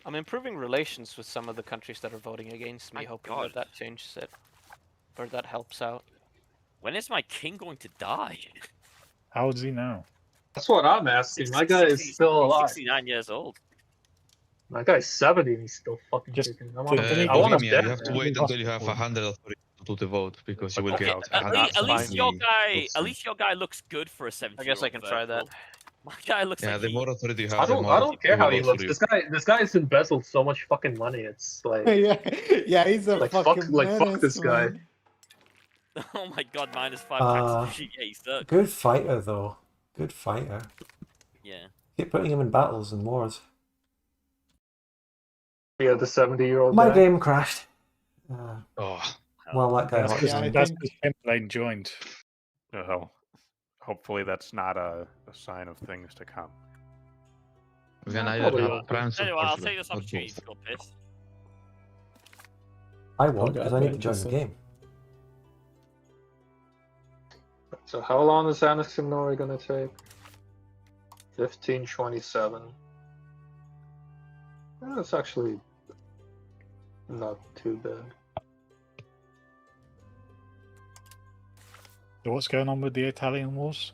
I'm improving relations with some of the countries that are voting against me, My hoping God. that changes it, or that helps out. When is my king going to die? how old is he now? That's what I'm asking. My guy is still alive. 69 years old. My guy's 70 and he's still fucking Just kicking. I want him Bohemia, dead. you have to man. wait until you have 100 authority to the vote because you will Okay, get at 150 least your guy, votes. at least your guy looks good for a 70. I guess I can try that. My guy looks Yeah, like the he... more authority you have, I the don't more care how he people vote looks. for you. This guy's embezzled so much fucking money. It's like yeah, he's a like fucking fuck menace, this guy. man. Oh my God, -5 tax. Yeah, he sucks. Good fighter though. Good fighter. Yeah. Keep putting him in battles and wars. Yeah, the 70-year-old My guy. game crashed. Oh, Well, that guy. That's watched because me. that's Timberlane joined. Well, hopefully that's not a sign of things to come. we can either probably have will. France or Anyway, I'll Portugal, take this not opportunity both. to go piss. I won't Oh, because God, I need to man, join just the a- game. So how long is annexing Norway gonna take? 1527. That's actually not too bad. So what's going on with the Italian wars?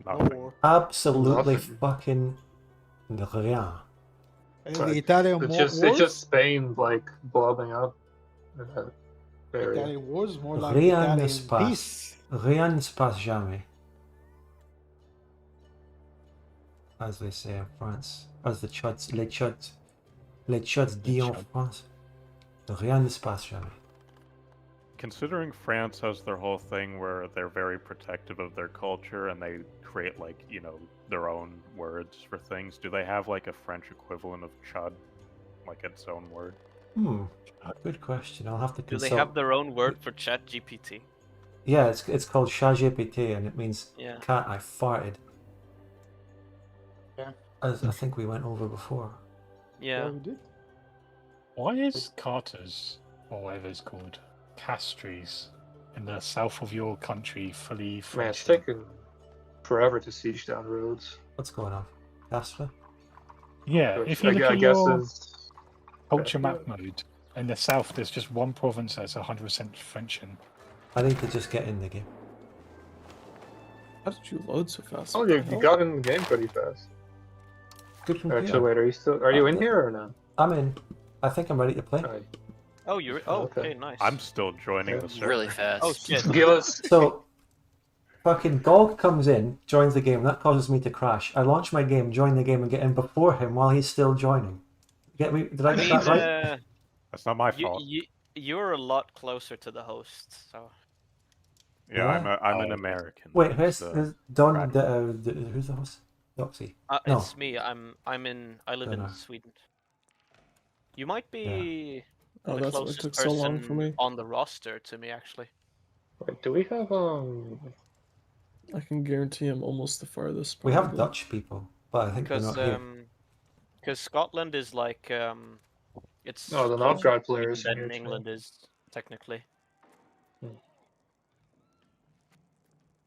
Nothing. Absolutely Nothing. fucking rien. The Italian It's wars? just Spain like blobbing up. Very. Italian wars, more like Rien ne Italian se passe. peace. Rien ne se passe jamais. As they say in France. As the chuds, les chuds. Les chuds dit en France. Rien ne se passe jamais. Considering France has their whole thing where they're very protective of their culture and they create like, you know, their own words for things, do they have like a French equivalent of chud? Like its own word? Good question. I'll have to Do consult. they have their own word for chat GPT? Yeah, it's called chat GPT and it means Yeah. cat I farted. Yeah. As I think we went over before. Yeah. we did. Why is Carter's, or whatever it's called, Castries, in the south of your country fully Man, French? it's taken forever to siege down roads. What's going on? Casper? Yeah, Which if you look I at guess your is culture yeah. map mode, in the south there's just one province that's 100% French in. I need to just get in the game. How did you load so fast? Oh, What the you hell? got in the game pretty fast. Good computer. Actually, wait, are you in here or no? I'm in. I think I'm ready to play. Right. Oh, you're. Oh, okay, nice. I'm still joining the server. Really fast. Oh shit. Gillis. So, fucking Gog comes in, joins the game, that causes me to crash. I launch my game, join the game, and get in before him while he's still joining. Get me? Did I get that right? That's not my fault. You're a lot closer to the host, so. Yeah, I'm an American. Wait, It's, who's Don? Who's the host? Doxy. No. It's me. I live in no. Sweden. You might be Oh, the that's why it closest took so long person for me. on the roster to me, actually. Wait, do we have I can guarantee I'm almost the farthest. We have probably. Dutch people, but I think they're Because not here. Scotland is like it's No, the closer Northgard to Sweden players are than here too. England is technically. Hmm.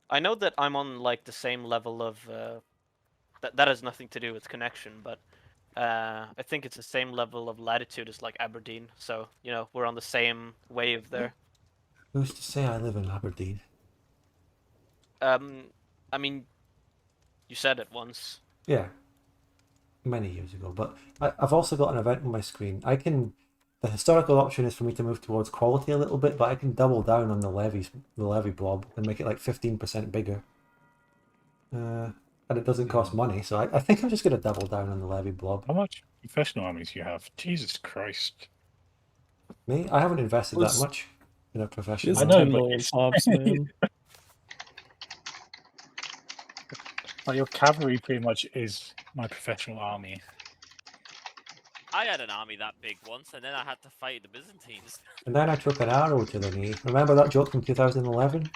I know that I'm on like the same level of that has nothing to do with connection, but I think it's the same level of latitude as like Aberdeen. So you know we're on the same wave there. Who's to say I live in Aberdeen? I mean, you said it once. Yeah, many years ago. But I've also got an event on my screen. The historical option is for me to move towards quality a little bit, but I can double down on the levy blob and make it like 15% bigger. And it doesn't cost money, so I think I'm just going to double down on the levy blob. How much professional armies do you have? Jesus Christ. Me? I haven't invested What's- that much in a He professional has I know, 10 but million it's- pops, man. Like your cavalry pretty much is my professional army. I had an army that big once, and then I had to fight the Byzantines. And then I took an arrow to the knee. Remember that joke from 2011?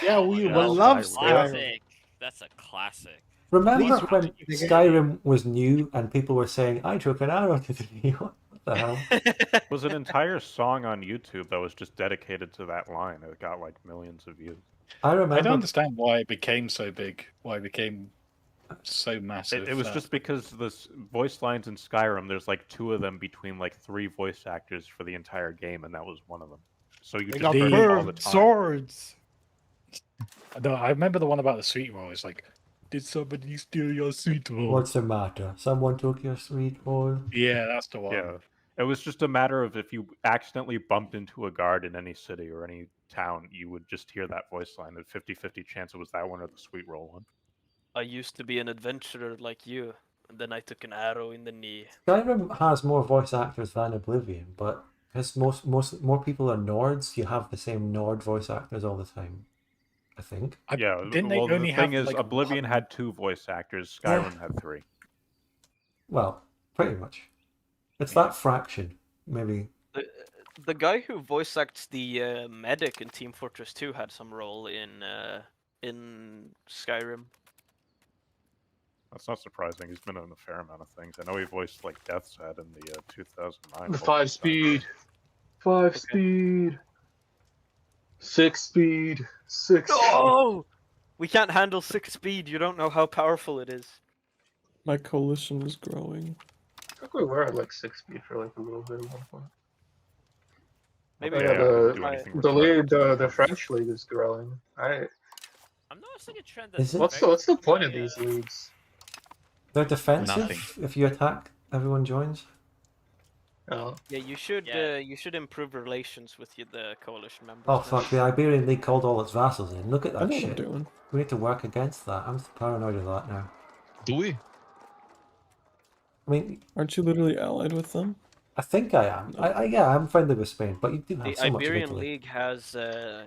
Yeah, we that's will love a Skyrim. classic. That's a classic. Remember Please when watch it again. Skyrim was new and people were saying, I took an arrow to the knee? What the hell? There was an entire song on YouTube that was just dedicated to that line. It got like millions of views. I remember. I don't understand why it became so big, why it became so massive. It was just because the voice lines in Skyrim, there's like 2 of them between like 3 voice actors for the entire game, and that was one of them. So you They just got heard it all the curved time. swords. No, I remember the one about the sweet roll. It's like, did somebody steal your sweet roll? What's the matter? Someone took your sweet roll? Yeah, that's the one. Yeah. It was just a matter of if you accidentally bumped into a guard in any city or any town, you would just hear that voice line. A 50-50 chance it was that one or the sweet roll one. I used to be an adventurer like you, and then I took an arrow in the knee. Skyrim has more voice actors than Oblivion, but because more people are Nords, you have the same Nord voice actors all the time. I think. Yeah, Didn't they well, the only thing have, is, like, Oblivion one- had 2 voice actors, Skyrim had 3. Well, pretty much. It's that fraction, maybe. The guy who voice acts the medic in Team Fortress 2 had some role in Skyrim. That's not surprising. He's been in a fair amount of things. I know he voiced like Death's Head in the 2009. the 5-speed? 5-speed. 6-speed. 6. Oh! We can't handle 6 speed. You don't know how powerful it is. My coalition is growing. I think we were at like 6-speed for like a little bit at one point. Maybe Yeah, I didn't do the anything with the league, that. the French league is growing. I'm noticing a trend Is that's it? What's the point of these leagues? They're defensive Nothing. if you attack, everyone joins. Oh. Yeah, you should Yeah. you should improve relations with the coalition members. Oh man. fuck, the Iberian League called all its vassals in. Look at I that know what I'm shit. doing. We need to work against that. I'm paranoid of that now. Do we? I mean, Aren't you literally allied with them? I think I am. Yeah, I'm friendly with Spain, but you do have The so much of Iberian Italy. League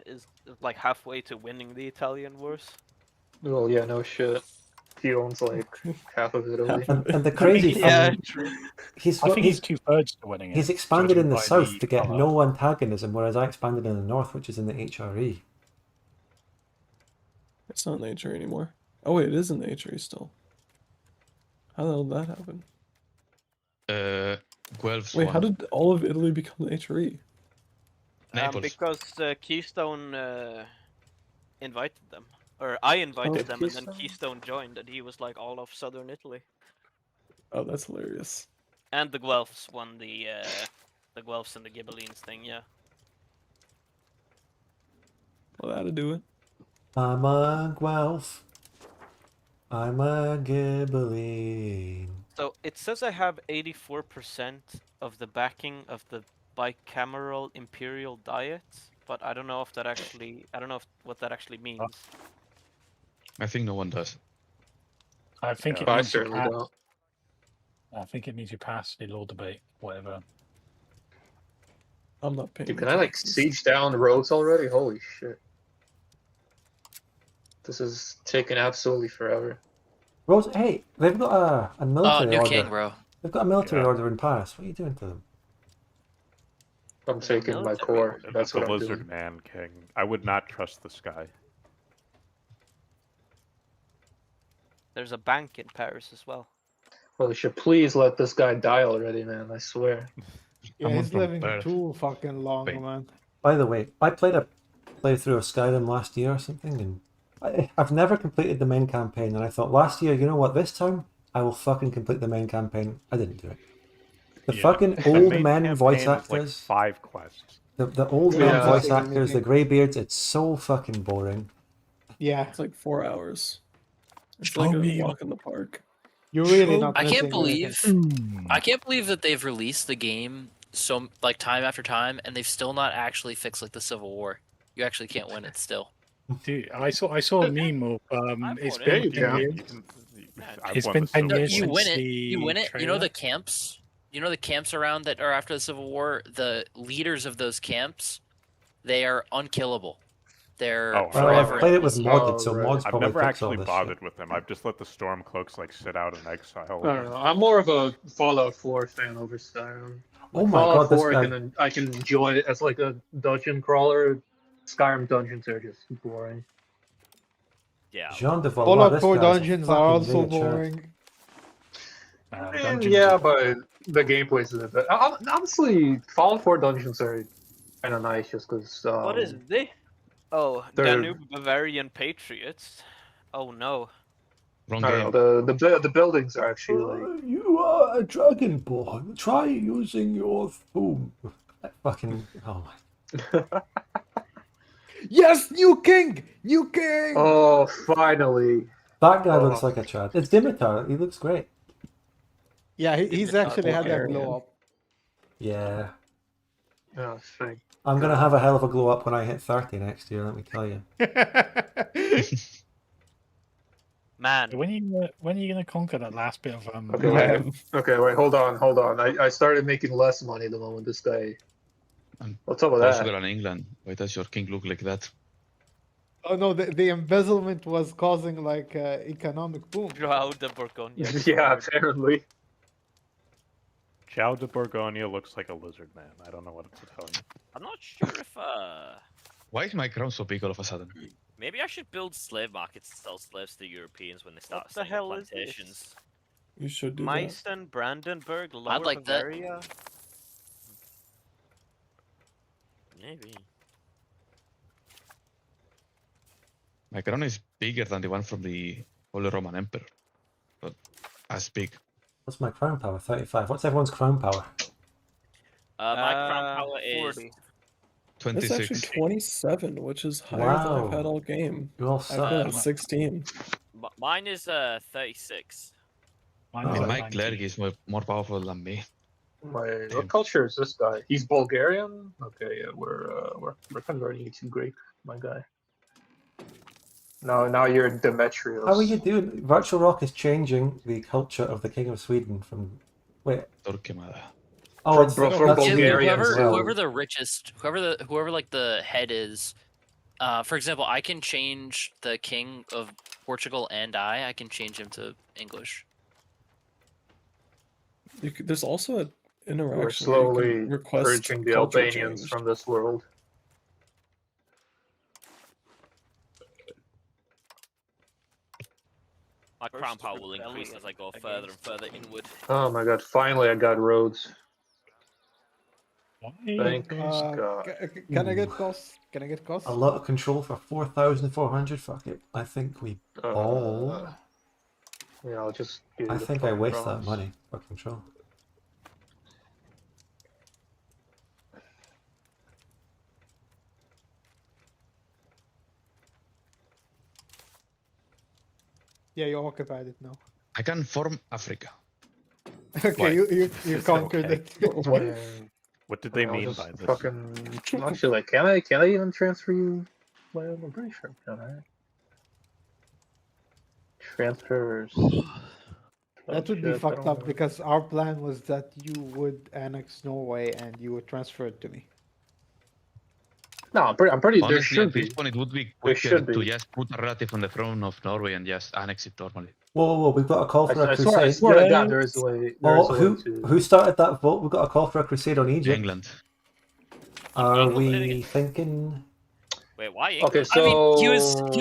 is like halfway to winning the Italian wars. Well, yeah, no shit. He owns like half of Italy. And the crazy thing, Yeah, true. I think he's 2/3 to winning it. he's expanded in judging the by south to get colour. no antagonism, whereas I expanded in the north, which is in the HRE. It's not in the HRE anymore. Oh wait, it is in the HRE still. How the hell did that happen? Guelphs Wait, won. how did all of Italy become the HRE? Naples. Because Keystone invited them, or I invited Oh, them, and then Keystone? Keystone joined, and he was like all of southern Italy. Oh, that's hilarious. And the Guelphs won the Guelphs and the Ghibellines thing, yeah. Well, that'll do it. I'm a Guelph. I'm a Ghibelline. So it says I have 84% of the backing of the bicameral imperial diet, but I don't know if that actually, what that actually means. I think no one does. I think it I means you certainly pass. don't. I think it means you pass the law debate, whatever. I'm not paying. Dude, can I like siege down roads already? Holy shit. This is taking absolutely forever. Rose, hey, they've got a military New order. king, bro. They've got a military Yeah. order in Paris. What are you doing to them? I'm taking my military core. order. That's the what I'm lizard doing. man king. I would not trust this guy. There's a bank in Paris as well. Holy shit, please let this guy die already, man. I swear. Yeah, Someone he's from living Perth. too fucking long, Wait. man. By the way, I played a playthrough of Skyrim last year or something, and I've never completed the main campaign, and I thought last year, you know what, this time, I will fucking complete the main campaign. I didn't do it. The Yeah. fucking The old main men voice campaign is, like, actors, 5 quests. the old men Yeah. voice actors, the greybeards, it's so fucking boring. Yeah, It's like 4 hours. It's Show like me a your- walk in the park. you're really not. I can't missing believe anything. I can't believe that they've released the game so like time after time, and they've still not actually fixed like the Civil War. You actually can't win it still. Dude, I saw a meme of it's won been it. 10 Yeah. years. I've It's won been the 10 Civil years War. You since win it. the You win it. You know trailer. the camps. You know the camps around that are after the Civil War. The leaders of those camps, they are unkillable. They're Oh, Well, forever. I've played in it with this. modded, so Oh, right. mods I've probably never fix all actually this bothered shit. with them. I've just let the Stormcloaks like sit out in exile. I don't know. I'm more of a Fallout 4 fan over Skyrim. Oh my Fallout god, this 4, guy. I can enjoy it as like a dungeon crawler. Skyrim dungeons are just boring. Yeah. Jean de Valois, Fallout this 4 guy's a dungeons are fucking also miniature. boring. Dungeons Yeah, are- but the gameplay's a bit. Honestly, Fallout 4 dungeons are kind of nice just because. What is this? Oh, they're- Danube Bavarian Patriots. Oh no. Wrong I game. don't know. The buildings are actually like. You are a dragonborn. Try using your thumb. Fucking. Oh my. Yes, new king, new king. Oh, finally! That guy looks Oh. like a Chad. It's Dimitar. He looks great. Yeah, he's actually had that Bulgarian. glow up. Yeah. Oh, thank I'm gonna have a hell of a glow up when I hit 30 next year, let me tell you. Man. When are you gonna conquer that last bit of Okay, wait. Okay, wait. Hold on. I started making less money the moment this guy. And What's up with that? Portugal and England. Why does your king look like that? Oh no, the embezzlement was causing like economic boom. Joao de Borgoña. Yeah, apparently. Chow de Borgonia looks like a lizard man. I don't know what to tell you. I'm not sure if Why is my crown so big all of a sudden? maybe I should build slave markets to sell slaves to Europeans when they start What the setting up hell is plantations. this? You should do that. Meissen, Brandenburg, Lower like that. Bavaria. Maybe. My crown is bigger than the one from the Holy Roman Emperor. But as big. What's my crown power? 35. What's everyone's crown power? My crown power is 40. It's actually 26. 27, which is higher than Wow. I've had all game. You all I've suck. been at 16. mine is 36. Mine Oh, was And at my 90. cleric is more powerful than me. What culture is this guy? He's Bulgarian. Okay, yeah, we're converting you to Greek, my guy. Now you're Demetrios. How are you doing? Virtual Rock is changing the culture of the King of Sweden from. Wait. Torquemada. Oh, From- it's from that's Bulgaria as as well. Whoever the richest, whoever like the head is. For example, I can change the king of Portugal and I can change him to English. There's also an interaction We're where slowly you can request purging the culture Albanians change. from this world. My crown power will increase as I go further and further inward. Oh my god! Finally, I got roads. Thank God. Can I get costs? Can I get costs? A lot of control for 4,400. Fuck it. I think we all. Yeah, I'll just. Give I you the think I fucking waste that prompts. money for control. Yeah, you occupied it now. I can form Africa. Okay, you conquered okay? it. What? Yeah. What did they I'll mean just by this? Fucking. Actually, like, can I even transfer you? Well, I'm pretty sure I can. Right? Transfers. That would be shit, I fucked don't up know. because our plan was that you would annex Norway and you would transfer it to me. No, I'm pretty. There Honestly, should at this be. point, it would be There quicker should to be. just put a relative on the throne of Norway and just annex it normally. Whoa! We've got a call for a I crusade. swear to God, there is a way. There is Oh, a way to. who started that vote? We've got a call for a crusade on Egypt. England. Are we thinking? Wait, why? Okay, so I mean, he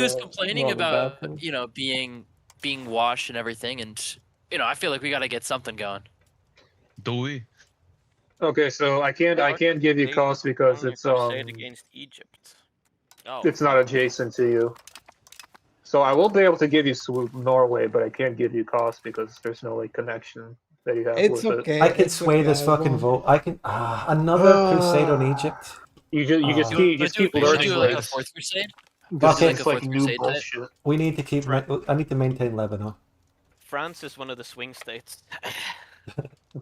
was complaining Well, the about bathroom. being washed and everything, and I feel like we got to get something going. Do we? Okay, so I can't give you costs because it's against Egypt. Oh, it's not adjacent to you. So I will be able to give you Norway, but I can't give you costs because there's no like connection that you have It's with okay. I can it's sway okay, this I fucking won't- vote. I can another crusade on Egypt. it. You just keep Should learning do like a like fourth crusade. just Okay. things like new bullshit. We need to keep. I need to maintain Lebanon. France is one of the swing states.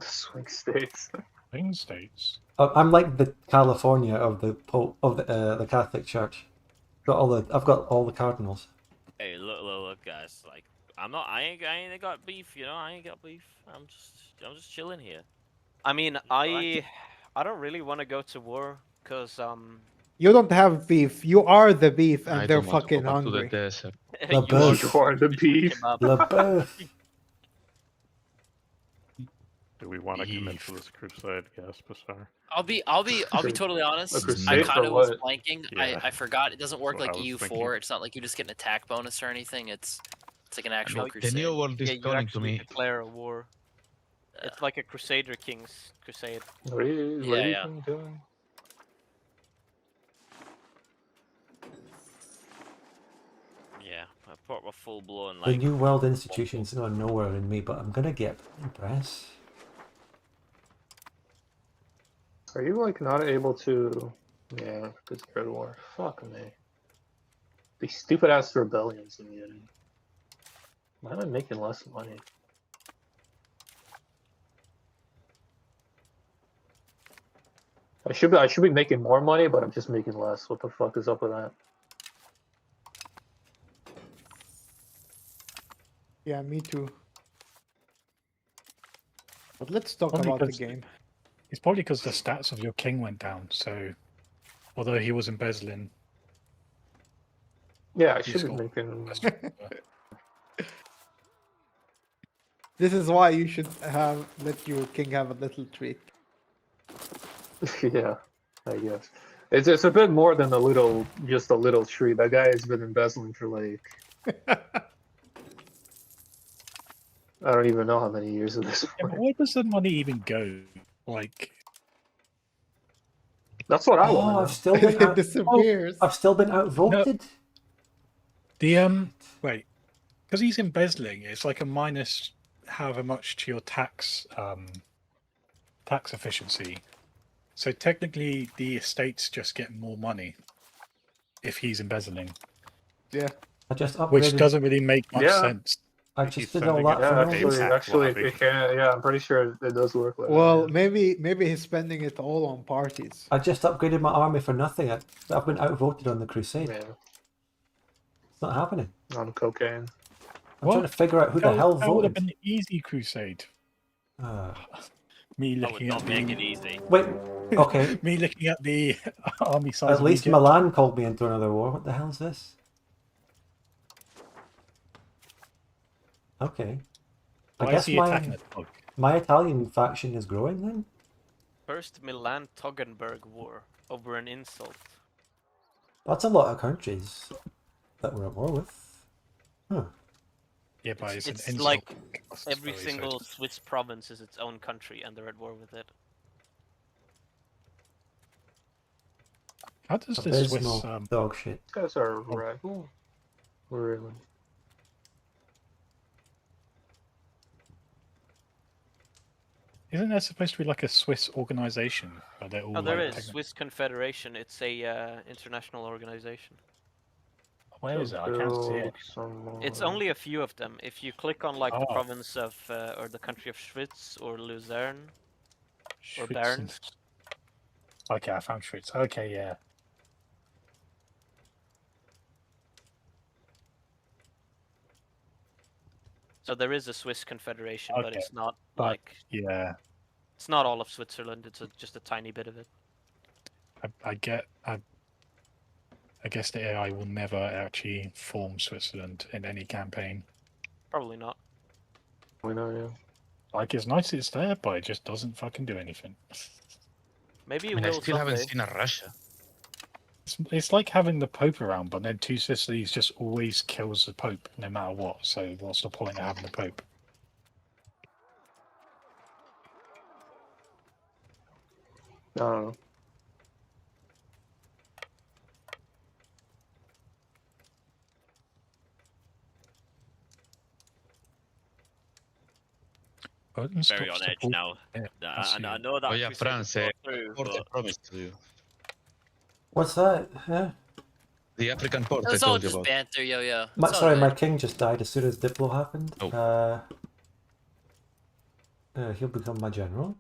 Swing states. Swing states. I'm like the California of the Pope of the Catholic Church. I've got all the cardinals. hey, look, guys. Like, I ain't got beef. I ain't got beef. I'm just chilling here. I mean, I don't really want to go to war because You don't have beef. You are the beef, and I they're don't want to go fucking back to the hungry. desert. La you are Boeuf. You are the beef. La Boeuf. Do we want to commit Beef. to this crusade? Yes, Basar. I'll be totally honest. I crusade kind for of was what? blanking. Yeah. I forgot. It doesn't work That's what like I was EU4. thinking. It's not like you just get an attack bonus or anything. It's like an actual The crusade. new world is yeah, you calling to actually me. declare a war. It's like a Crusader King's crusade. What are you Yeah. doing? Yeah, a proper full blown The like. new world institutions are nowhere in me, but I'm gonna get press. Are you like not able to? Yeah, because Third War. Fuck me. These stupid ass rebellions in the end. Why am I making less money? I should be making more money, but I'm just making less. What the fuck is up with that? Yeah, me too. But let's talk Only about the because- game. It's probably because the stats of your king went down. So, although he was embezzling, Yeah, I he's should be got making. less- This is why you should let your king have a little treat. Yeah, I guess it's a bit more than just a little treat. That guy has been embezzling for like I don't even know how many years at this Yeah, but point. where does the money even go? Like, That's what I Oh, want. I've still been It disappears. I've still been outvoted. the wait, because he's embezzling, it's like a minus however much to your tax efficiency. So technically, the estates just get more money if he's embezzling, Yeah. I just upgraded. which doesn't really make much Yeah. sense. I He's just did all sending that it for Yeah, no to reason. actually, lobby. it can. Yeah, I'm pretty sure it does work like Well, that. maybe he's spending it all on parties. I just upgraded my army for nothing. I've been outvoted on the Yeah. crusade. Yeah, It's not happening. on cocaine. I'm trying to figure out who the hell That would have voted. been an easy crusade. Uh, Me That would looking not at make the it easy. wait, okay. me looking at the army size. At of least Egypt. Milan called me into another war. What the hell is this? Okay. I Why guess is he attacking the dog? my Italian faction is growing then? First Milan-Toggenburg War over an insult. That's a lot of countries that we're at war with. Huh. Yeah, but it's an It's insult. like That's every very single sad. Swiss province is its own country, and they're at war with it. How does the Abysmal Swiss? dog shit. These guys are right. Ooh, really. Isn't there supposed to be like a Swiss organization? Where they're all Oh, there like, is Swiss Confederation. It's a international organization. Where is it? I can't see it. It's only a few of them. If you click on like the Oh. province of or the country of Schwyz or Luzerne or Schwyz Bern. and- Okay, I found Schwyz. Okay, yeah. So there is a Swiss Confederation, but Okay, it's not but- like Yeah, it's not all of Switzerland. It's just a tiny bit of it. I guess the AI will never actually form Switzerland in any campaign. Probably not. We know, yeah. Like, it's nice it's there, but it just doesn't fucking do anything. Maybe I it mean, I will still haven't someday. seen a Russia. It's like having the Pope around, but then Two Sicilies just always kills the Pope, no matter what. So what's the point of having the Pope? I don't know. Very on edge now. I know that. Oh yeah, crusade France. will go through, Port I but promised to you. What's that? Huh? The African port I It's all told you just about. banter, yo. Sorry, my king just died as soon as Diplo happened. Oh. He'll become my general.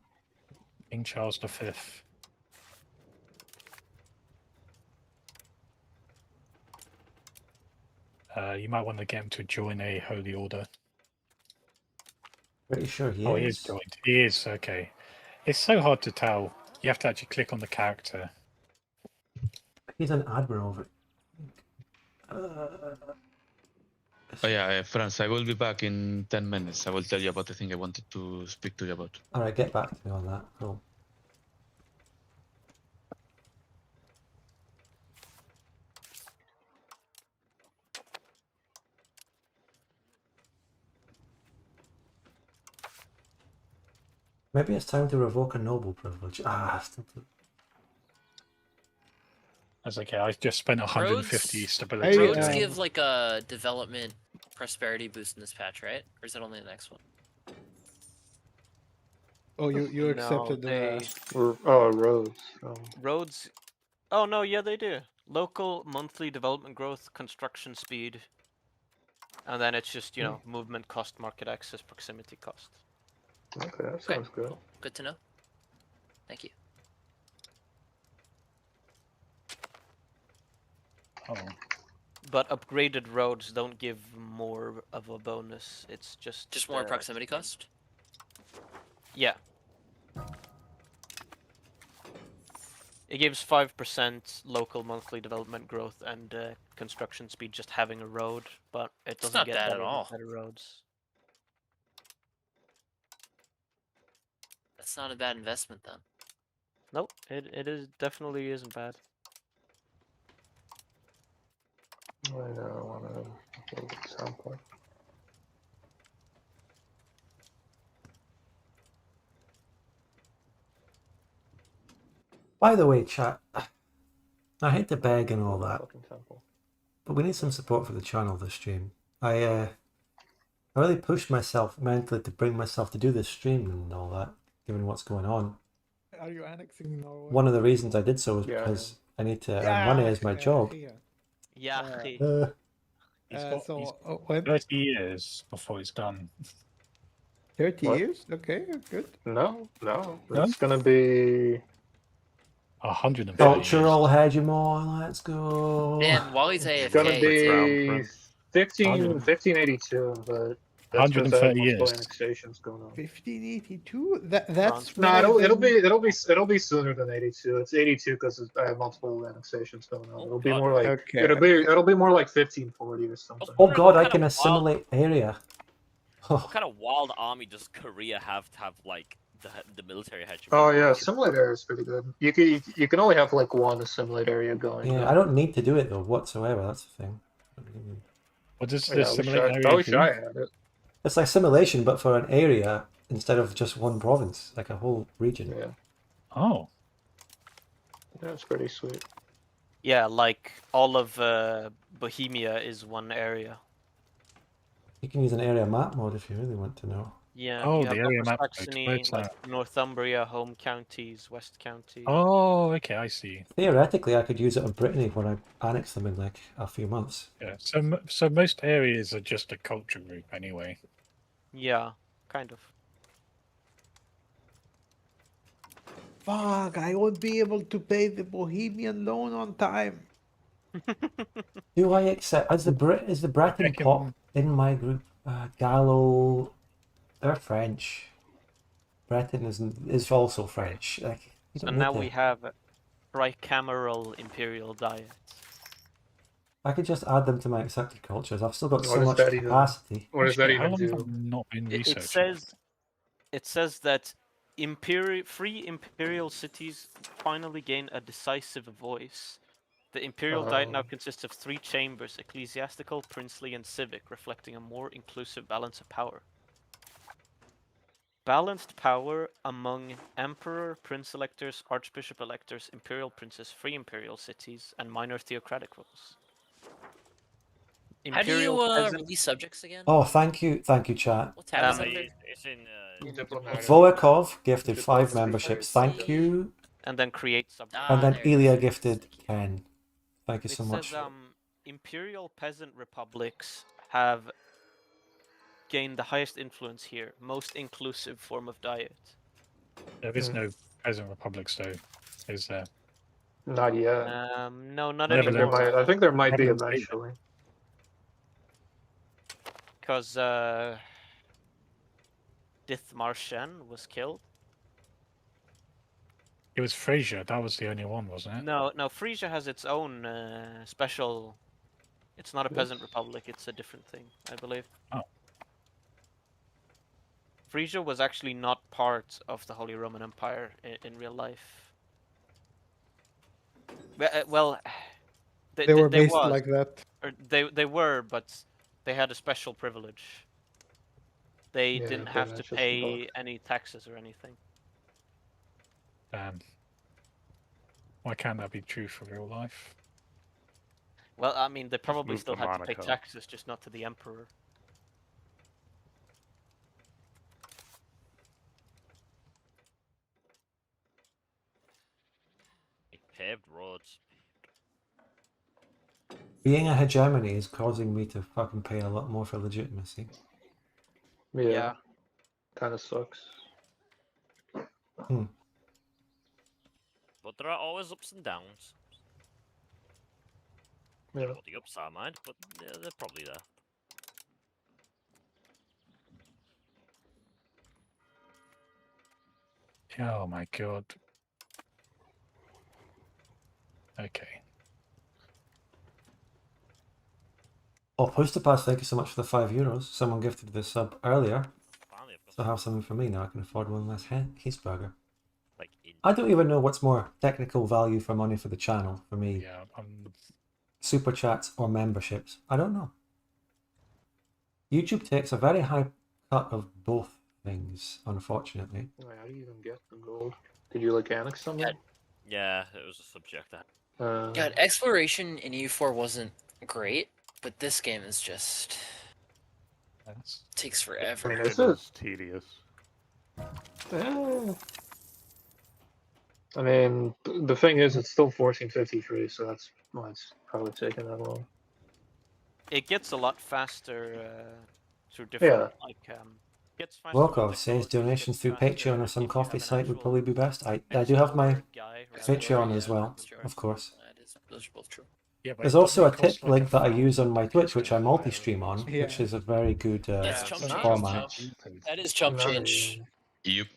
King Charles V. You might want to get him to join a holy order. Pretty sure he Oh, is. he is joined. He is, okay. It's so hard to tell. You have to actually click on the character. He's an admiral. Oh yeah, France. I will be back in 10 minutes. I will tell you about the thing I wanted to speak to you about. Alright, get back to me on that. Cool. Maybe it's time to revoke a noble privilege. Still too... That's okay. I just spent 150 stability. Hey, Roads um, give like a development prosperity boost in this patch, right? Or is that only the next one? Oh, you No, accepted they roads. roads. Oh no, yeah they do. Local monthly development growth, construction speed, and then it's just movement cost, market access, proximity cost. Okay, that sounds good. Cool. Good to know. Thank you. Oh. But upgraded roads don't give more of a bonus. It's just more proximity cost. Yeah. It gives 5% local monthly development growth and construction speed just having a road, but it doesn't not get bad at better with all. better roads. That's not a bad investment then. Nope, it is definitely isn't bad. I want to look at sample. By the way, chat, I hate to beg and all that, Fucking sample. but we need some support for the channel this stream. I really pushed myself mentally to bring myself to do this stream and all that, given what's going on. Are you annexing Norway? One of the reasons I did so was Yeah, because I need to earn money as my job. Yeah. Uh, He's got when 30 years before it's done. 30 What? years? Okay, good. No. No? It's gonna be 130 Cultural hegemon, let's go. Man, while he's it's gonna AFK, be 100. 1582, but that's because 130 multiple years. annexations going on. 1582. That's No, when it'll be sooner than 82. It's 82 because I have multiple annexations going on. It'll be more like Okay. it'll be more like 1540 or something. Oh god, I can assimilate area. What kind of wild army does Korea have to have like the military hegemony? Oh yeah, assimilate area is pretty good. You can only have like one assimilate area going. Yeah, I don't need to do it though whatsoever. That's the thing. What does Yeah, the I wish simulate I area wish do? I had it. It's like simulation, but for an area instead of just one province, like a whole region. Yeah, Oh, that's pretty sweet. Yeah, like all of Bohemia is one area. You can use an area map mode if you really want to know. Yeah, Oh, you the have area Upper map mode. Saxony, Where's like that? Northumbria, home counties, West County. Oh, okay, I see. Theoretically, I could use it on Brittany when I annex them in like a few months. Yeah. So most areas are just a culture group anyway. Yeah, kind of. fuck, I won't be able to pay the Bohemian loan on time. Do I accept is the Breton Reckon- pop in my group? Gallo, they're French. Breton is also French. Like, you So don't now need we to- have bicameral imperial diets. I could just add them to my accepted cultures. I've still got What so does much that even- capacity. What does that Actually, how even long have I do? not been It researching? says that free imperial cities finally gain a decisive voice. The imperial diet now consists of 3 chambers: ecclesiastical, princely, and civic, reflecting a more inclusive balance of power. Balanced power among emperor, prince electors, archbishop electors, imperial princes, free imperial cities, and minor theocratic roles. how do you peasant- release subjects again? Oh, thank you, chat. What tab is Um, that in? It's in. Diplomatic. Voikov gifted 5 Diplomacy. memberships. Thank you. and then create subjects. And then there it Ilya is. gifted 10. Thank you It so says much. imperial peasant republics have gained the highest influence here, most inclusive form of diet. There is no peasant republics though, is there? Not yet. No, not Never anymore. I think there might be Netherlands either. eventually. Because Dithmarschen was killed. It was Frasier. That was the only one, wasn't it? No, Frisia has its own special. It's not a peasant republic. It's a different thing, I believe. Oh. Frisia was actually not part of the Holy Roman Empire in real life. Well, They were based was, like that. or they were, but they had a special privilege. They Yeah, didn't pretty have to much just pay any taxes or anything. Damn. Why can't that be true for real life? Well, I mean, they probably move still to had to pay Monaco. taxes, just not to the emperor. Paved roads. Being a hegemony is causing me to fucking pay a lot more for legitimacy. Yeah. Kind of sucks. But there are always ups and downs. Yeah. Well, the ups are mind, but yeah, they're probably there. Oh my god. Okay. Oh, Posterpass, thank you so much for the €5. Someone gifted this sub earlier. Finally, I've got So I have something for me now. I can afford one less cheeseburger. like in. I don't even know what's more technical value for money for the channel for me. Yeah, Super chats or memberships. I don't know. YouTube takes a very high cut of both things, unfortunately. Wait, how do you even get the gold? Did you like annex something? Yeah, it was a subject. God, exploration in EU4 wasn't great, but this game is just takes I forever. mean, It this is is. tedious. I mean, the thing is, it's still 1453, so that's why it's probably taking that long. it gets a lot faster through different gets faster with Volkov the says quality, donations gets through faster Patreon or if some you coffee have an site would actual probably be best. I do have my explorer guy rather than Patreon as a well, hunter. of course. Those are both true. Yeah, but There's it also a doesn't cost tip like link that I use on 1,000 my Twitch, which I extra multi-stream file. on, Yeah. which is a very good That's chump change. format. That is chump Not change. really.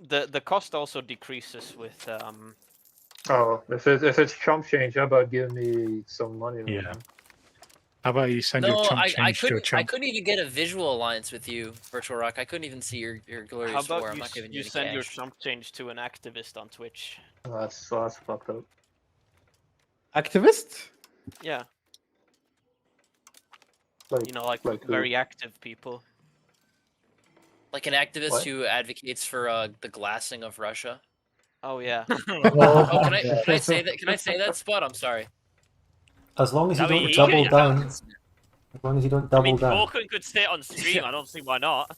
Yep. The cost also decreases with Oh, if it's chump change, how about giving me some money? Then, Yeah. man? How about you send your No, chump I change to a couldn't. I chump? couldn't even get a visual alliance with you, Virtual Rock. I couldn't even see your glorious how about four. I'm you not giving you you any send your cash. chump change to an activist on Twitch? That's fucked up. Activist? Yeah, Like, you know, like like who? very active people. Like an activist What? who advocates for the glassing of Russia. Oh yeah. Oh, can I say that? Can I say that, Spot? I'm sorry. As long as you I mean, don't he double could- down. As long as you don't I double mean, down. Vulcan could stay on stream. I don't see why not.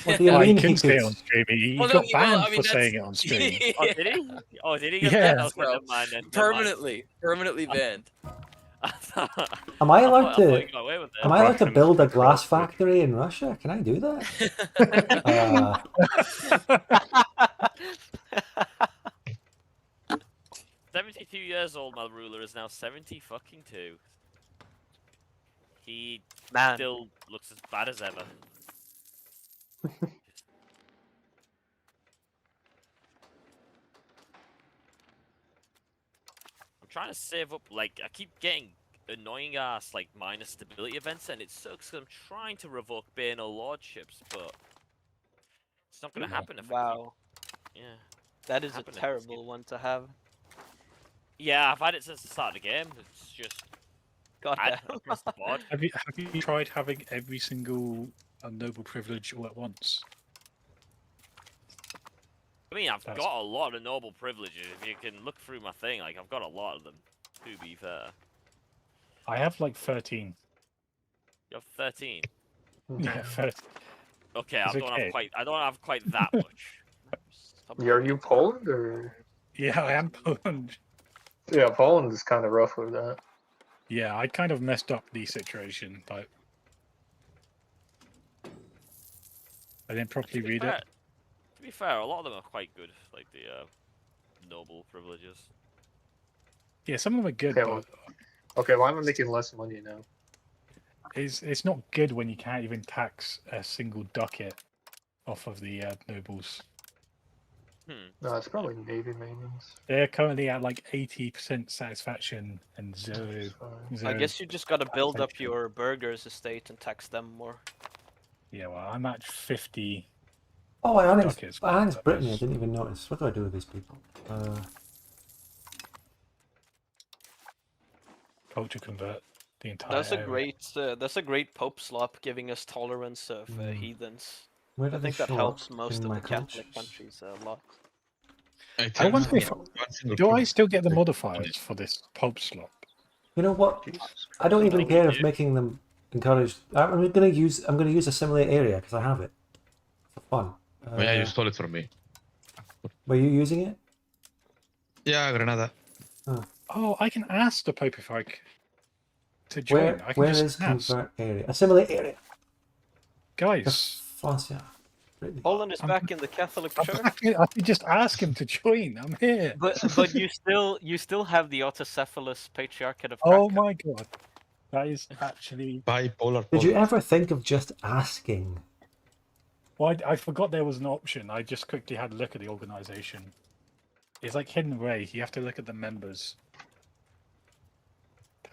What do you Oh, mean he he can stay could? on stream. He Well, no, got well, banned I mean, for saying it that's- on stream. Oh, did he? Oh, did he get Yeah, that? Okay, bro. never mind then. Never mind. Permanently banned. Am I allowed I thought to? he got away with it. Am I allowed to Russians build a control glass Twitch. factory in Russia? Can I do that? 72 years old, my ruler is now 70 fucking 2. He Man, still looks as bad as ever. I'm trying to save up, like, I keep getting annoying ass, like, minus stability events, and it sucks 'cause I'm trying to revoke Banal Lordships, but it's not gonna happen if I wow, keep... Yeah. that is a happening. terrible one to have. Yeah, I've had it since the start of the game. It's just God bad damn. across the board. Have you tried having every single noble privilege all at once? I mean, I've That's- got a lot of noble privileges. If you can look through my thing, like, I've got a lot of them, to be fair. I have like 13. You have 13. Yeah, 13. Okay, It's okay. I don't have quite that much. Are you Poland or? Yeah, I am Poland. Yeah, Poland is kind of rough with that. Yeah, I kind of messed up the situation, but I didn't properly read it. To be fair, a lot of them are quite good, like the noble privileges. Yeah, some of them are good, Okay, well, but okay, why am I making less money now? it's not good when you can't even tax a single ducat off of the nobles. No, it's probably Navy maintenance. They're currently at like 80% satisfaction and zero. I guess you just gotta build up taxation. your burgers estate and tax them more. Yeah, well, I'm at 50. Oh, I annexed ducats. Brittany. I didn't even notice. What do I do with these people? Culture convert the entire. That's a area. great Pope slop giving us tolerance of heathens. Where do I they think that show helps up most in of my the Catholic cultures? countries a lot. I wonder if do I still get the modifiers for this pulp slop? You know what? I don't even care if making them encouraged. I'm gonna use a simulate area because I have it for fun. Oh, yeah, you stole it from me. Were you using it? Yeah, Granada. Oh, I can ask the Pope if I to join. I can Where just is ask. convert area? A simulate area. Guys, Francia. Poland is back in the Catholic Church, I could just ask him to join. I'm here. but you still have the autocephalous Patriarchate of Oh Krakow. my god, that is actually. Bipolar. Did you ever think of just asking? Well, I forgot there was an option. I just quickly had a look at the organization. It's like hidden away. You have to look at the members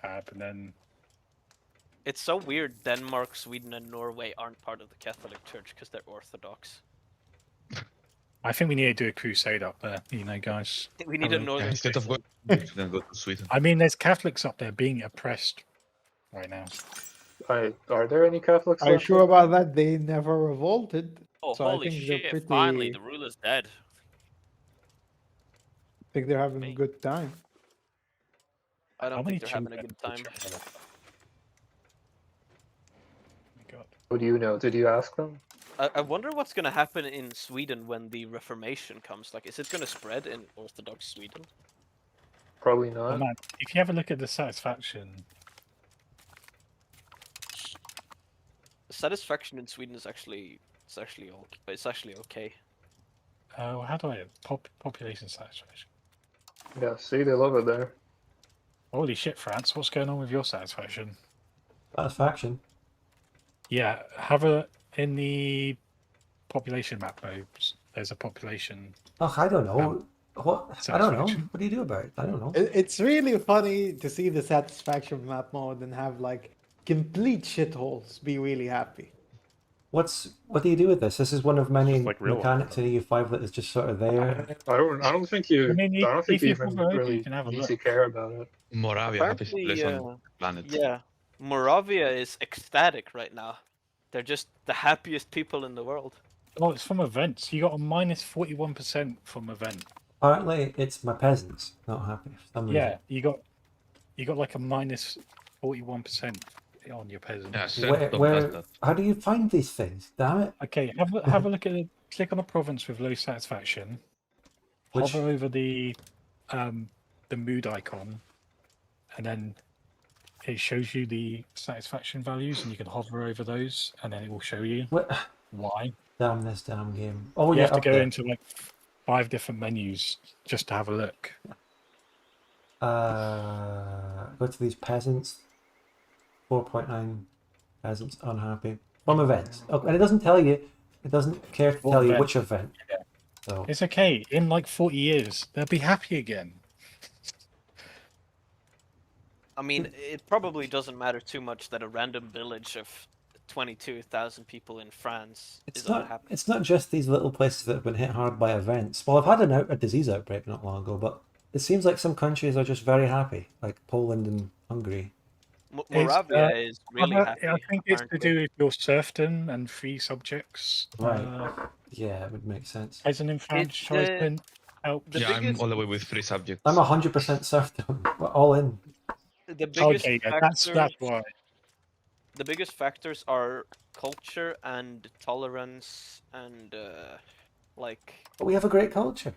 tab, and then It's so weird. Denmark, Sweden, and Norway aren't part of the Catholic Church because they're Orthodox. I think we need to do a crusade up there. You know, guys. We need a Have northern. Instead of Christian. going, then go to Sweden. I mean, there's Catholics up there being oppressed right now. Are there any Catholics? Are you left? sure about that? They never revolted. Oh, So I holy think they're shit, pretty- finally, the ruler's dead. I think they're having a good time. I don't How many think they're having a children good time. did you have? Oh my god. What do you know? Did you ask them? I wonder what's gonna happen in Sweden when the Reformation comes. Like, is it gonna spread in Orthodox Sweden? Probably Oh, not. man, if you have a look at the satisfaction, satisfaction in Sweden is actually okay. How do I population satisfaction? Yeah, see, they love it there. Holy shit, France! What's going on with your satisfaction? Satisfaction. Yeah, in the population map modes. There's a population. Oh, I don't know. What? I don't know. Satisfaction. What do you do about it? I don't know. It's really funny to see the satisfaction map mode and have like complete shitholes be really happy. What do you do with this? This is one of many Just like real mechanics in EU5 that is just sort of there. I don't think you. I mean, I don't think if you you even hover over, really you can have a need look. to care about it. Moravia, happiest place Apparently, on the planet. Yeah, Moravia is ecstatic right now. They're just the happiest people in the world. Oh, it's from events. You got a minus 41% from event. Apparently, it's my peasants not happy for some reason. Yeah, you got like a minus 41% on your peasants. Yeah, Serfdom does that. How do you find these things? Damn it! Okay, have a look at it. Click on a province with low satisfaction. Which- Hover over the mood icon, and then it shows you the satisfaction values, and you can hover over those, and then it will show you What? why. Damn this damn game! Oh You yeah, have to up go there. into like 5 different menus just to have a look. Go to these peasants. 4.9 peasants unhappy. From events. Oh, and it doesn't tell you. It doesn't care to What tell you event? which event. Yeah. So It's okay. In like 40 years, they'll be happy again. I mean, it probably doesn't matter too much that a random village of 22,000 people in France it's is not. unhappy. It's not just these little places that have been hit hard by events. Well, I've had a disease outbreak not long ago, but it seems like some countries are just very happy, like Poland and Hungary. Moravia is really happy. I think it's to apparently. do with your serfdom and free subjects. Right. Yeah, it would make sense. Peasant enfranchisement helps. The Yeah, biggest- I'm all the way with free subjects. I'm 100% serfdom. We're all in. The biggest Okay, yeah, factors, that's why. the biggest factors are culture and tolerance and like But we have a great culture.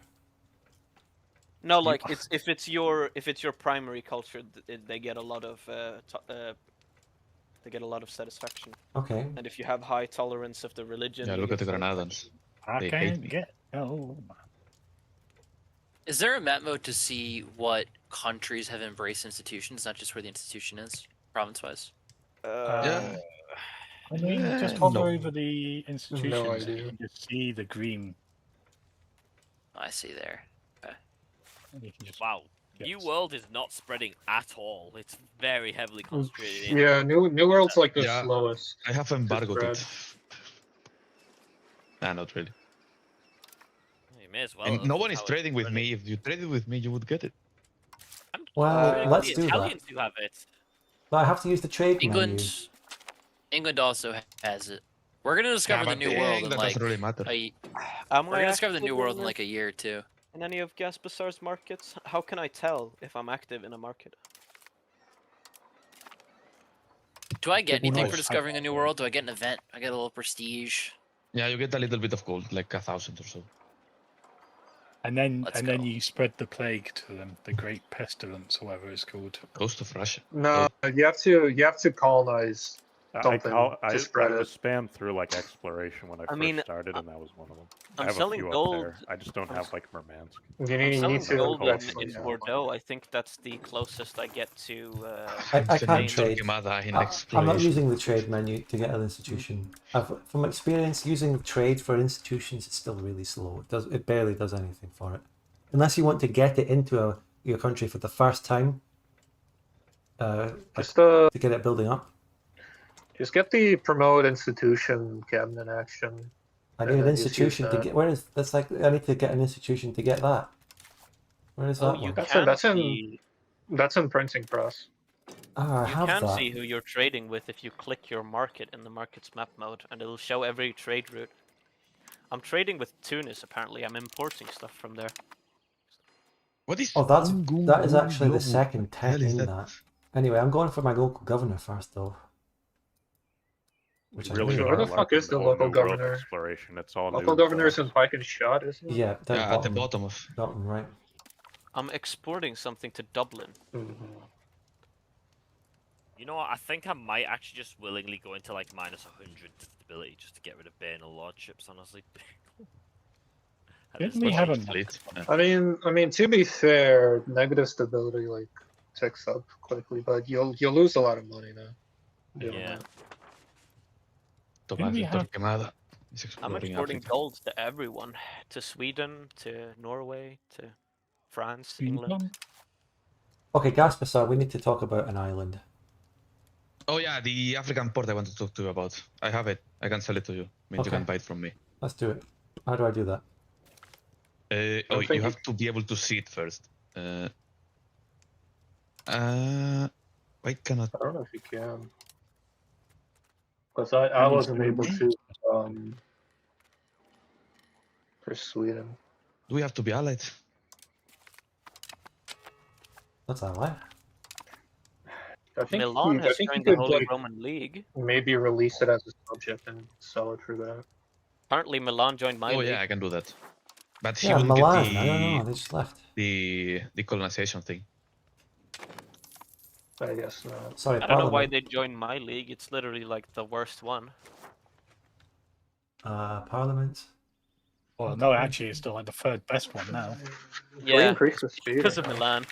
no, like if it's your primary culture, they get a lot of satisfaction. Okay. And if you have high tolerance of the religion, Yeah, you look at get the satisfaction. Granadans. I They hate can't me. get. Oh. Is there a map mode to see what countries have embraced institutions, not just where the institution is, province-wise? Yeah. I mean, just Yeah, hover no. over the institutions and idea. you can just see the green. I see there. And you can just Wow. New Yes. World is not spreading at all. It's very heavily concentrated in. Yeah, New World's like the Yeah. slowest. I have embargoed spread. it. Nah, not really. You may as well. And that's no just one is how it's trading with spreading. me. If you traded with me, you would get it. Well, Really, let's the do that. Italians do have it. But I have to use the trade England, menu. England also has it. We're gonna discover the but new dang, world in that like doesn't really matter. Am we're I gonna discover the active new world in in like a year or two. in any of Gas Bazaar's markets? How can I tell if I'm active in a market? Do I get People anything know for it's discovering a new world? Do I get an event? I get a little prestige. Yeah, you get a little bit of gold, like 1,000 or so. and then Let's and then go. you spread the plague to them, the great pestilence, or whatever it's called. Ghost of Russia. No, you have to colonize something to spread I it. was spammed through like exploration when I first mean, started, and that was one of them. I'm I have a selling few gold. up there. I just don't I'm have like Murmansk. You I'm need, selling to. gold actually, in yeah. Bordeaux. I think that's the closest I get to. I can't Spain. trade. Torquemada in I'm not exploration. using the trade menu to get an institution. From experience, using trade for institutions is still really slow. It barely does anything for it, unless you want to get it into your country for the first time. Just To get it building up. just get the promote institution cabinet action. I need an Just use institution to that. get. Where is that's like? I need to get an institution to get that. Where is Oh, that you one? That's can in- that's in- see. That's in printing press. Ah, I You have can that. see who you're trading with if you click your market in the market's map mode, and it'll show every trade route. I'm trading with Tunis. Apparently, I'm importing stuff from there. What is? Oh, that is actually the second What the hell tech is in that. Anyway, I'm going for my local governor first, though. Which I Really, really Where the like. fuck is the whole local New World governor? Exploration. It's all Local new, governor's in Pike and Shot, isn't it? Yeah, down Yeah, at the bottom of. bottom right. I'm exporting something to Dublin. Mhm. You know what? I think I might actually just willingly go into like -100 stability just to get rid of banal lordships. Honestly. Didn't we have a fleet? Yeah. I mean, to be fair, negative stability like ticks up quickly, but you'll lose a lot of money now. doing Yeah. that. Tomás we de have- Torquemada is I'm exploring exporting Africa. gold to everyone. To Sweden, to Norway, to France, England. England? Okay, Gaspasar, we need to talk about an island. Oh yeah, the African port I want to talk to you about. I have it. I can sell it to you. Means you Okay. can buy it from me. Let's do it. How do I do that? Oh, think you have to be able to see it first. Why cannot? I don't know if you can. Because I wasn't able to for Sweden. Do we have to be allied? That's a lie. I think Milan you, I has think you joined the could Holy like, Roman League. maybe release it as a subject and sell it for that. Apparently, Milan joined my Oh league. yeah, I can do that. But he Yeah, wouldn't Milan. get I don't know. They just left. the colonization thing. I guess not. Sorry, I don't know why Parliament. they joined my league. It's literally like the worst one. Parliament. Well, no, actually, it's still like the third best one now. We Yeah, increase the speed. because of Milan.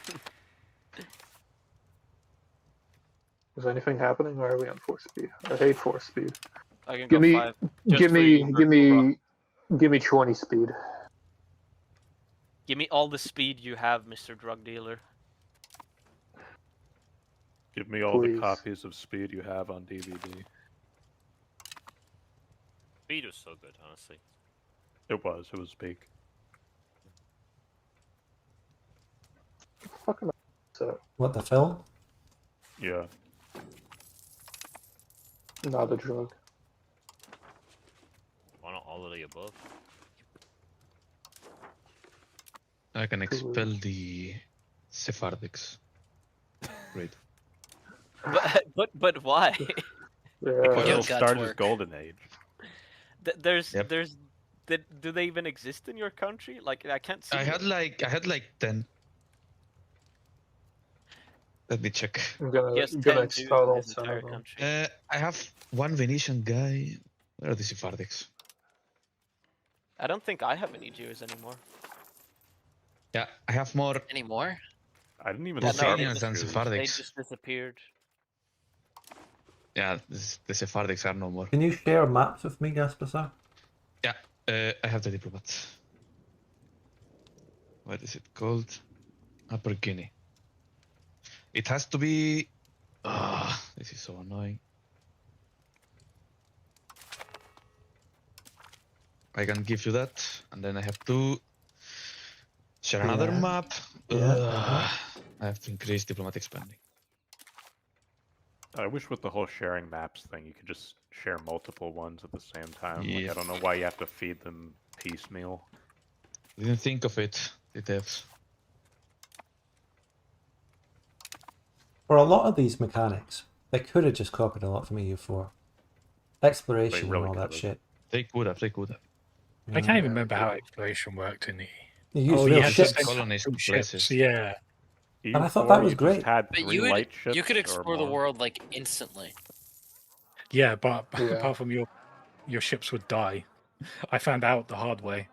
Is anything happening, or are we on 4 speed? I hate 4 speed. I can Give go me, 5. just give for me, you, give Virtual Rock. me, give me 20 speed. Give me all the speed you have, Mr. Drug Dealer. Give me all Please. the copies of Speed you have on DVD. Speed was so good, honestly. It was peak. Fucking so What, the film? Yeah. not a drug. Why not all of the above? I can expel the Sephardics. Great. But why? Yeah. Because Yo, it'll God's start his work. golden age. Yep. Do they even exist in your country? Like I can't see. I had them. like 10. Let me check. I'm He has gonna 10 expel Jews in all his 10 entire of them. country. I have one Venetian guy. Where are the Sephardics? I don't think I have any Jews anymore. Yeah, I have more Anymore? I didn't even Yeah, no, start Albanians with than Jews. They Sephardics. just disappeared. Yeah, the Sephardics are no more. Can you share maps with me, Gaspasar? Yeah, I have the diplomat. What is it called? Upper Guinea. It has to be. Ah, this is so annoying. I can give you that, and then I have to share another Yeah. map. Yeah, I have to increase diplomatic spending. I wish with the whole sharing maps thing, you could just share multiple ones at the same time. Like, Yeah. I don't know why you have to feed them piecemeal. Didn't think of it, the devs. For a lot of these mechanics, they could have just copied a lot from EU4. Exploration really and all that could've. shit. They could have. I can't even remember how exploration worked in the. You use Oh, real you had to ships. send Colonies to ships, places. yeah. And I thought that was you great. Just had But 3 you light could ships could or explore the more. world like instantly. Yeah, but Yeah. apart from your ships would die. I found out the hard way.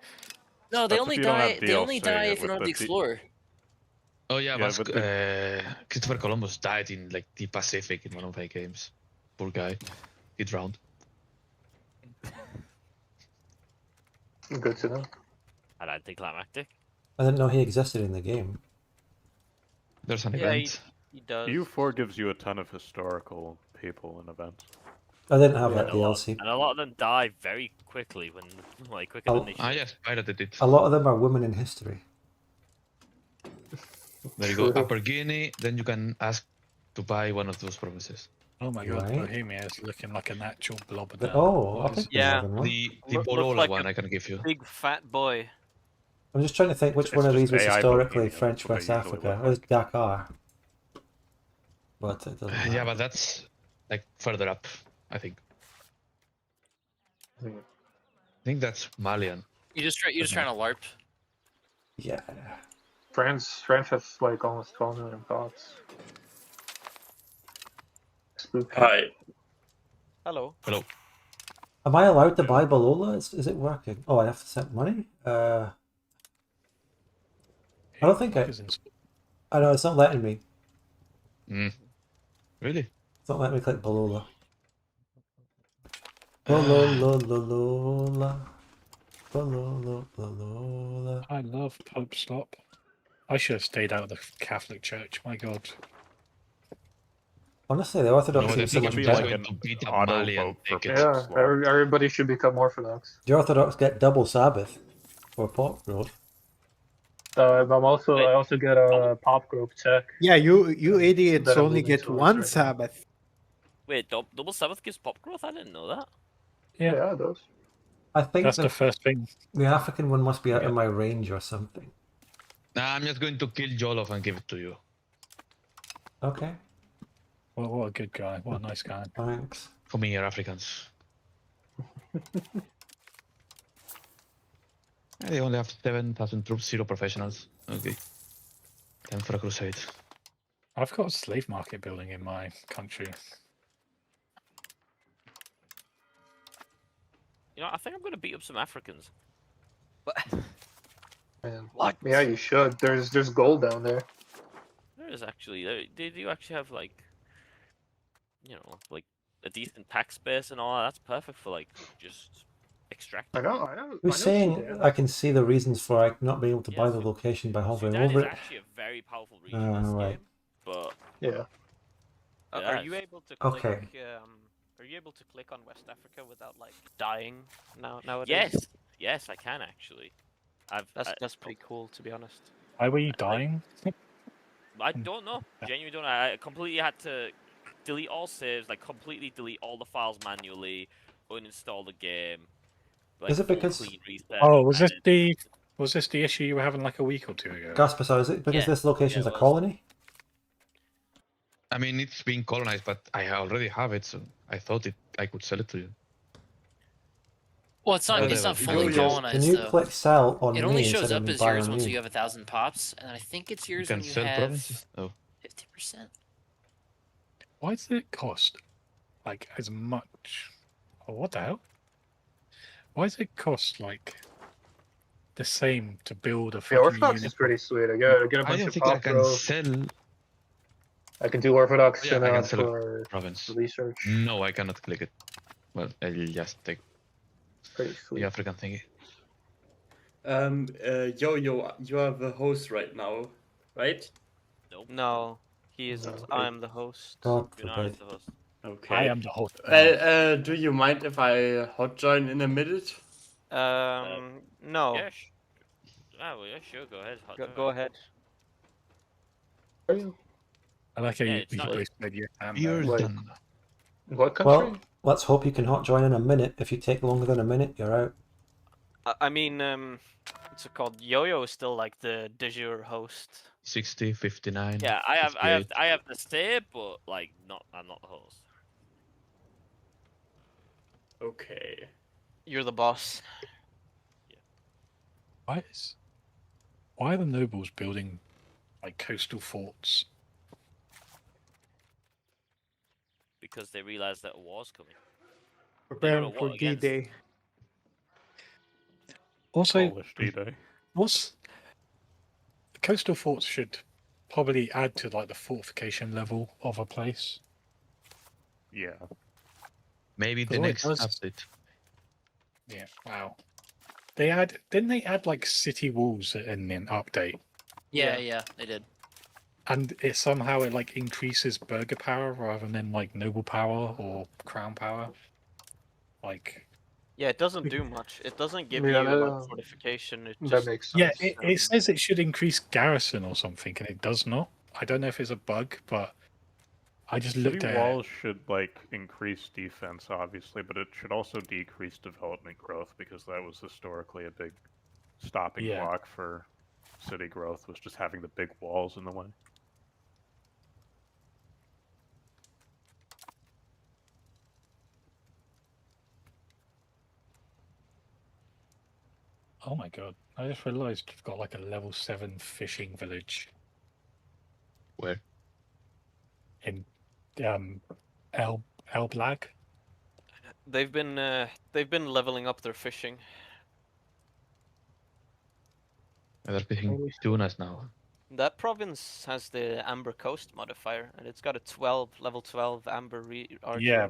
No, they That's if only you don't die. have They only DLC die if with you're on the the D- Explorer. Oh yeah, Yeah, Vasco, but Christopher Columbus died in like the Pacific in one of my games. Poor guy, he drowned. Good to know. And anticlimactic. I didn't know he existed in the game. There's an Yeah, event. he does. EU4 gives you a ton of historical people and events. I didn't have Yeah. that And a lot, DLC. and a lot of them die very quickly when, like, quicker Oh. than they should. Ah yes, pirated it. A lot of them are women in history. There you go, True. Upper Guinea. Then you can ask to buy one of those provinces. Oh my god, Right. Bohemia is looking like an actual blob now. Oh, What I is think it? we Yeah. have one. The Looks Bolola like one a I can give you. Big fat boy. I'm just trying to think which It's one of these just was AI historically Bohemia, that's French what they West usually Africa. look It was like. Dakar. But it doesn't matter. Yeah, but that's like further up, I think. Hmm. I think that's Malian. You're just trying to LARP. Yeah. France has like almost 12 million pops. Luke. Hi. Hello. Hello. Am I allowed to buy Balola? Is it working? Oh, I have to send money? I don't think I know, it's not letting me. Really? It's not letting me click Balola. Balola. Balola. I love Pope Stop. I should have stayed out of the Catholic Church. My God. Honestly, the Orthodox No, seems so I think much I'm better. going to beat up auto Mali and vote for take it. Yeah, everybody should become Orthodox. The Orthodox get double Sabbath for pop growth. I also get a pop group check. Yeah, you idiots that I'm only moving get towards one right now. Sabbath. Wait, double Sabbath gives pop growth? I didn't know that. Yeah, it does. I think That's the first thing. the African one must be out of my range or something. Nah, I'm just going to kill Jollof and give it to you. Okay, Well, what a good guy. What a nice guy. thanks. For me, you're Africans. They only have 7,000 troops, 0 professionals. Okay. Time for a crusade. I've got a slave market building in my country. You know, I think I'm going to beat up some Africans. Man. What? Yeah, you should. There's gold down there. There is actually. They do actually have, like, you know, like a decent tax base and all that. That's perfect for, like, just extracting. I know. Who's saying I can see the reasons for not being able to buy the Sudan- location by hovering Sudan over is it? actually a very powerful region in this Right. game, but Yeah. Are you able to click? Okay. Are you able to click on West Africa without like dying nowadays? yes, I can actually. That's pretty cool, to be honest. Why were you dying? I don't know. Genuinely don't know. I completely had to delete all saves, like completely delete all the files manually, uninstall the game. Like, Is it full because- clean reset, Oh, was and this the issue you were having like a week or two ago? Gaspar, is it because Yeah, this location's yeah, a it was. colony? I mean, it's being colonized, but I already have it, so I thought I could sell it to you. Well, it's not Whatever. fully Can colonized Can you though. click sell on It me only instead shows of up as buy yours on once you? you have 1,000 pops, and I think it's yours Can when you sell have provinces? Oh. 50%. Why does it cost like as much? Oh, what the hell? Why does it cost like the same to build a Yeah, fucking Orthodox unit? is pretty sweet. I get a I bunch don't of think I pop can growth. sell. I can do Orthodox Yeah, I can synod sell a for province. research. No, I cannot click it. Well, I'll just take Pretty sweet. the African thingy. Yo, you are the host right now, right? nope. No, he isn't. Okay. I'm the host. God You're not forbid. the host. Okay. I am the host. Well, do you mind if I hot join in a minute? No. Yeah, well, yeah, sure. Go ahead. Go ahead. I like how Yeah, you it's not- both said you am. You're Like- done. What country? Well, let's hope you can hot join in a minute. If you take longer than a minute, you're out. I mean, what's it called? Yo-Yo is still like the de jure host. 60, 59. Yeah, I have 58. the say, but like, I'm not the host. Okay. You're the boss. Why are the nobles building like coastal forts? Because they realized that a war's coming. Preparing They don't know for what against. D-Day. Also, Polish D-Day. what's the coastal forts should probably add to like the fortification level of a place. Yeah. Maybe the Oh, it next does. update. Yeah, wow. Didn't they add like city walls in an update? Yeah, they did. And it somehow like increases burger power rather than like noble power or crown power. Like Yeah, it doesn't do much. It doesn't give Yeah, you that- like fortification. It That just makes sense. yeah, it says it should increase garrison or something, and it does not. I don't know if it's a bug, but I just looked City at walls should like increase defense, obviously, but it should also decrease development growth because that was historically a big stopping Yeah. block for city growth, was just having the big walls in the way. Oh my god! I just realised I've got like a level 7 fishing village Where? in El Blag. They've been leveling up their fishing. They're fishing tunas now. That province has the Amber Coast modifier, and it's got a level 12 Amber archer. Yeah,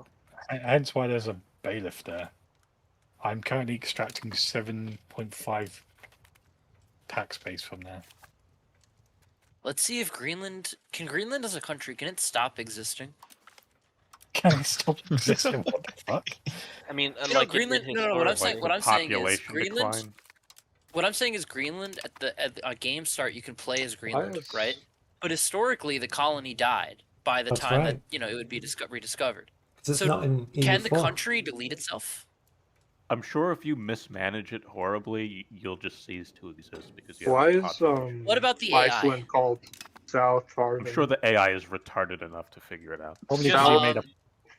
hence why there's a bailiff there. I'm currently extracting 7.5 tax base from there. Let's see if Greenland as a country, can it stop existing? Can it stop existing? What the fuck? I mean, You know, Greenland. No. What I'm saying is Population Greenland. decline. What I'm saying is Greenland at game start you can play as Greenland, right? But historically the colony died by the That's time right. that it would be rediscovered. 'Cause it's So not in can the EU4. country delete itself? I'm sure if you mismanage it horribly, you'll just cease to exist because you Why have a is population. What about the AI? Iceland called South Farthing? I'm sure the AI is retarded enough to figure it out. Probably Yeah, because he made a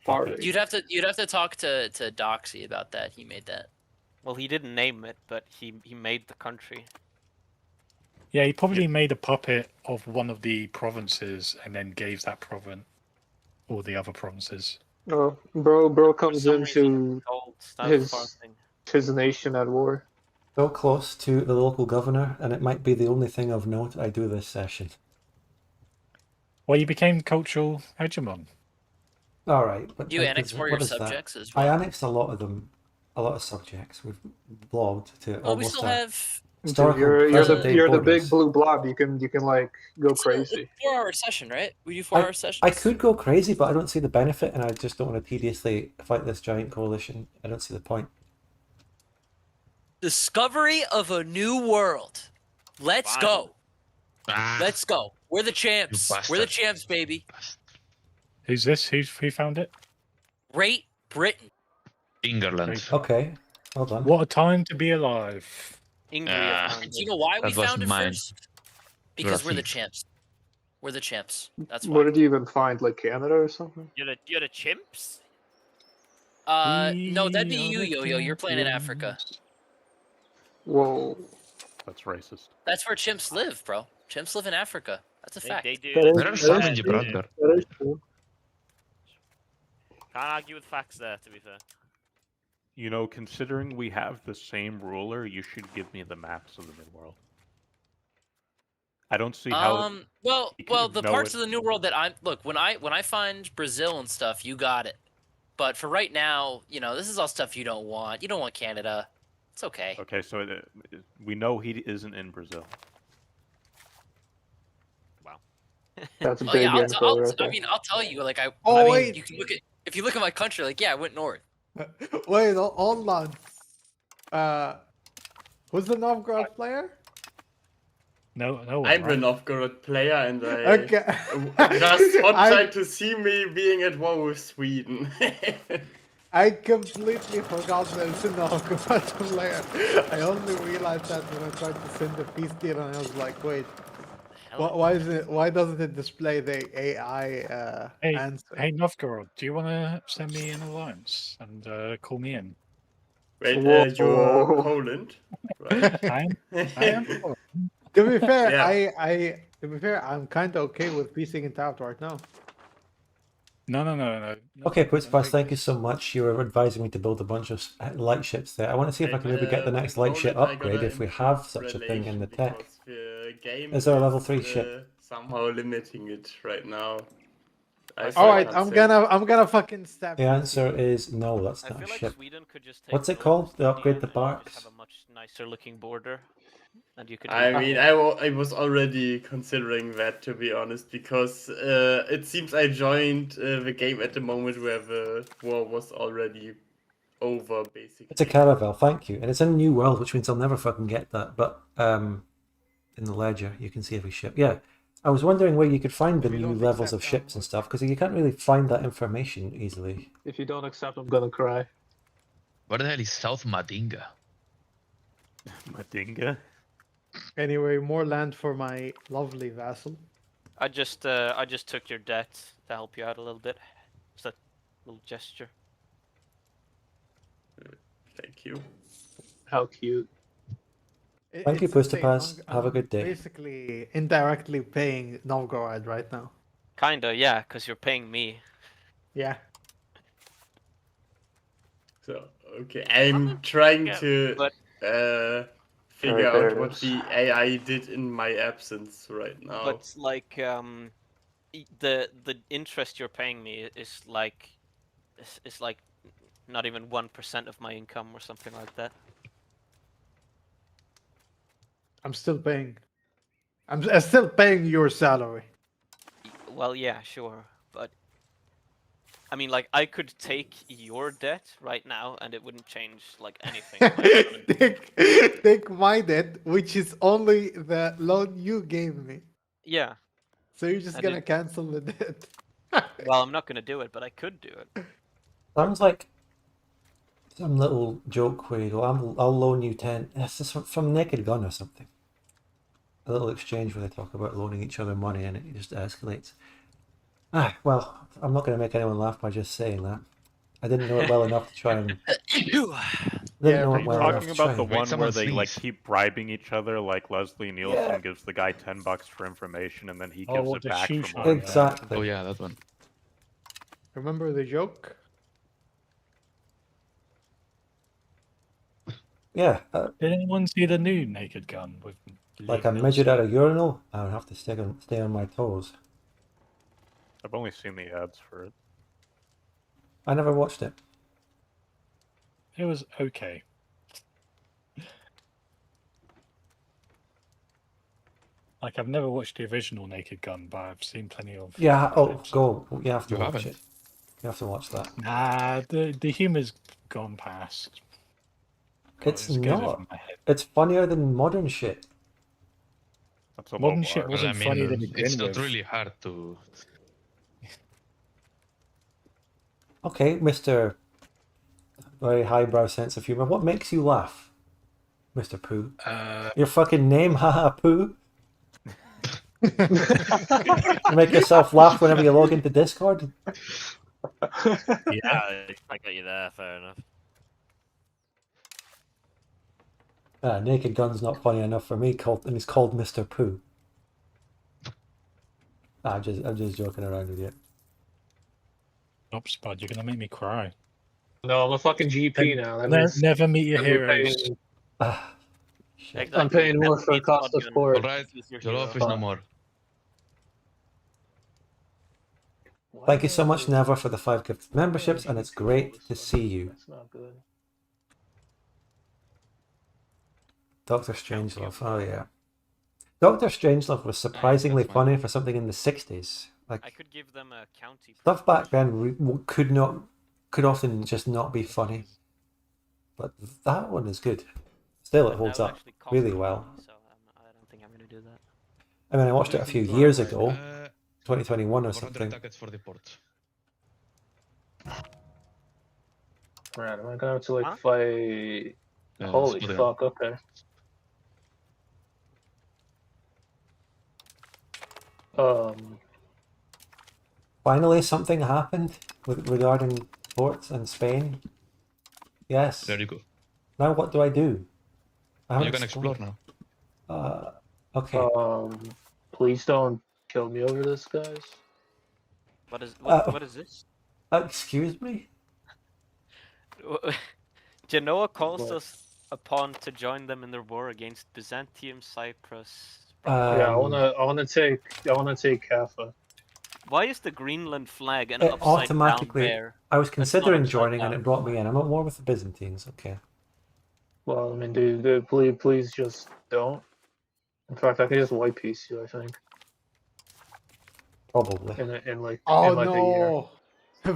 Farthing. You'd have to talk to Doxy about that. He made that. Well, he didn't name it, but he made the country. Yeah, he probably made a puppet of one of the provinces and then gave that province all the other provinces. Oh, bro comes some into reason, his nation at war. So close to the local governor, and it might be the only thing of note I do this session. Well, you became cultural hegemon. All right, but You like, annex more of what your is that? subjects as I well. annexed a lot of them, a lot of subjects. We've blobbed to Well, we almost still a have. historical You're present-day the big borders. blue blob. You can like go It's crazy. a 4-hour session, right? We do 4-hour sessions. I could go crazy, but I don't see the benefit, and I just don't want to tediously fight this giant coalition. I don't see the point. Discovery of a new world. Let's go. Ah, Let's go. We're the champs. We're the bastard. champs, baby. Who's this? Who found it? Great Britain. England. Okay, well done. What a time to be alive. Ingria Ah. found And it. do you know why we That was found it mine. first? Because we're the thief. champs. We're the champs. That's why. Where did you even find like Canada or something? You're the chimps. No, that'd be We you, are the Yo-Yo. You're playing in champions. Africa. Whoa. That's racist. That's where chimps live, bro. Chimps live in Africa. That's a fact. They do. That is- There are that some is in true. Gibraltar. That is true. Can't argue with facts there, to be fair. You know, considering we have the same ruler, you should give me the maps of the New World. I don't see how. Well, you can the know parts it. of the new world that I'm when I find Brazil and stuff, you got it. But for right now, this is all stuff you don't want. You don't want Canada. It's okay. Okay, so we know he isn't in Brazil. Wow. That's Oh big yeah, info right there. I'll tell you. Like Oh, I mean, wait. you can if you look at my country, like yeah, I went north. Wait, hold on. Who's the Novgorod player? No, I'm the right? Novgorod player, and I Okay. just hot I- tried to see me being at war with Sweden. I completely forgot there's a Novgorod player. I only realized that when I tried to send the peace deal, and I was like, wait, why doesn't it display the AI answer? Hey, Novgorod, do you want to send me an alliance and call me in? Wait, Whoa. you're Poland, right? I am. To be fair, Yeah. to be fair, I'm kind of okay with piecing it out right now. No. Okay, Putzpass, thank you so much. You were advising me to build a bunch of light ships there. I want to see if I can maybe get the next light ship upgrade if we have such a thing in the tech. Because the game Is there a level 3 ship? Somehow limiting it right now. All right, I'm gonna fucking step. The answer is no, that's I not a feel like ship. Sweden could just take What's it the called? oldest To upgrade the Indian and just barks? have a much nicer looking border, and you could. I mean, I was already considering that, to be honest, because it seems I joined the game at the moment where the war was already over, basically. It's a caravel, thank you. And it's in a new world, which means I'll never fucking get that. But in the ledger, you can see every ship. Yeah, I was wondering where you could find the If you new don't levels of accept ships and stuff, because you can't really find that information easily. If you don't accept, I'm gonna cry. Where the hell is South Madinga? Madinga? Anyway, more land for my lovely vassal. I just took your debt to help you out a little bit. Just a little gesture. Thank you. How cute. Thank you, It's the same. Pustapass. I'm Have a good day. Basically, indirectly paying Novgorod right now. Kinda, yeah, because you're paying me. Yeah. So okay, I'm trying Yeah, to but figure Alright, there out it what is. the AI did in my absence right now. but like the interest you're paying me is like not even 1% of my income or something like that. I'm still paying. I'm still paying your salary. Well, yeah, sure, but I mean, like, I could take your debt right now, and it wouldn't change like anything. in my economy. Take my debt, which is only the loan you gave me. Yeah. So you're just And gonna it- cancel the debt. Well, I'm not gonna do it, but I could do it. Sounds like some little joke where you go, I'll loan you 10. This is from Naked Gun or something. A little exchange where they talk about loaning each other money and it just escalates. Well, I'm not going to make anyone laugh by just saying that. I didn't know it well enough to try and... Didn't know Are it you well enough talking to try about the and... one where someone they like sneeze. keep bribing each other, like Leslie Nielsen Yeah. gives the guy $10 for information and then he Oh, gives what, it the back shoe for shine, more? yeah. Exactly. Oh yeah, that one. Remember the joke? Yeah, Did anyone see the new Naked Gun with like Liam a midget Neeson? at a urinal, I would have to stay on my toes. I've only seen the ads for it. I never watched it. It was okay. Like, I've never watched the original Naked Gun, but I've seen plenty of. Yeah, clips. go. You have to You watch haven't. it. You have to watch that. Nah, the humor's gone past. God, It's getting over not. my head. It's funnier than modern shit. That's a Modern low shit bar. Well, I wasn't funny to mean, begin it's not with. really hard to. Okay, Mr. Very highbrow sense of humor. What makes you laugh, Mr. Pooh? Your fucking name, haha, Pooh? You make yourself laugh whenever you log into Discord? Yeah, I got you there. Fair enough. Naked Gun's not funny enough for me, and he's called Mr. Pooh. I'm just joking around with you. Stop, Spud. You're gonna make me cry. No, I'm a fucking GP now. That means Never meet your I'm heroes. paying, Shit. I'm paying more for cost of sport. Alright, your office no more. Thank you so much, Never, for the 5 gift memberships, and it's great to see you. That's not good. Dr. Strangelove, oh yeah. Dr. Strangelove was surprisingly funny for something in the 60s. I Like, could give them a county. stuff back then could often just not be funny. But that one is good. Still, it holds up really well. So I don't think I'm gonna do that. I mean, I watched it a few years ago, 2021 or something. Tickets for the port. Right, am I gonna have to like fight? Holy split it fuck! Okay. Finally, something happened regarding ports and Spain. Yes. There you go. Now what do I do? You can explore now. Okay. Please don't kill me over this, guys. What is this? Excuse me? Genoa calls What? us upon to join them in their war against Byzantium, Cyprus. Yeah, I wanna take Kaffa. Why is the Greenland flag an It upside down automatically. bear? I was That's not considering upside joining and down. it brought me in. I'm at war with the Byzantines. Okay. Well, I mean, dude, please just don't. In fact, I can just white piece you. I think. Probably. In like Oh in like a year. no!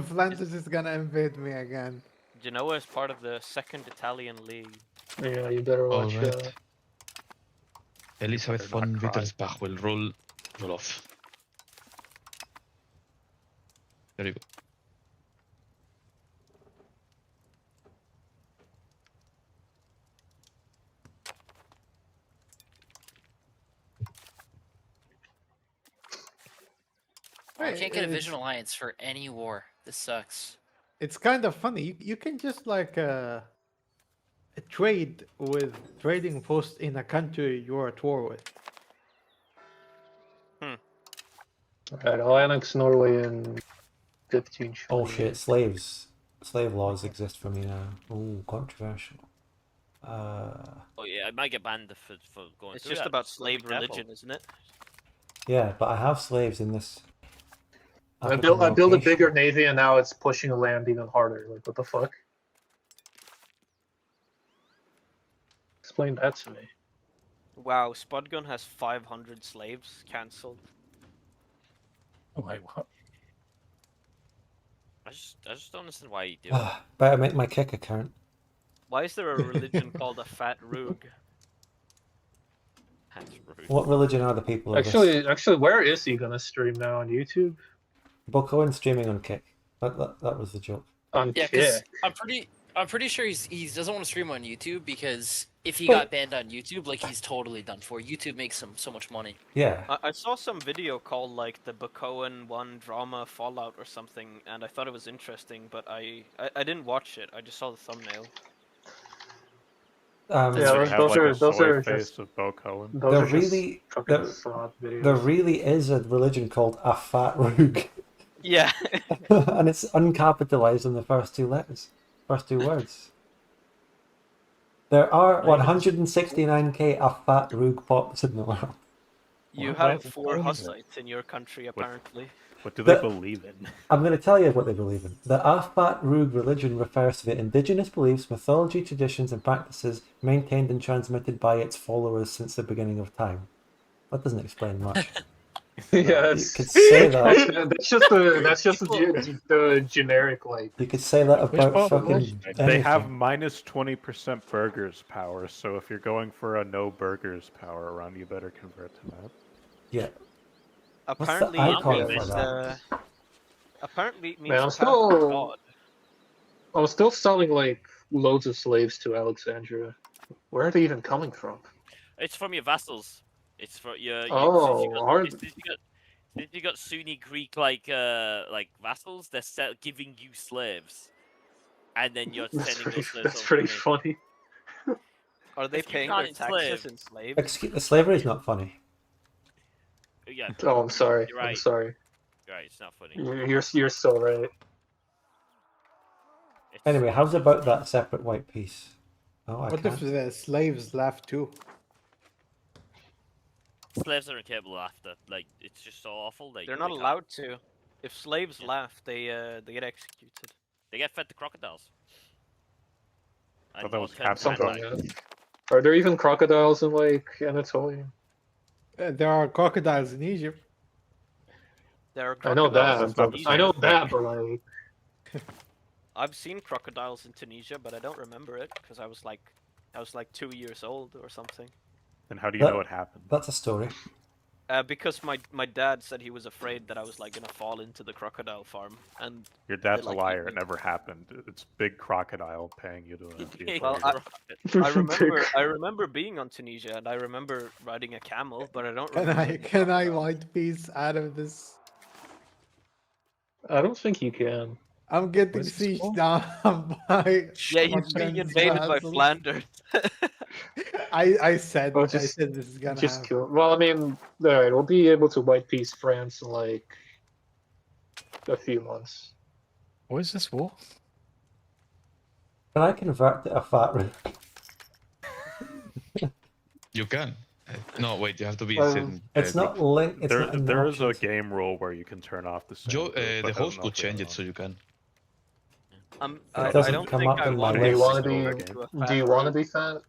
Flanders is gonna invade me again. Genoa is part of the Second Italian League. Yeah, you better watch Alright. Elisabeth Better von not cry. Wittelsbach will roll off. There you go. I can't get a It's- Vision Alliance for any war. This sucks. It's kind of funny. You can just like trade with trading posts in a country you're at war with. Alright, I'll annex Norway in 15. Oh shit, slaves. slave laws exist for me now. Oh, controversial. Oh yeah, I might get banned for going It's through just that. about Be slave careful. religion, isn't it? Yeah, but I have slaves in this. I African built a location. bigger navy and now it's pushing the land even harder. Like, what the fuck? Explain that to me. Wow, Spudgun has 500 slaves cancelled. Oh, wait, what? I just don't understand why you do it. Better make my kick account. Why is there a religion called a fat roog? That's rude. What religion are the people of this? Actually, where is he gonna stream now, on YouTube? Bokoin streaming on Kick. That was the joke. On Yeah, Kick. because I'm pretty sure he doesn't want to stream on YouTube because if he got banned on YouTube, like he's totally done for. YouTube makes him so much money. Yeah. I saw some video called like the Bokoen 1 drama Fallout or something, and I thought it was interesting, but I didn't watch it. I just saw the thumbnail. Yeah, those are just of Bo Cohen. There really is a religion called a fat roog. Yeah. And it's uncapitalized in the first two letters, first two words. There are 169k a fat roog pops in the world. You have 4 Hussites in your country, apparently. What do they believe in? I'm going to tell you what they believe in. The Afat Roog religion refers to the indigenous beliefs, mythology, traditions, and practices maintained and transmitted by its followers since the beginning of time. That doesn't explain much. Yeah, you could say that. that's just the generic, like. You could say that about fucking. They have minus 20% burgers power, so if you're going for a no burgers power run, you better convert to that. Yeah. Apparently, apparently it means Man, I'm still selling like loads of slaves to Alexandria. Where are they even coming from? It's from your vassals. It's for your. Since you got Sunni Greek like vassals, they're giving you slaves, and then you're sending those slaves. That's pretty funny. Are they paying their taxes in slaves? Excuse, slavery is not funny. Yeah. Oh, I'm sorry. You're right. I'm sorry. You're right. It's not funny. You're so right. Anyway, how's about that separate white piece? Oh, What if the slaves left too? Slaves are incapable after. Like, it's just so awful. They're not allowed to. If slaves laugh, they get executed. They get fed to crocodiles. I thought that was Something. Are there even crocodiles in like Anatolia? There are crocodiles in Egypt. There are I know crocodiles that. in Tunisia. I know that, but like. I've seen crocodiles in Tunisia, but I don't remember it because I was like 2 years old or something. And how do you know what happened? That's a story. Because my dad said he was afraid that I was like gonna fall into the crocodile farm, and Your dad's they, a like, liar. It never happened. It's big crocodile paying you to. Be well, I remember being on Tunisia, and I remember riding a camel, but I don't. Can I white piece out of this? I don't think you can. I'm getting sieged down by. Yeah, he's being invaded by Flanders. I said Well, this is gonna happen. kill. Well, I mean, alright, we'll be able to white piece France in like a few months. What is this war? Can I convert to a fat roog? You can. No, wait. You have to be. It's not linked. There is a game rule where you can turn off the. The host could change it so you can. I don't think I want to. Do you want to be fat?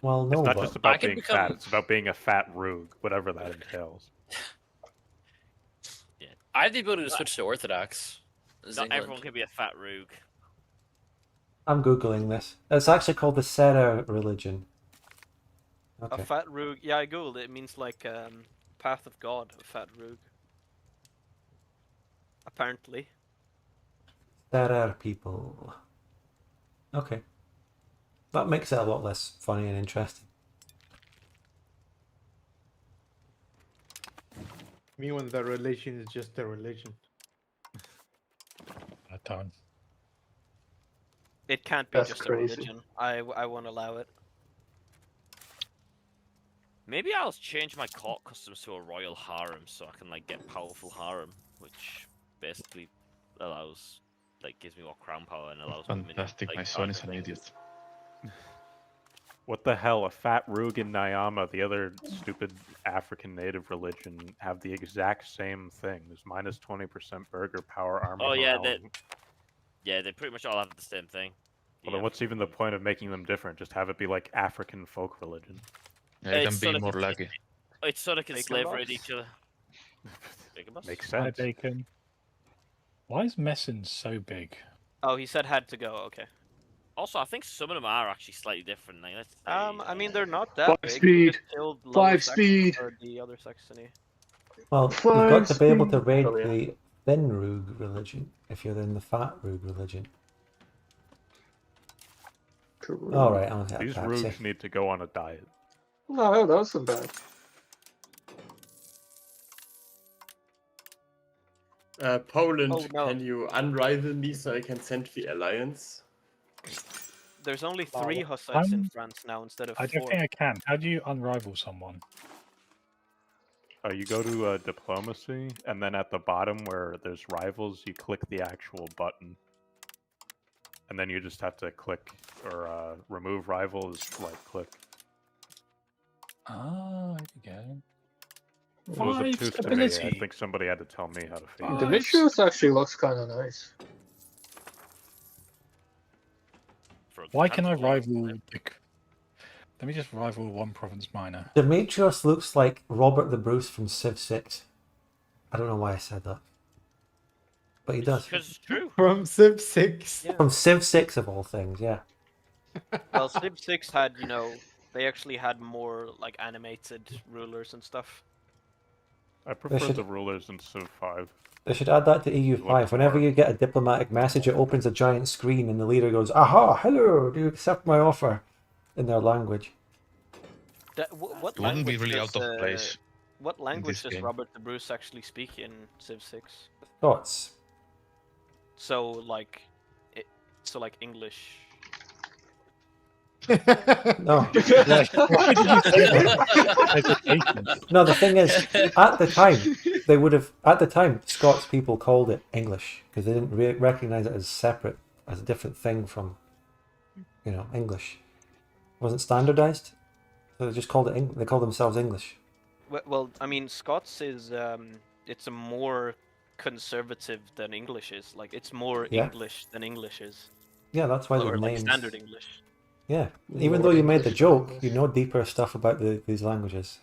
Well, no. It's not but just about being fat. It's about being a fat roog, whatever that entails. Yeah, I have the ability to switch to Orthodox. Not everyone can be a fat roog. I'm googling this. It's actually called the Sera religion. Okay. A fat roog. Yeah, I googled it. It means like path of God. A fat roog. Apparently. Sera people. Okay. That makes it a lot less funny and interesting. Me when the religion is just a religion. A ton. It can't be That's just crazy. a religion. I won't allow it. Maybe I'll change my court customs to a royal harem so I can like get powerful harem, which basically allows like gives me more crown power and allows me Fantastic, like, my son is other an things. idiot. What the hell? A fat Rug and Nyama, the other stupid African native religion, have the exact same thing. There's minus 20% burger power, armor, Oh yeah, morale. they pretty much all have the same thing. Well, then what's even the point of making them different? Just have it be like African folk religion. Yeah, it can It's be sort of- more lucky. It's sort of can Bacon slave boss? raid each other. Bacon boss? Makes Hi, sense. Bacon. Why is Messin so big? Oh, he said had to go. Okay. Also, I think some of them are actually slightly different. Like, let's I mean, they're not that 5 big. speed. They just killed Lower 5 Saxony speed. or the other Saxony. Well, you've got to be able to raid Oh, yeah. the thin Roog religion if you're in the fat Roog religion. All right, I'll get These a Pepsi. Rugs need to go on a diet. No, that wasn't bad. Poland, Oh, no. can you unrival me so I can send the alliance? There's only 3 Oh, Hussites in I'm- France now instead of I 4. don't think I can. How do you unrival someone? You go to diplomacy, and then at the bottom where there's rivals, you click the actual button. And then you just have to click, or remove rivals, right click. Ah, there you go. It was 5 obtuse to me. I stability. think somebody had to tell me how to feed it. Demetrius actually looks kind of nice. Why can I rival? Let me just rival one province minor. Demetrius looks like Robert the Bruce from Civ 6. I don't know why I said that. But he does. Because it's true. From Civ 6. Yeah. From Civ 6 of all things, yeah. Well, Civ 6 had, they actually had more like animated rulers and stuff. I prefer should- the rulers in Civ 5. They should add that to EU5. Whenever you get a diplomatic message, it opens a giant screen and the leader goes, "Aha, hello, do you accept my offer?" in their language. What It wouldn't be language really does, out of place. What language this does game. Robert the Bruce actually speak in Civ 6? Thoughts? So like English. No. Why did you say that? No, the thing is, at the time, Scots people called it English because they didn't recognize it as separate, as a different thing from, English. It wasn't standardized, so they just called it. They called themselves English. Well, I mean, Scots is it's a more conservative than English is. Like it's more Yeah. English than English is. Yeah, that's why the Or like names. standard English. Yeah, even though you made the joke, you know deeper stuff about these languages.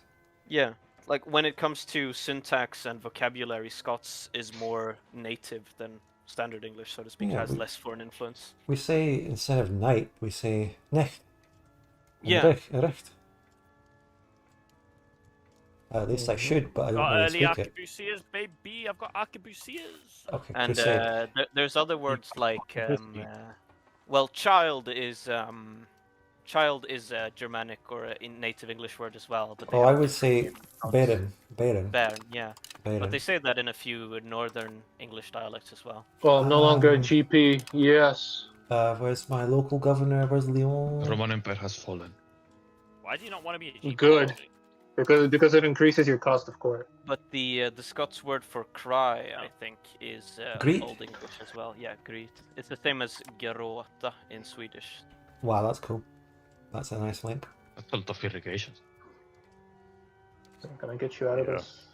Yeah, like when it comes to syntax and vocabulary, Scots is more native than standard English, so to speak. Yeah, Has we- less foreign influence. We say, instead of night, we say nicht. And Yeah. recht. At least I should, but I don't Got really early speak it. arquebusiers, baby. I've got arquebusiers. Okay, And crusade. there's other words like well, child is a Germanic or a native English word as well. But they Oh, have I would different say names. Baron. Baron, yeah. Baron. But they say that in a few northern English dialects as well. Well, I'm no longer a Um, GP. Yes. Where's my local governor? Where's Lyon? The Roman Empire has fallen. Why do you not want to be a GP? Good. Because it increases your cost of court. But the Scots word for cry, I think, is Greet? Old English as well. Yeah, greet. It's the same as geråta in Swedish. Wow, that's cool. That's a nice link. That's a lot of irrigation. I'm gonna get you out of Yeah. this.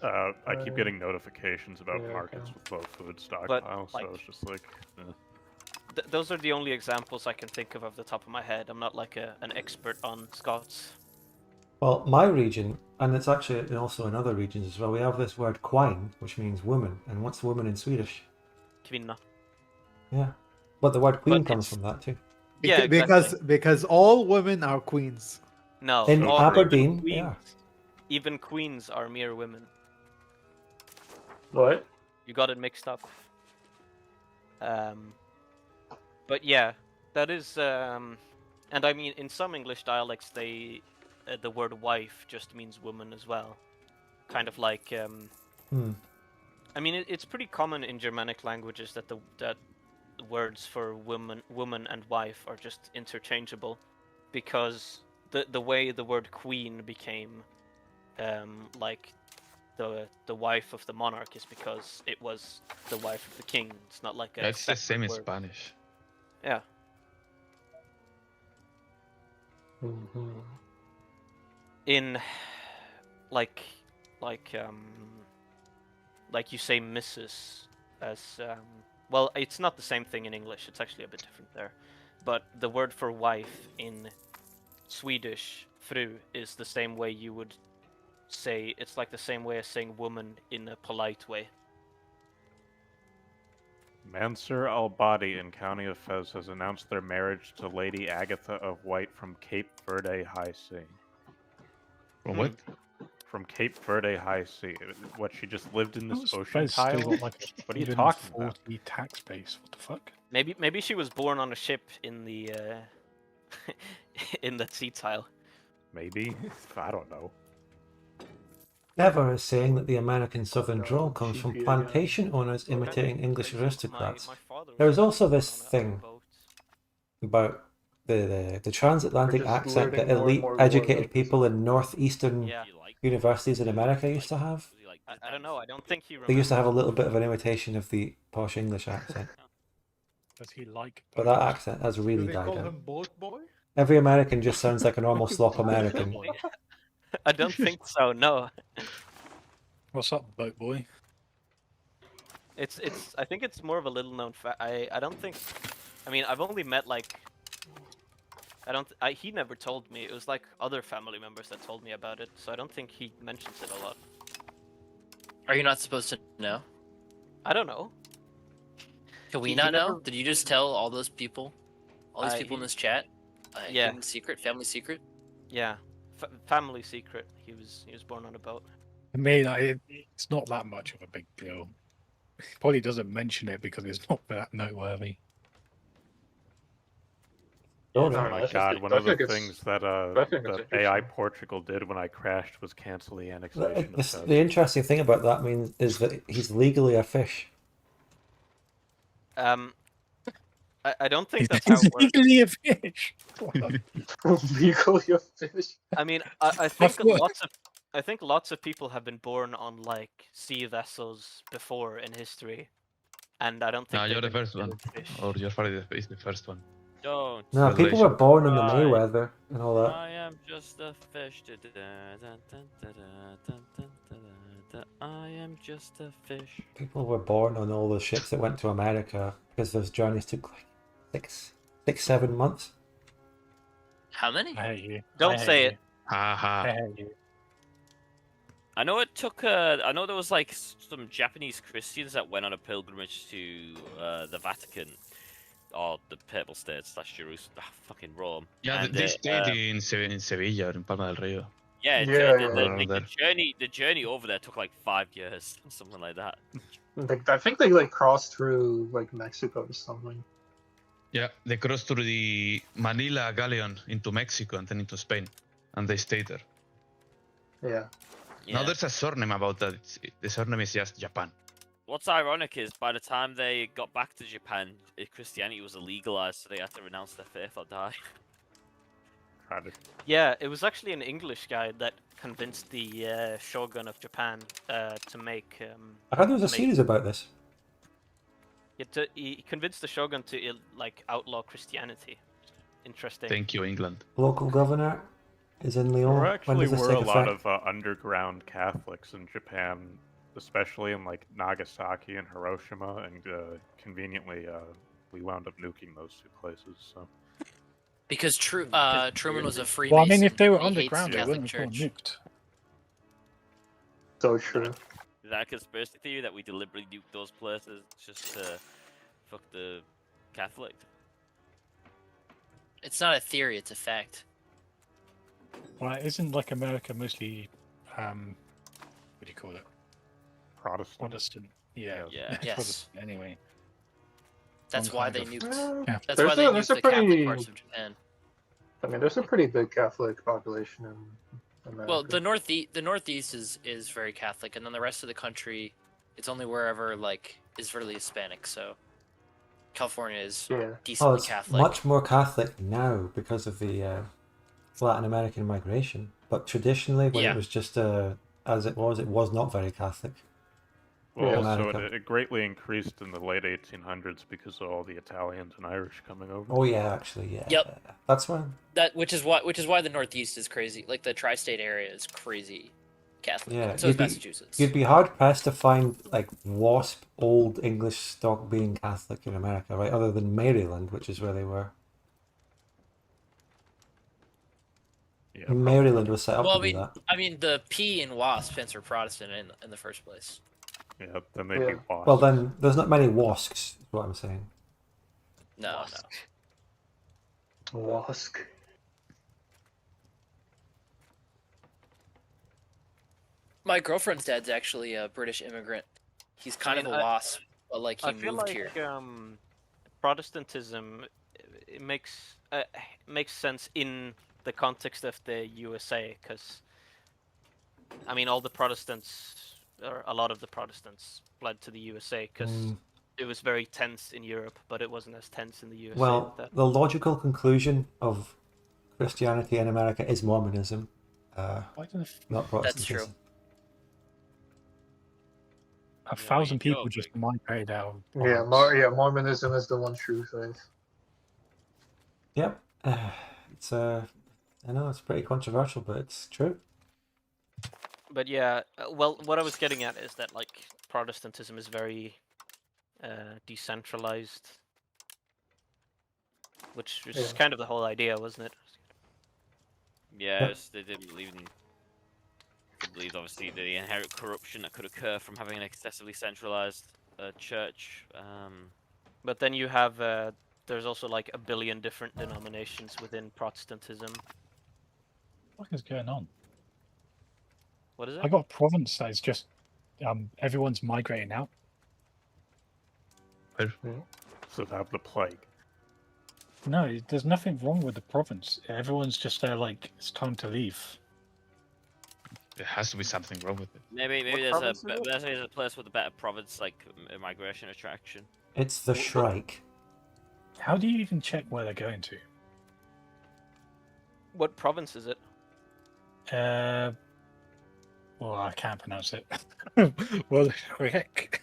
I keep getting notifications about yeah, markets okay. with low food stockpile, so like- it's just like, Those are the only examples I can think of off the top of my head. I'm not like an expert on Scots. Well, my region, and it's actually also in other regions as well, we have this word quine, which means woman. And what's woman in Swedish? Kvinna. Yeah. But the word queen But comes it's- from that too. Yeah, because all women are queens. No, In all- Aberdeen, even yeah. queens, even queens are mere women. What? You got it mixed up. But yeah, that is, and I mean, in some English dialects, the word wife just means woman as well. Kind of like, I mean, it's pretty common in Germanic languages that that words for woman and wife are just interchangeable, because the way the word queen became, like, the wife of the monarch is because it was the wife of the king. It's not like a. Yeah, it's the same in separate word. Spanish. Yeah. In like you say Mrs. as well, it's not the same thing in English. It's actually a bit different there. But the word for wife in Swedish, fru, is the same way you would say. It's like the same way as saying woman in a polite way. Mansur al-Badi in County of Fez has announced their marriage to Lady Agatha of White from Cape Verde High Sea. From what? From Cape Verde High Sea. What, she just lived in this ocean Fez tile? still got like a What are you 140 talking about? tax base. What the fuck? Maybe she was born on a ship in the in the sea tile. Maybe? I don't know. Never is saying that the American Southern drawl comes from plantation owners imitating English aristocrats. There is also this thing about the transatlantic accent that elite educated people in northeastern universities in America used to have. I don't know. I don't think he. They used to have a little bit of an imitation of the posh English accent. Does he like? But that accent has really Do they died call out. him Boat Boy? Every American just sounds like a normal slop American. I don't think so. No. What's up, boat boy? It's. I think it's more of a little known fact. I don't think. I mean, I've only met like. He never told me. It was like other family members that told me about it. So I don't think he mentions it a lot. Are you not supposed to know? I don't know. Can we He not know? never- Did you just tell all those people? All these people in this chat? Yeah. Hidden secret? Family secret? Yeah. Family secret. He was born on a boat. I mean, it's not that much of a big deal. He probably doesn't mention it because it's not that noteworthy. Oh no, my I think god, it- one I of the think it's- things that I think it's that AI Portugal did when I crashed was cancel the annexation of Fez. The interesting thing about that means is that he's legally a fish. I don't think that's how it works. Legally a fish. Legally a fish. I mean, I think lots of people have been born on like sea vessels before in history, and I don't think. No, you're the they've been first one. considered fish. Or your father is the first one. Don't. No, people were born on the Right. Mayweather and all that. I am just a fish. I am just a fish. People were born on all the ships that went to America because those journeys took like 7 months. How many? I hate you. Don't say it. Haha. I hate you. I know it took. I know there was like some Japanese Christians that went on a pilgrimage to the Vatican, or the Papal States / Jerusalem, fucking Rome. Yeah, and, they stayed in Sevilla or in Palma del Rio. Yeah, the journey over there took like 5 years, something like that. I think they like crossed through like Mexico or something. Yeah, they crossed through the Manila galleon into Mexico and then into Spain, and they stayed there. Yeah. Now there's a surname about that. The surname is just Japan. What's ironic is by the time they got back to Japan, Christianity was illegalized, so they had to renounce their faith or die. Yeah, it was actually an English guy that convinced the shogun of Japan to make. I heard there was a series about this. He convinced the shogun to like outlaw Christianity. Interesting. Thank you, England. Local governor is in Lyon. There When actually does this were take a lot effect? of underground Catholics in Japan, especially in like Nagasaki and Hiroshima, and conveniently we wound up nuking those two places. So. Because Truman was a Freemason. Well, I mean, if they were and he hates underground, the they Catholic wouldn't have Church. nuked. So true. Is that a conspiracy theory that we deliberately nuked those places just to fuck the Catholic? It's not a theory; it's a fact. Well, isn't like America mostly, what do you call it? Protestant. Protestant. Yeah. Yeah. Yes. Protestant, anyway. That's Some why kind they of- nuked. Yeah. That's why they There's nuked a the Catholic pretty- parts of Japan. I mean, there's a pretty big Catholic population in America. Well, the northeast is very Catholic, and then the rest of the country, it's only wherever like is really Hispanic. So California is Oh, decently it's Catholic. much more Catholic now because of the Latin American migration. But traditionally, when Yeah. it was just a as it was not very Catholic. Well, Yeah. also America. it greatly increased in the late 1800s because of all the Italians and Irish coming over. Oh yeah, actually, yeah. Yep. That's when. Which is why the Northeast is crazy. Like the tri-state area is crazy Catholic. Yeah, So is Massachusetts. You'd be hard pressed to find like WASP old English stock being Catholic in America, right? Other than Maryland, which is where they were. Yeah, Maryland was set up Well, to do that. I mean, the P in WASP stands for Protestant in the first place. Yeah, then they'd be WASP. Well, then there's not many WASCs, is what I'm saying. No, Wask. My girlfriend's dad's actually a British immigrant. He's kind of a WASP, but like he I feel moved like here. Protestantism it makes sense in the context of the USA, because I mean all the Protestants, or a lot of the Protestants, fled to the USA because it was very tense in Europe, but it wasn't as tense in the USA. Well, the logical conclusion of Christianity in America is Mormonism, not Protestantism. That's true. 1,000 people just migrated out. Yeah, Mormonism is the one true faith. Yep. It's I know it's pretty controversial, but it's true. But yeah, well, what I was getting at is that like Protestantism is very decentralized, which is kind of the whole idea, wasn't it? Yes, they didn't believe in. Believe obviously the inherent corruption that could occur from having an excessively centralized church. But then you have there's also like a billion different denominations within Protestantism. What is going on? What is it? I got a province that is just everyone's migrating out. So they have the plague. No, there's nothing wrong with the province. Everyone's just there like it's time to leave. There has to be something wrong with it. Maybe there's a place with a better province, like a migration attraction. It's the Shrike. How do you even check where they're going to? What province is it? Well, I can't pronounce it. Well, heck.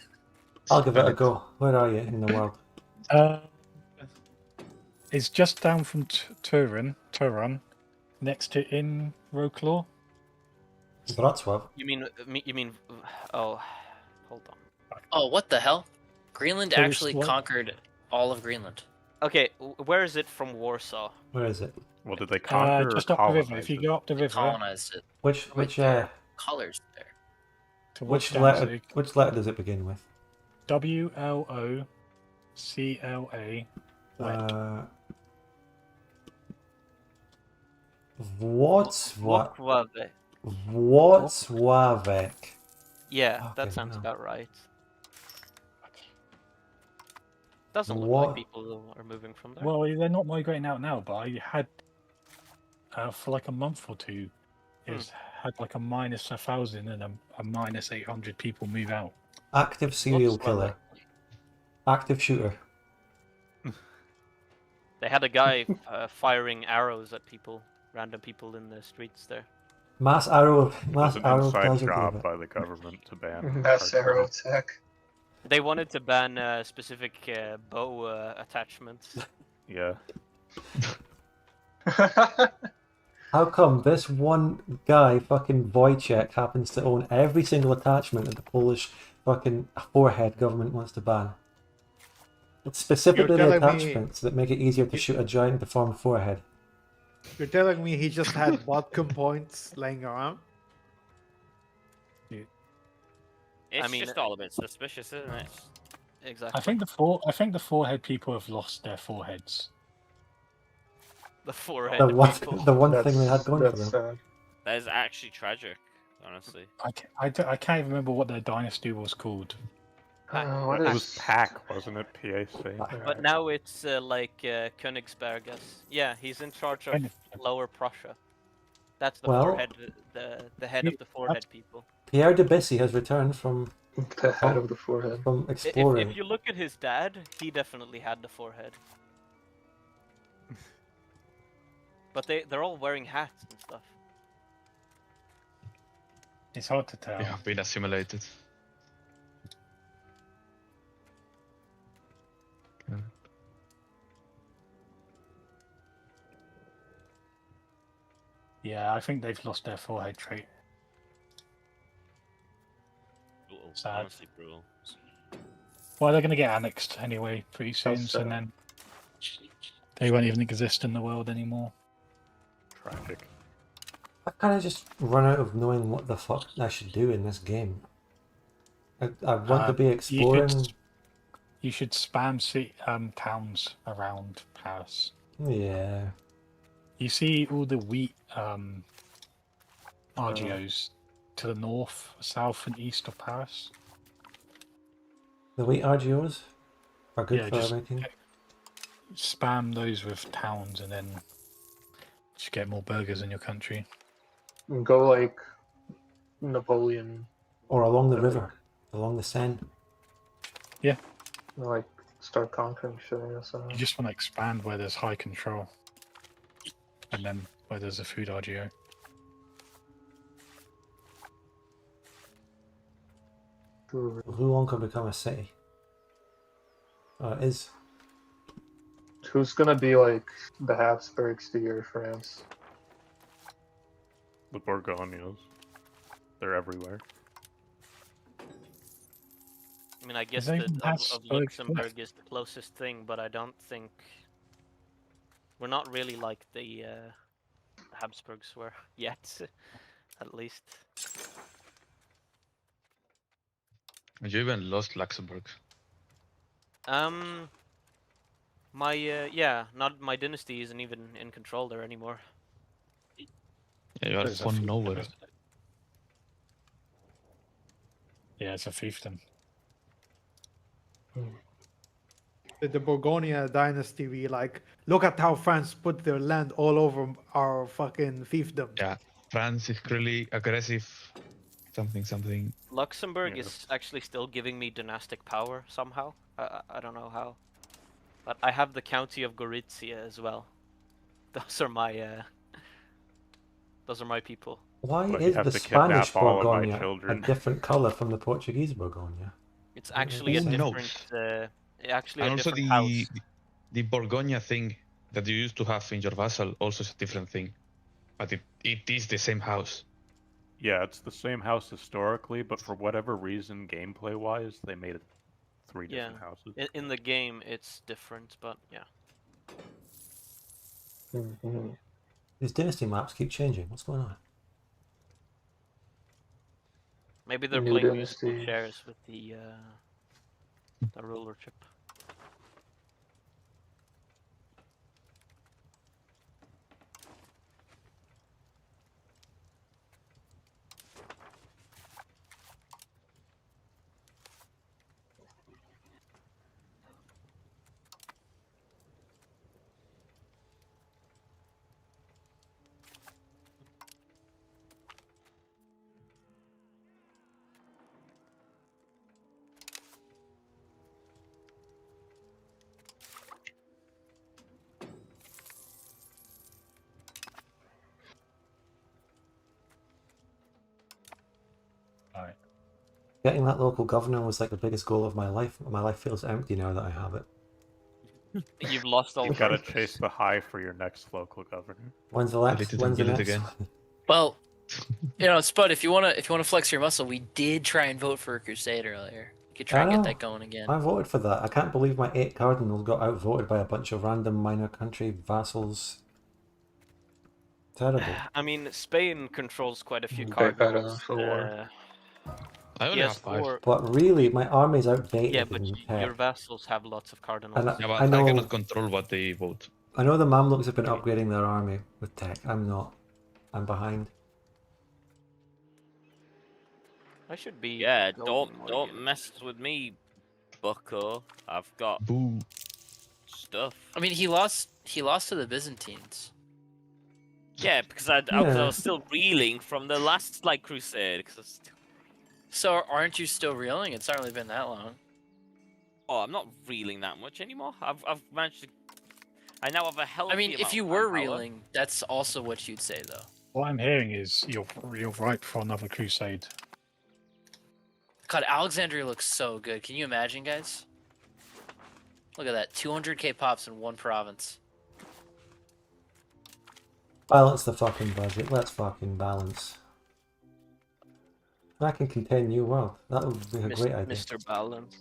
I'll give it a go. Where are you in the world? It's just down from Turan, next to in Roclaw. Wrocław. You mean? Oh, hold on. Oh, what the hell? Greenland So actually what? Conquered all of Greenland. Okay, where is it from Warsaw? Where is it? Well, did they conquer or Just up the river. colonize If you it? go up the river, Colonized it. Which Colors there. towards which letter does it begin with? WLOCLA. Włocławek. Yeah, Okay, that sounds no. about right. Doesn't look What? like people are moving from there. Well, they're not migrating out now, but I had for like a month or two, had like a minus 1,000 and a minus 800 people move out. Active serial Włocławek. killer. Active shooter. They had a guy firing arrows at people, random people in the streets there. Mass arrow It was an inside casualty job event. by the government to ban. Mass arrow artillery. attack. They wanted to ban specific bow attachments. Yeah. How come this one guy, fucking Wojciech, happens to own every single attachment that the Polish fucking forehead government wants to ban? It's specifically the You're telling me- attachments that make it easier to shoot a giant deformed forehead. You're telling me he just had vodka points laying around? It's I mean, just all a bit suspicious, isn't it? Exactly. I think the forehead people have lost their foreheads. The forehead The one, people. the one thing they had going for That's them. That is actually tragic, honestly. I can't even remember what their dynasty was called. what It is was PAC, wasn't it? PAC. But now it's like Königsberg. Yeah, he's in charge of Lower Prussia. That's the Well, forehead, the head of the forehead people. Pierre de Bissy has returned from the head of the forehead? From If exploring. you look at his dad, he definitely had the forehead. But they're all wearing hats and stuff. It's hard to tell. We have been assimilated. Yeah, I think they've lost their forehead trait. Brutal. Sad. Honestly brutal. Well, they're going to get annexed anyway pretty soon, That's so sad. then they won't even exist in the world anymore. Tragic. I kind of just run out of knowing what the fuck I should do in this game. I want to be exploring. You should spam towns around Paris. Yeah. You see all the wheat RGOs to the north, south, and east of Paris. The wheat RGOs are good Yeah, for just making. spam those with towns, and then just get more burgers in your country. And go like Napoleon, Or along the river, along the Seine. Yeah. like start conquering shit. I guess. You just want to expand where there's high control, and then where there's a food RGO. Rouen can become a city. It is. Who's gonna be like the Habsburgs to your France? The Bourgognes. They're everywhere. I mean, I guess they that even of Habsburgs Luxembourg left? is the closest thing, but I don't think we're not really like the Habsburgs were yet, at least. You even lost Luxembourg. My my dynasty isn't even in control there anymore. Yeah, you are There's a from fiefdom, nowhere. isn't it? Yeah, it's a fiefdom. Did the Bourgogne dynasty be like, look at how France put their land all over our fucking fiefdom? Yeah, France is really aggressive. Something. Luxembourg Yeah. is actually still giving me dynastic power somehow. I don't know how, but I have the county of Gorizia as well. Those are my people. Why But you is have the to kidnap Spanish all of my Bourgogne a children. different colour from the Portuguese Bourgogne? It's actually a Who knows? different. Actually, And a also different house. the Bourgogne thing that you used to have in your vassal also is a different thing. But it is the same house. Yeah, it's the same house historically, but for whatever reason, gameplay-wise, they made it three different houses. In the game, it's different, but yeah. These dynasty maps keep changing. What's going on? Maybe they're New playing musical dynasties. chairs with the rulership. Alright. Getting that local governor was like the biggest goal of my life. My life feels empty now that I have it. You've lost all. You gotta purpose. chase the high for your next local governor. When's the next? Delete it and When's the build it next? again. Well, you know, Spud, if you wanna flex your muscle, we did try and vote for a crusade earlier. You could try and I get know. that going again. I voted for that. I can't believe my 8 cardinals got outvoted by a bunch of random minor country vassals. Terrible. I mean, Spain controls quite a few They got cardinals. for war. I only Yes, have 5. or But really, my army's outdated. yeah, but in your tech. vassals have lots of cardinals. And Yeah, but I know. I cannot control what they vote. I know the Mamlukes have been upgrading their army with tech. I'm not. I'm behind. I should be. Yeah, golden more don't again. mess with me, Bucko. I've got Boo. stuff. I mean, he lost to the Byzantines. Yeah, because I Yeah. was still reeling from the last crusade. So aren't you still reeling? It's not really been that long. Oh, I'm not reeling that much anymore. I've managed to. I now have a healthy. I mean, if amount you of were manpower. reeling, that's also what you'd say, though. What I'm hearing is you're ripe for another crusade. God, Alexandria looks so good. Can you imagine, guys? Look at that, 200k pops in one province. Balance the fucking budget. Let's fucking balance. I can contain New World. That would be a great idea. Mr. Balance.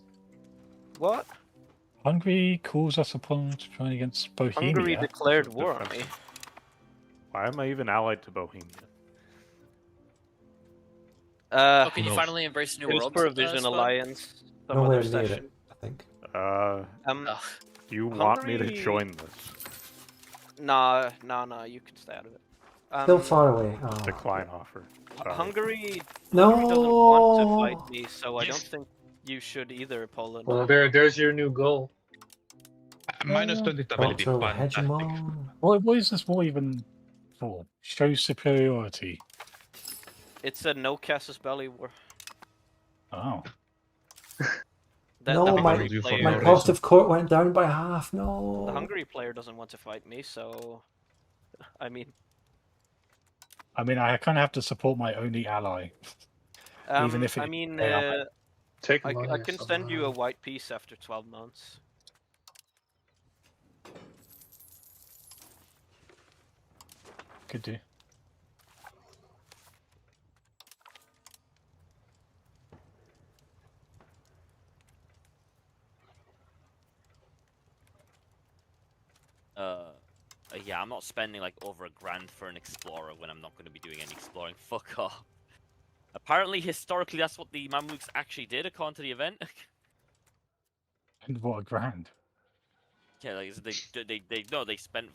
What? Hungary calls us upon to join against Bohemia. Hungary declared war on me. Why am I even allied to Bohemia? Oh, can you finally embrace New It was World? for a Vision Spud? Alliance. Some Nowhere other near session. it, I think. You want me to Hungary- join this? Nah, you can stay out of it. Still far away. Oh. Decline offer. Sorry. Hungary No. doesn't want to fight me, so I don't think you should either, Poland. Well, there's your new goal. Minus 20 stability. Cultural Fantastic. hegemon. What is this war even for? Show superiority. It's a no casus belli war. Oh. No, the my Hungary player, my cost of court went down by half. No. the Hungary player doesn't want to fight me, so I mean, I kind of have to support my only ally. Even if it, I mean, they are- Take I money can or send you a something. white piece after 12 months. could do. Yeah, I'm not spending like over $1,000 for an explorer when I'm not going to be doing any exploring. Fuck off. Apparently, historically, that's what the Mamlukes actually did, according to the event. And what $1,000. Yeah, like they spent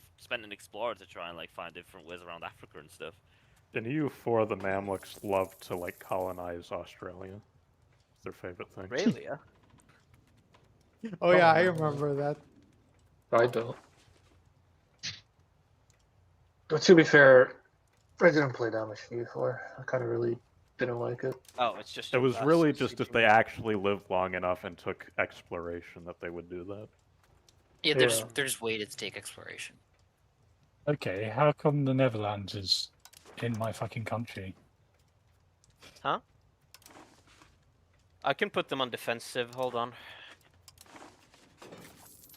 an explorer to try and like find different ways around Africa and stuff. In EU4, the Mamluks love to like colonize Australia. It's their favorite thing. Really? Yeah. Oh yeah, I remember that. I don't. But to be fair, I didn't play that much EU4. I kind of really didn't like it. Oh, it's just. It was really vassals just if sieging they you. actually lived long enough and took exploration that they would do that. Yeah, they're Yeah. just waited to take exploration. Okay, how come the Netherlands is in my fucking country? Huh? I can put them on defensive. Hold on.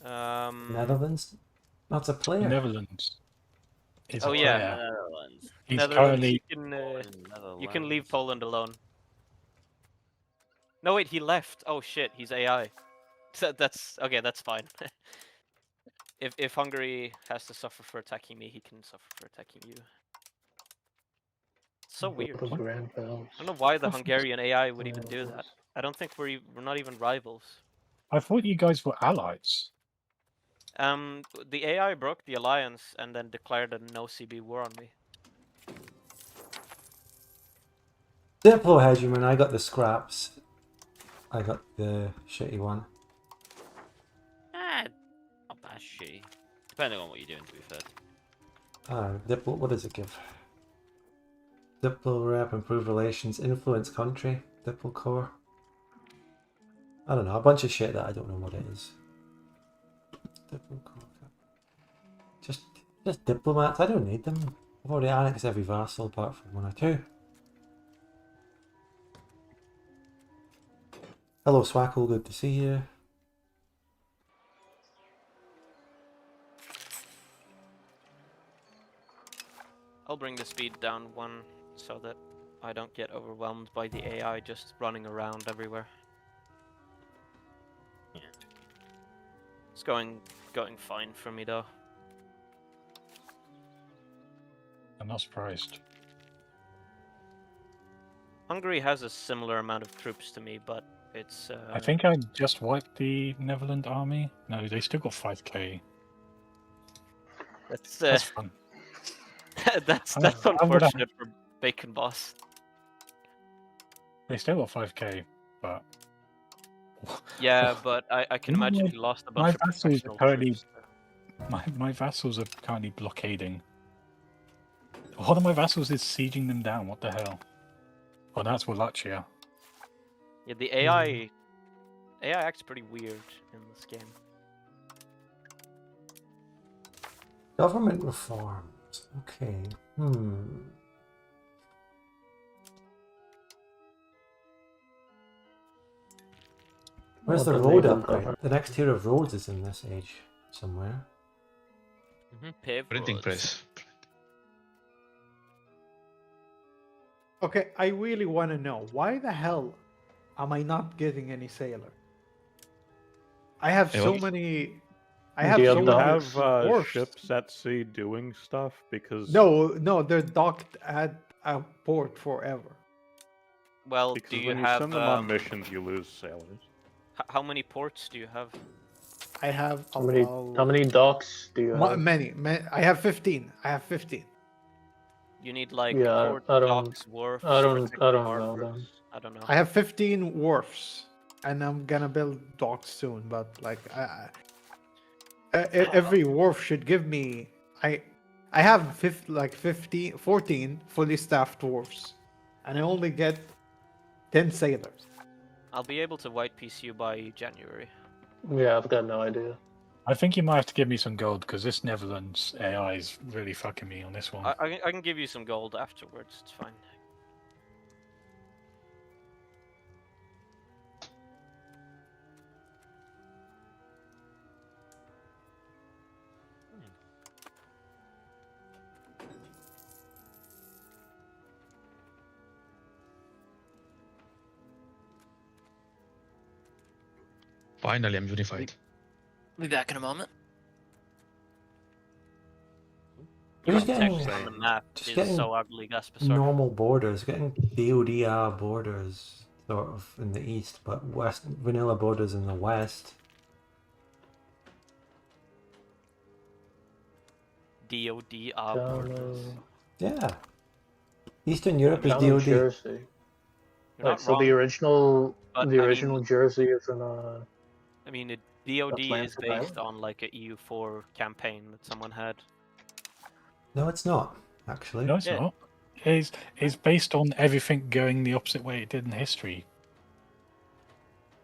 Netherlands? That's a The player. Netherlands. Is Oh a yeah. player. Netherlands. He's Netherlands, currently. you can leave Poland alone. No wait, he left. Oh shit, he's AI. That's okay. That's fine. If Hungary has to suffer for attacking me, he can suffer for attacking you. So weird. Little grandpals. I don't know why the Hungarian AI would even do that. I don't think we're not even rivals. I thought you guys were allies. The AI broke the alliance and then declared a no CB war on me. Diplo hegemon, I got the scraps. I got the shitty one. Not that shitty. Depending on what you're doing, to be fair. Diplo, what does it give? Diplo rep, improve relations, influence country, Diplo core. I don't know, a bunch of shit that I don't know what it is. Diplo core. Just diplomats, I don't need them. I've already annexed every vassal apart from one or two. Hello Swackle, good to see you. I'll bring the speed down one so that I don't get overwhelmed by the AI just running around everywhere. Yeah. It's going fine for me though. I'm not surprised. Hungary has a similar amount of troops to me, but it's. I think I just wiped the Netherlands army. No, they still got 5k. That's fun. that's I'm gonna- unfortunate for Bacon Boss. They still got 5k, but Yeah, but I can imagine he lost a my bunch of vassals are professional currently troops. my vassals are currently blockading. One of my vassals is sieging them down. What the hell? Oh, that's Wallachia. Yeah, the AI acts pretty weird in this game. Government reforms. Okay. Where's What the the road naval upgrade? government? The next tier of roads is in this age somewhere. Paved Printing roads. press. Okay, I really want to know why the hell am I not getting any sailor? I have Hey, so what? many. I Do have you so have many docks? wharfs. ships at sea doing stuff because No, they're docked at a port forever. Well, because do you when you have send them on missions, you lose sailors. how many ports do you have? I have How many docks do you have? many. I have 15. I have 15. You need like Yeah, port, I don't- docks, wharfs, I don't know harbors. them. I don't know. I have 15 wharfs, and I'm gonna build docks soon. But like, every wharf should give me. I have 14 fully staffed wharfs, and I only get 10 sailors. I'll be able to white piece you by January. Yeah, I've got no idea. I think you might have to give me some gold because this Netherlands AI is really fucking me on this one. I can give you some gold afterwards. It's fine. Finally, I'm unified. Be back in a moment. We're just Text getting, on the map just is getting so ugly, Gaspassar. normal borders, getting DODR borders sort of in the east, but west vanilla borders in the west. DOD Down, borders. Yeah. Eastern Europe is down in DOD. Jersey. You're Like, not so wrong. the original, but, the I original mean, Jersey is in I mean, DOD is Atlantic, based right? on like a EU4 campaign that someone had. No, it's not, actually. No, it's Yeah. not. It's based on everything going the opposite way it did in history.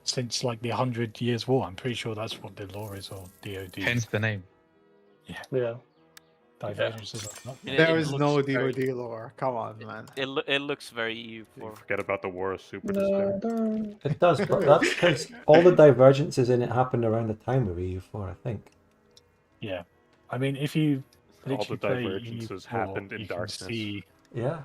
Since like the 100 Years' War, I'm pretty sure that's what the law is, or DOD. Hence the name. Yeah. Divergences are not. There is no looks very- DOD lore. Come on, man. It looks very EU4. Forget about the War of Super Despair. It does, but that's because all the divergences in it happened around the time of EU4, I think. Yeah, I mean, if you All the literally play divergences EU4, happened in you can darkness. see Yeah.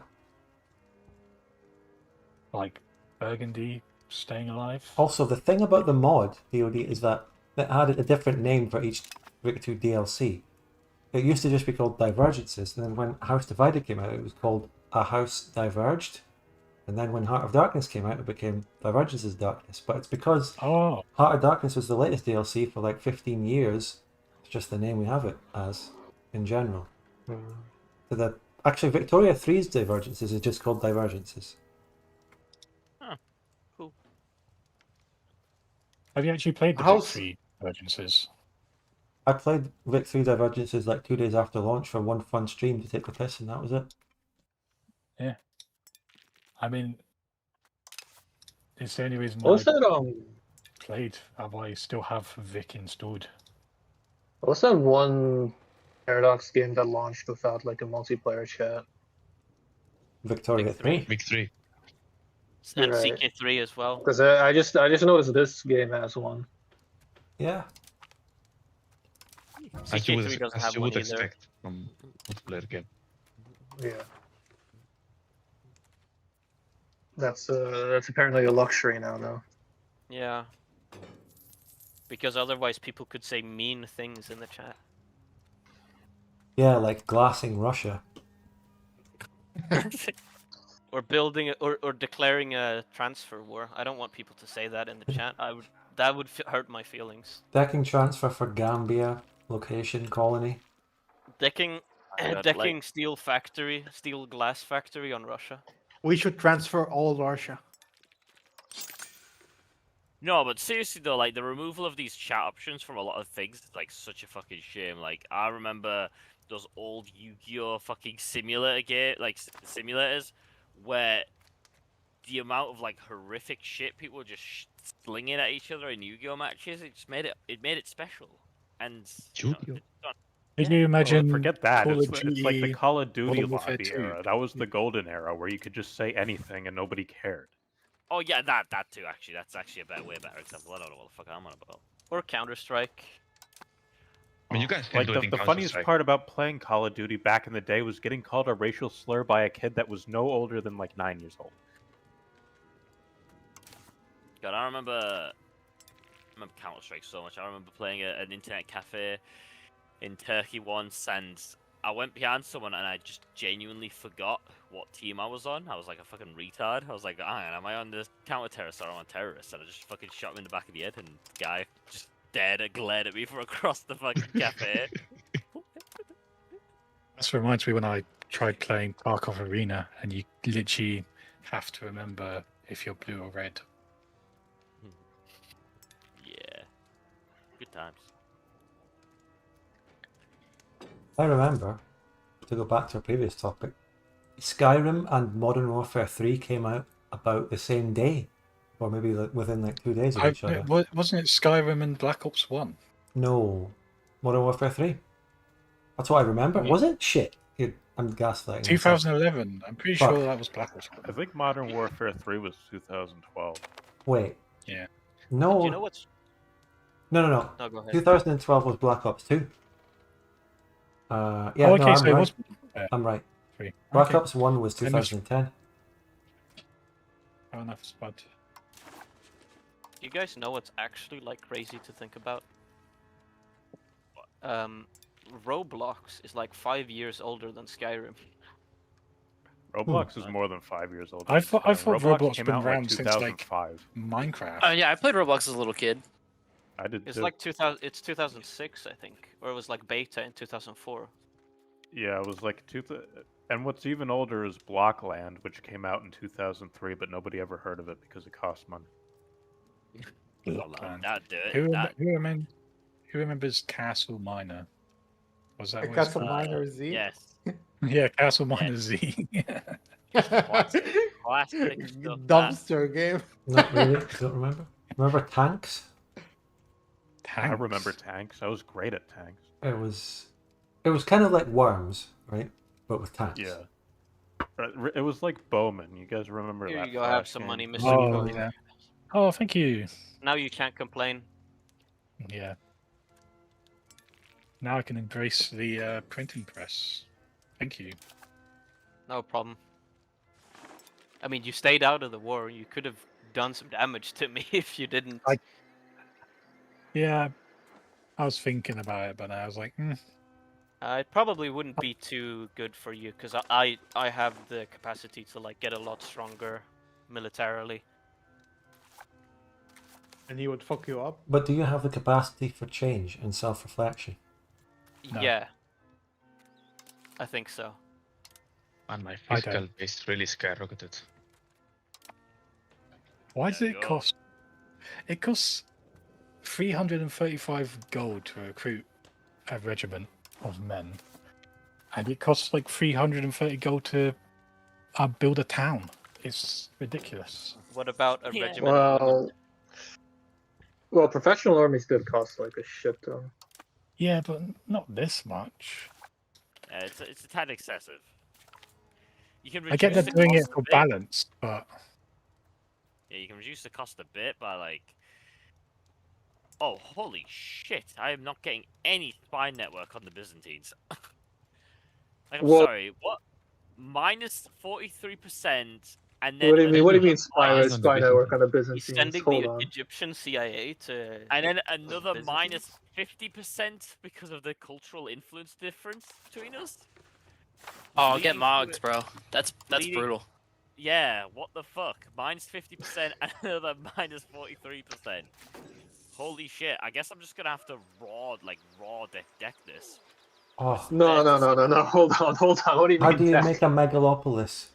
like Burgundy staying alive. Also, the thing about the mod DOD is that it had a different name for each Victor 2 DLC. It used to just be called Divergences, and then when House Divided came out, it was called A House Diverged. And then when Heart of Darkness came out, it became Divergences Darkness. But it's because Oh, Heart of Darkness was the latest DLC for like 15 years. It's just the name we have it as in general. So actually, Victoria 3's Divergences is just called Divergences. Cool. have you actually played the How's- Big 3 Divergences? I played Vic 3 Divergences like 2 days after launch for one fun stream to take the piss, and that was it. I mean, it's the only reason What was I that? played. I still have Vic installed. What's that one Paradox game that launched without like a multiplayer chat? Victoria Vic 3. 3. Big 3. And Right. CK3 as well. Because I just noticed this game has one. Yeah. As you would, CK3 doesn't as have you one would either. expect from multiplayer game. Yeah. That's apparently a luxury now, though. Yeah. Because otherwise people could say mean things in the chat. Yeah, like glassing Russia. Or building or declaring a transfer war. I don't want people to say that in the chat. That would hurt my feelings. Decking transfer for Gambia, location, colony. Decking God, decking like- steel glass factory on Russia. We should transfer all Russia. No, but seriously though, like the removal of these chat options from a lot of things is like such a fucking shame. Like I remember those old Yu-Gi-Oh fucking simulator game, like simulators, where the amount of like horrific shit people were just slinging at each other in Yu-Gi-Oh matches, it just made it special. And you know, Yu-Gi-Oh. Can you imagine? Forget that. Call It's, of it's like the Duty, Call of Duty Modern Warfare lobby 2. era. That was the golden era where you could just say anything and nobody cared. Oh yeah, that too. Actually, that's actually a way better example. I don't know what the fuck I'm on about. Or Counter-Strike. I mean, you guys can Like do it in the funniest Counter-Strike. part about playing Call of Duty back in the day was getting called a racial slur by a kid that was no older than like 9 years old. God, I remember Counter-Strike so much. I remember playing at an internet cafe in Turkey once, and I went behind someone and I just genuinely forgot what team I was on. I was like a fucking retard. I was like, hang on, am I on the counter-terrorist or am I on terrorist? And I just fucking shot him in the back of the head, and the guy just glared at me from across the fucking cafe. That reminds me when I tried playing Tarkov Arena, and you literally have to remember if you're blue or red. Yeah. Good times. I remember, to go back to our previous topic, Skyrim and Modern Warfare 3 came out about the same day, or maybe like within like 2 days of each other. Wasn't it Skyrim and Black Ops 1? No, Modern Warfare 3. That's what I remember. Was it? Shit. I'm gaslighting. 2011. I'm pretty Fuck. sure that was Black Ops 1. I think Modern Warfare 3 was 2012. Wait. Yeah. No. Do you know what's... No. No, go ahead. 2012 was Black Ops 2. Yeah, Oh, okay, no, I'm so right. it was... I'm right. 3. Black Okay. Ops 1 was 2010. Fair enough, Spud. Do you guys know what's actually like crazy to think about? Roblox is like 5 years older than Skyrim. Roblox is more than 5 years old. I thought Roblox came been out around like since like 2005. Minecraft. Yeah, I played Roblox as a little kid. I did It's too. like 2000. It's 2006, I think, or it was like beta in 2004. Yeah, it was like and what's even older is Blockland, which came out in 2003, but nobody ever heard of it because it cost money. Blockland. That'd do it. Who remembers Castle Miner? Was that what it's Castle called? Miner Z? Yes. Yeah, Castle Miner Z. Classic stuff. Dumpster game. Not really. Don't remember. Remember Tanks? I remember Tanks. I was great at Tanks. It was kind of like Worms, right? But with tanks. Yeah. It was like Bowman. You guys remember Here that? you go. Have Flash some game? money, Mr. Oh, Cody. yeah. Oh, thank you. Now you can't complain. Yeah. Now I can embrace the printing press. Thank you. No problem. I mean, you stayed out of the war. You could have done some damage to me if you didn't. Yeah, I was thinking about it, but I was like, It probably wouldn't be too good for you because I have the capacity to like get a lot stronger militarily. And he would fuck you up. But do you have the capacity for change and self-reflection? No. Yeah, I think so. And my I physical don't. base really skyrocketed. why does it cost? It costs 335 gold to recruit a regiment of men, and it costs like 330 gold to build a town. It's ridiculous. What about a regiment? of women? Well, professional armies did cost like a shit ton. Yeah, but not this much. Yeah, it's a tad excessive. You can I get reduce they're the doing it cost for a bit. balance, but Yeah, you can reduce the cost a bit by like. Oh, holy shit! I am not getting any spy network on the Byzantines. Like, I'm Well- sorry, what? Minus 43%, and then. What do you mean? What do you mean another spy network on the He's Byzantines? sending Hold the on. Egyptian CIA to. And then another Byzantines? minus 50% because of the cultural influence difference between us. Oh, Leading get to mogs, it- bro. That's leading- brutal. Yeah, what the fuck? Minus 50% and another minus 43%. Holy shit! I guess I'm just gonna have to raw deck this. Oh, No. Hold on. What do you how mean? do you that? make a megalopolis?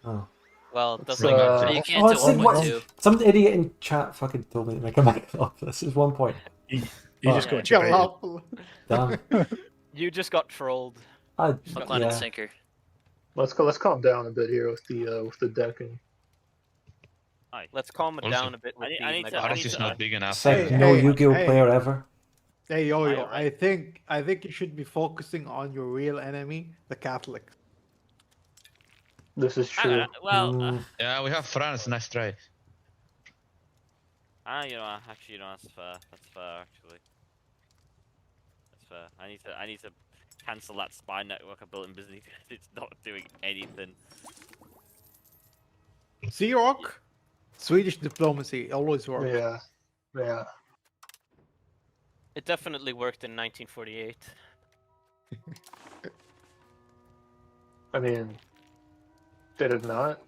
Oh. Well, it It's, doesn't. You can't Oh, do it's like what? 1.2. Some idiot in chat fucking told me to make a megalopolis. Is one point. you just got Yeah. debated. Damn. You just got trolled. I, Hook, line, and yeah. sinker. Let's calm down a bit here with the decking. Let's calm it Also, down a bit with I the need to- Paris megalopolis. is not big enough. Second, Hey, no hey, Yu-Gi-Oh hey. player ever. Hey yo, Alright. I think you should be focusing on your real enemy, the Catholics. This is true. Yeah, we have France. Nice try. You know, actually, you know, that's fair. That's fair, actually. That's fair. I need to cancel that spy network I built in Busy. It's not doing anything. Sea Rock, Swedish diplomacy always works. Yeah, yeah. It definitely worked in 1948. I mean, did it not?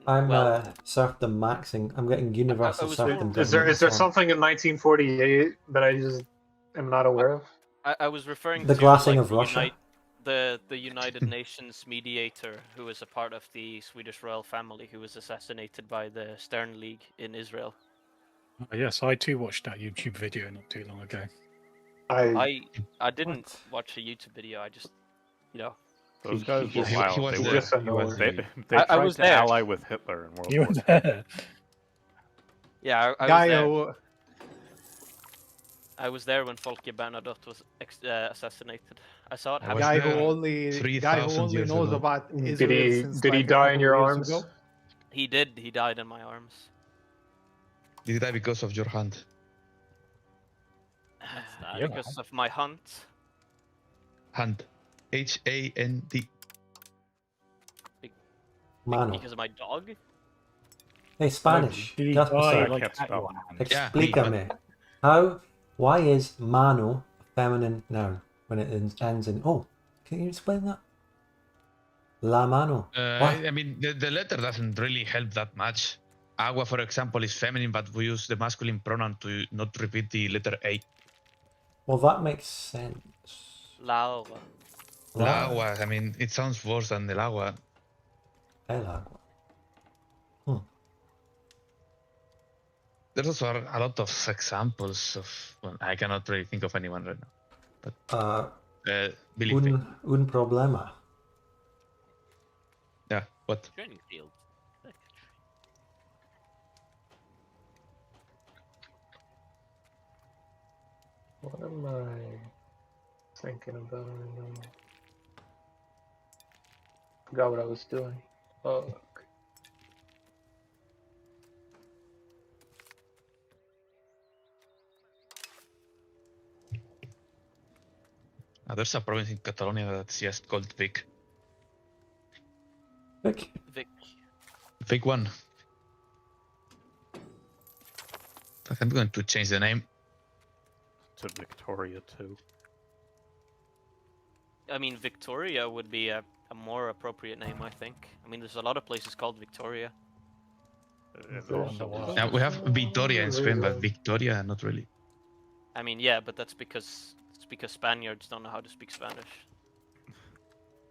I'm Well, serfdom maxing. I'm getting universal was serfdom. Is there government. something in 1948 that I just am not aware of? I was referring The to glassing like of Russia? the United Nations mediator who was a part of the Swedish royal family who was assassinated by the Stern League in Israel. Oh, yes, I too watched that YouTube video not too long ago. I didn't watch a YouTube video. I just, you know. Those guys were He wild. was They, there. were, He was they, there. they I tried was to there. ally with Hitler in World You War were II. there. Yeah, I was there when Folke Bernadotte was assassinated. I saw it I happen. was Guy there who only knows ago. about Did Israel he since did he like a die in couple your years arms? ago. He did. He died in my arms. Did he die because of your hand? Because of my hunt. Hand. H-A-N-D. Mano. Because of my dog? Hey, Spanish. Did he Just a die sec. like at your hand? Explícame. Why is mano a feminine noun when it ends in... Oh, can you explain that? La mano. What? I mean, the letter doesn't really help that much. Agua, for example, is feminine, but we use the masculine pronoun to not repeat the letter A. Well, that makes sense. La agua. La agua, I mean, it sounds worse than el agua. El agua. There's also a lot of examples of... Well, I cannot really think of anyone right now. But believe me. Un problema. Yeah, what? Training field. What am I thinking about right now? Forgot what I was doing. Oh. There's a province in Catalonia that's just called Vic. Vic? Vic. Vic 1. I'm going to change the name. To Victoria too. I mean, Victoria would be a more appropriate name, I think. I mean, there's a lot of places called Victoria. Now, we have Victoria in Spain, but Victoria, not really. I mean, yeah, but that's because Spaniards don't know how to speak Spanish.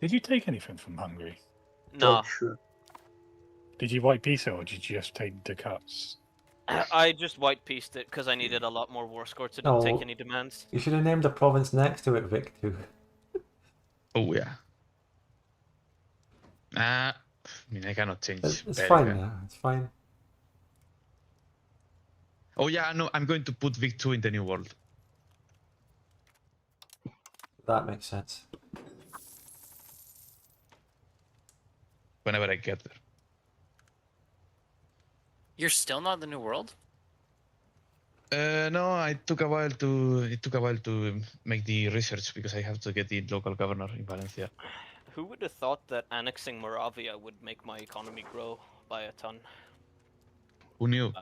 Did you take anything from Hungary? No. Did you white piece it or did you just take the cuts? I just white pieced it because I needed a lot more war score to take any demands. You should have named a province next to it Vic too. Oh, yeah. I mean, I cannot change. It's fine now. It's fine. Oh, yeah, no, I'm going to put Vic 2 in the New World. That makes sense. Whenever I get there. You're still not in the New World? No, it took a while to make the research because I have to get the local governor in Valencia. Who would have thought that annexing Moravia would make my economy grow by a ton? Who knew?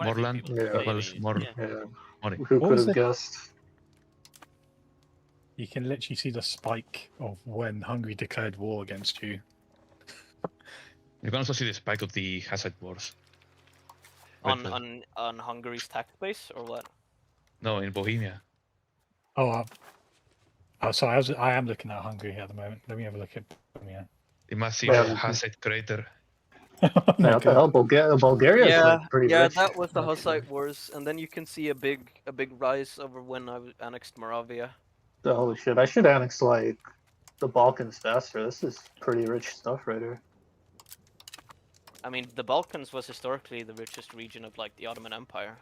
More land equals more money. Who could have guessed? You can literally see the spike of when Hungary declared war against you. You can also see the spike of the hazard wars. On Hungary's tax base or what? No, in Bohemia. Oh, sorry, I am looking at Hungary at the moment. Let me have a look at Bohemia. The massive Hussite crater. Yeah, what the hell? Bulgaria is like pretty rich. that was the Hussite Wars, and then you can see a big rise over when I annexed Moravia. Holy shit! I should annex like the Balkans faster. This is pretty rich stuff right here. I mean, the Balkans was historically the richest region of like the Ottoman Empire.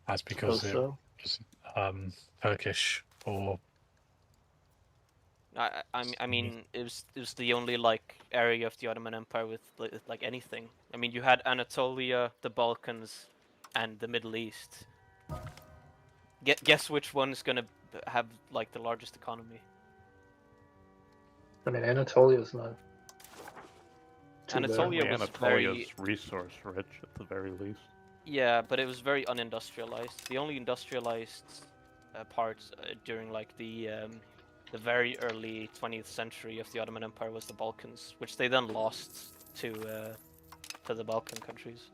That's because it was Turkish or... I mean, it was the only like area of the Ottoman Empire with like anything. I mean, you had Anatolia, the Balkans, and the Middle East. Guess which one's gonna have like the largest economy? I mean, Anatolia's not. Anatolia was Anatolia's very resource rich at the very least. yeah, but it was very unindustrialized. The only industrialized parts during like the very early 20th century of the Ottoman Empire was the Balkans, which they then lost to the Balkan countries.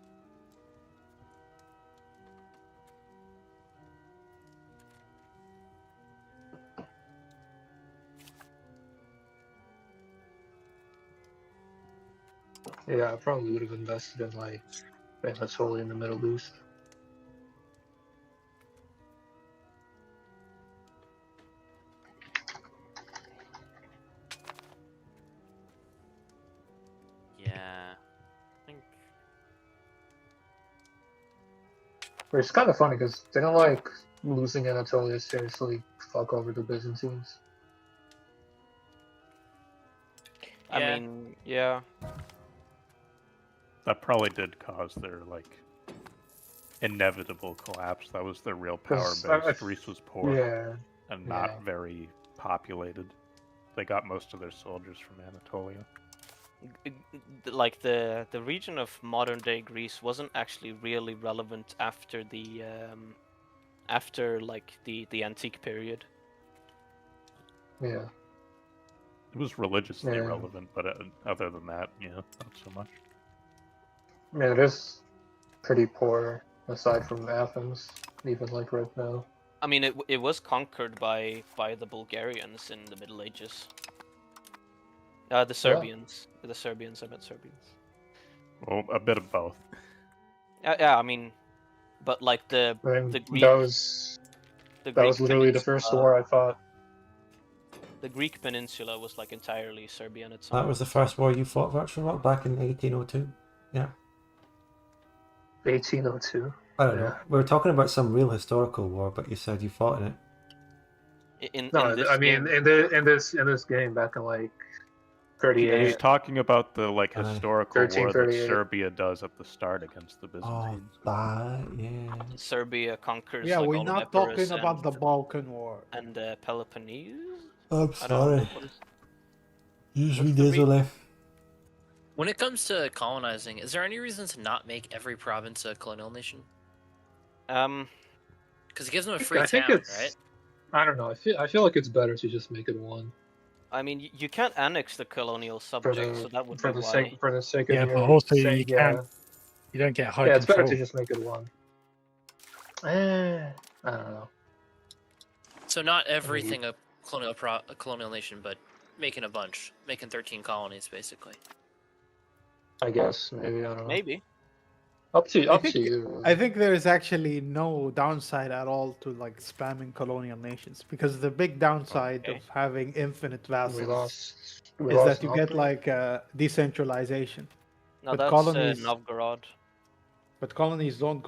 Yeah, I probably would have invested in like Anatolia in the Middle East. Yeah, I think. But it's kind of funny because they don't like losing Anatolia seriously fuck over the Byzantines. I mean, yeah. That probably did cause their like inevitable collapse. That was their real power 'Cause base. Greece was poor yeah, and yeah. not very populated. They got most of their soldiers from Anatolia. Like the region of modern day Greece wasn't actually really relevant after the like the antique period. Yeah. It was religiously Yeah. relevant, but other than that, yeah, not so much. Yeah, it is pretty poor aside from Athens, even like right now. I mean, it was conquered by the Bulgarians in the Middle Ages. The Serbians. The Serbians, I meant Serbians. Well, a bit of both. Yeah, I mean, but like the Greek. That was literally the first war I fought. The Greek peninsula was like entirely Serbian at some That point. was the first war you fought, Virtual Rock, back in 1802. Yeah. 1802. I don't know. We were talking about some real historical war, but you said you fought in it. No, this I mean game. in this game back in like 38. He's talking about the like historical war that 1338. Serbia does at the start against the Oh, Byzantines. that, yeah. Serbia conquers. Yeah, like, we're all not of Epirus talking about the Balkan War. and Peloponnese. I'm I don't know, sorry. what is- Usually désolé. When it comes to colonizing, is there any reason to not make every province a colonial nation? Because it gives them a free I think town, it's. right? I don't know. I feel like it's better to just make it one. I mean, you can't annex the colonial subject, so that would for be the why. sake for the sake of Yeah, your but also sake, you can't. You don't get high Yeah, it's better control. to just make it one. I don't know. So not everything a colonial nation, but making a bunch, making 13 colonies basically. I guess maybe I don't know. Maybe. Up to I think, you. I think there is actually no downside at all to like spamming colonial nations, because the big downside of having infinite vassals we is lost that you get Novgorod. like decentralization. No, but that's colonies, Novgorod. but colonies don't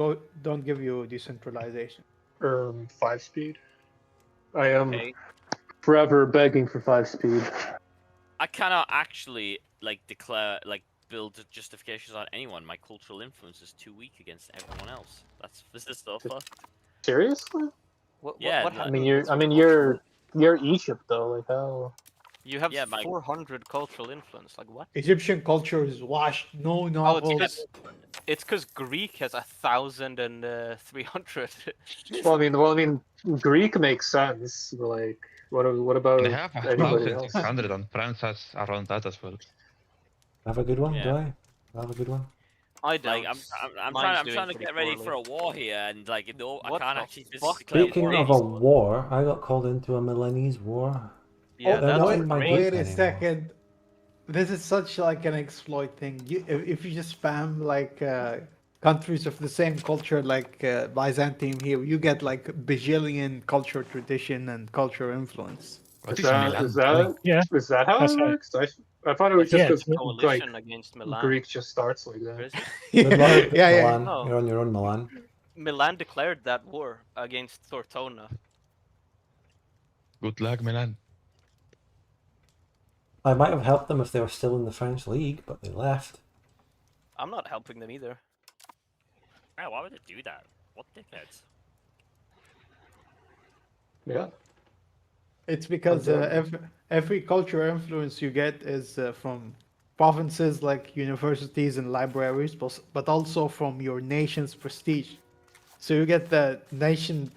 give you decentralization. 5 speed. I am Okay. forever begging for 5 speed. I cannot actually like declare like build justifications on anyone. My cultural influence is too weak against everyone else. This is so fucked. Seriously? Yeah, What like- happened? I mean you're Egypt though. Like how? You have Yeah, my- 400 cultural influence. Like what? Egyptian culture is washed. No novels. It's because Greek has 1,300. Well, I mean, Greek makes sense. But like, what about They have anybody else? 1,600 and France has around that as well. Have a good one, Yeah. do I? Have a good one. I don't. Like I'm Mine's trying to doing get pretty ready for a war here, and like no, I What can't the actually fuck? physically declare Speaking war. of a war, I got called into a Milanese war. Yeah, They're not that's in my great. group Wait a anymore. second. This is such like an exploit thing. If you just spam like countries of the same culture, like Byzantium here, you get like bajillion culture, tradition, and culture influence. Is that Yeah. Is that how That's it right. works? I thought it was Yeah, just it's a because coalition against Milan. Greek just starts like that. Good luck, Yeah, yeah. Milan. No. You're on your own, Milan. Milan declared that war against Tortona. Good luck, Milan. I might have helped them if they were still in the French league, but they left. I'm not helping them either. Yeah, why would it do that? What dickheads? Yeah. It's because every cultural influence you get is from provinces like universities and libraries, but also from your nation's prestige. So you get the nation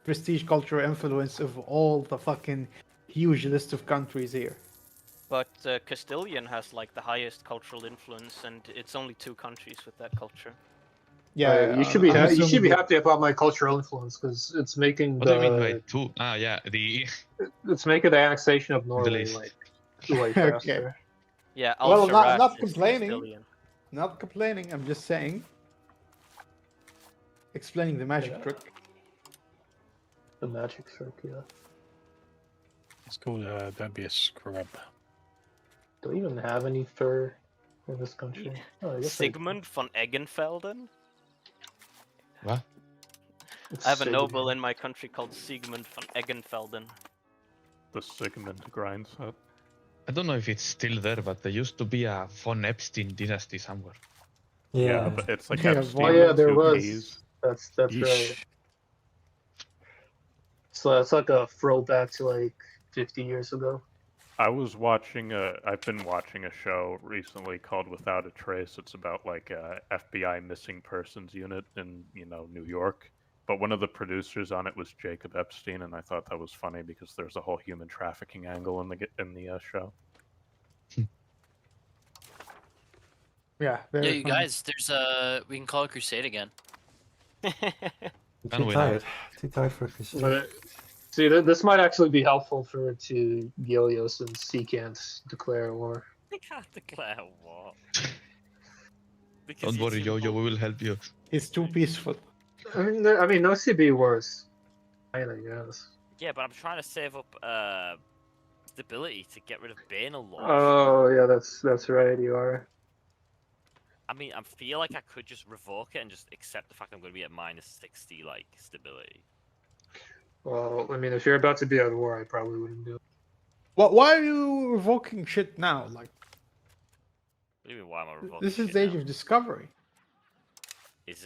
prestige cultural influence of all the fucking huge list of countries here. But Castilian has like the highest cultural influence, and it's only 2 countries with that culture. Yeah, you should be happy about my cultural influence because it's making What do you mean by 2? Ah, yeah, it's making the annexation of Norway like way faster. Yeah, well, Al-Sharat not is complaining. Castilian. Not complaining. I'm just saying, explaining the magic trick. The magic trick, yeah. It's called don't be a scrub. Do we even have any fur in this country? Oh, I guess Sigmund von Eggenfelden? What? I have a noble in my country called Sigmund von Eggenfelden. The Sigmund grinds up. I don't know if it's still there, but there used to be a von Epstein dynasty somewhere. Yeah, but it's like Yeah, Epstein Oh yeah, with there 2 was. Ps. That's Yeesh. right. So that's like a throwback to like 50 years ago. I've been watching a show recently called Without a Trace. It's about like a FBI missing persons unit in, New York. But one of the producers on it was Jacob Epstein, and I thought that was funny because there's a whole human trafficking angle in the show. Yeah. Yeah, you guys, we can call it crusade again. Too tired. Too tired for a crusade. But, see, this might actually be helpful to Gilio since he can't declare war. They can't declare war. Don't worry, Yo-Yo, we will help you. It's too peaceful. I mean, no CB wars. I guess. Yeah, but I'm trying to save up stability to get rid of banal laws. Oh yeah, that's right. You are. I mean, I feel like I could just revoke it and just accept the fact I'm going to be at -60 like stability. Well, I mean, if you're about to be at war, I probably wouldn't do it. Why are you revoking shit now? Like, What do you mean? Why am I revoking? this is shit the age now? of discovery. Is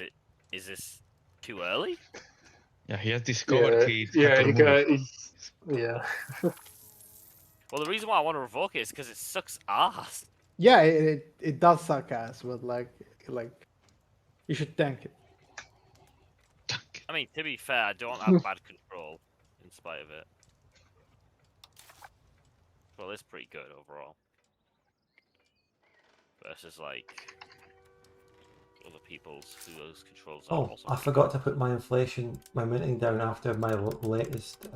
this too early? Yeah, he has discovered yeah. Well, the reason why I want to revoke it is because it sucks ass. Yeah, it does suck ass, but like you should thank it. I mean, to be fair, I don't have bad control in spite of it. Well, it's pretty good overall. Versus like other people's who those controls are Oh, also. I forgot to put my minting down after my latest,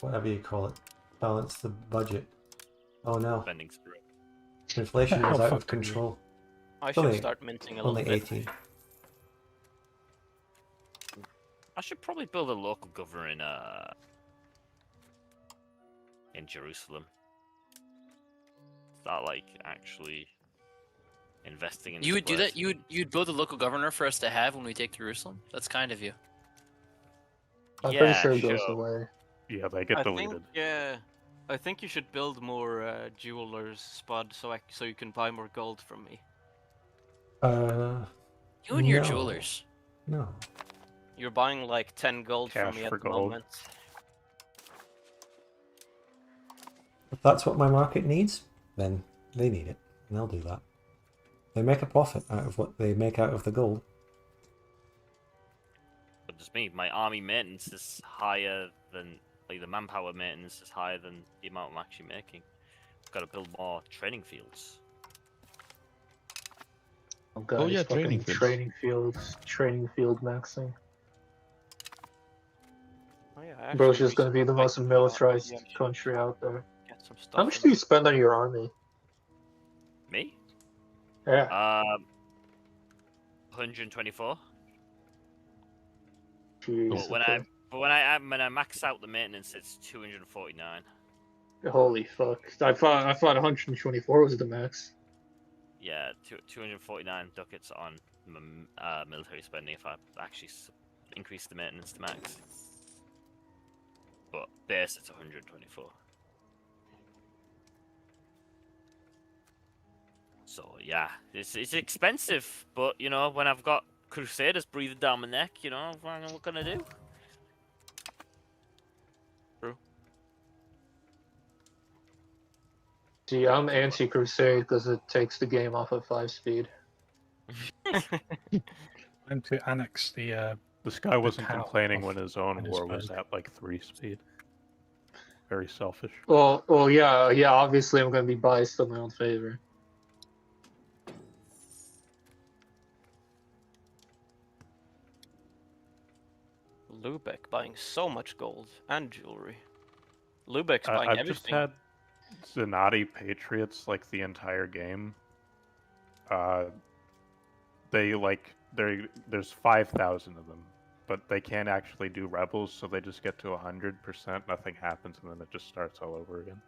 whatever you call it, balance the budget. Oh no. Spending spree. Inflation is out of control. I should start minting a little only bit. 18. I should probably build a local governor in Jerusalem. Start like actually investing in. You would do that? You'd build a local governor for us to have when we take Jerusalem? That's kind of you. I'm pretty sure it goes away. Yeah, they get deleted. I think you should build more jewelers, Spud, so you can buy more gold from me. You and your jewelers. No. You're buying like 10 gold from me at the moment. If that's what my market needs, then they need it, and they'll do that. They make a profit out of what they make out of the gold. But just me, my army maintenance is higher than the manpower maintenance is higher than the amount I'm actually making. I've got to build more training fields. Oh, God, Oh, yeah, training field maxing. Oh, yeah, Bro's just gonna be the most militarized country out there. How much do you spend on your army? Me? Yeah. 124. Jeez, But when I max out the maintenance, it's 249. Holy fuck! I thought 124 was the max. Yeah, 249 ducats on military spending if I actually increase the maintenance to max. But base it's 124. So yeah, it's expensive, but you know, when I've got Crusaders breathing down my neck, you know, what can I do? True. See, I'm anti-crusade because it takes the game off of 5 speed. And to annex the. This guy wasn't town complaining off when his own war was Johannesburg. at like 3 speed. Very selfish. Well, yeah. Obviously, I'm going to be biased in my own favor. Lubeck buying so much gold and jewelry. Lubeck's buying I've everything. just had Zenati Patriots like the entire game. There's 5,000 of them, but they can't actually do rebels, so they just get to 100%. Nothing happens, and then it just starts all over again.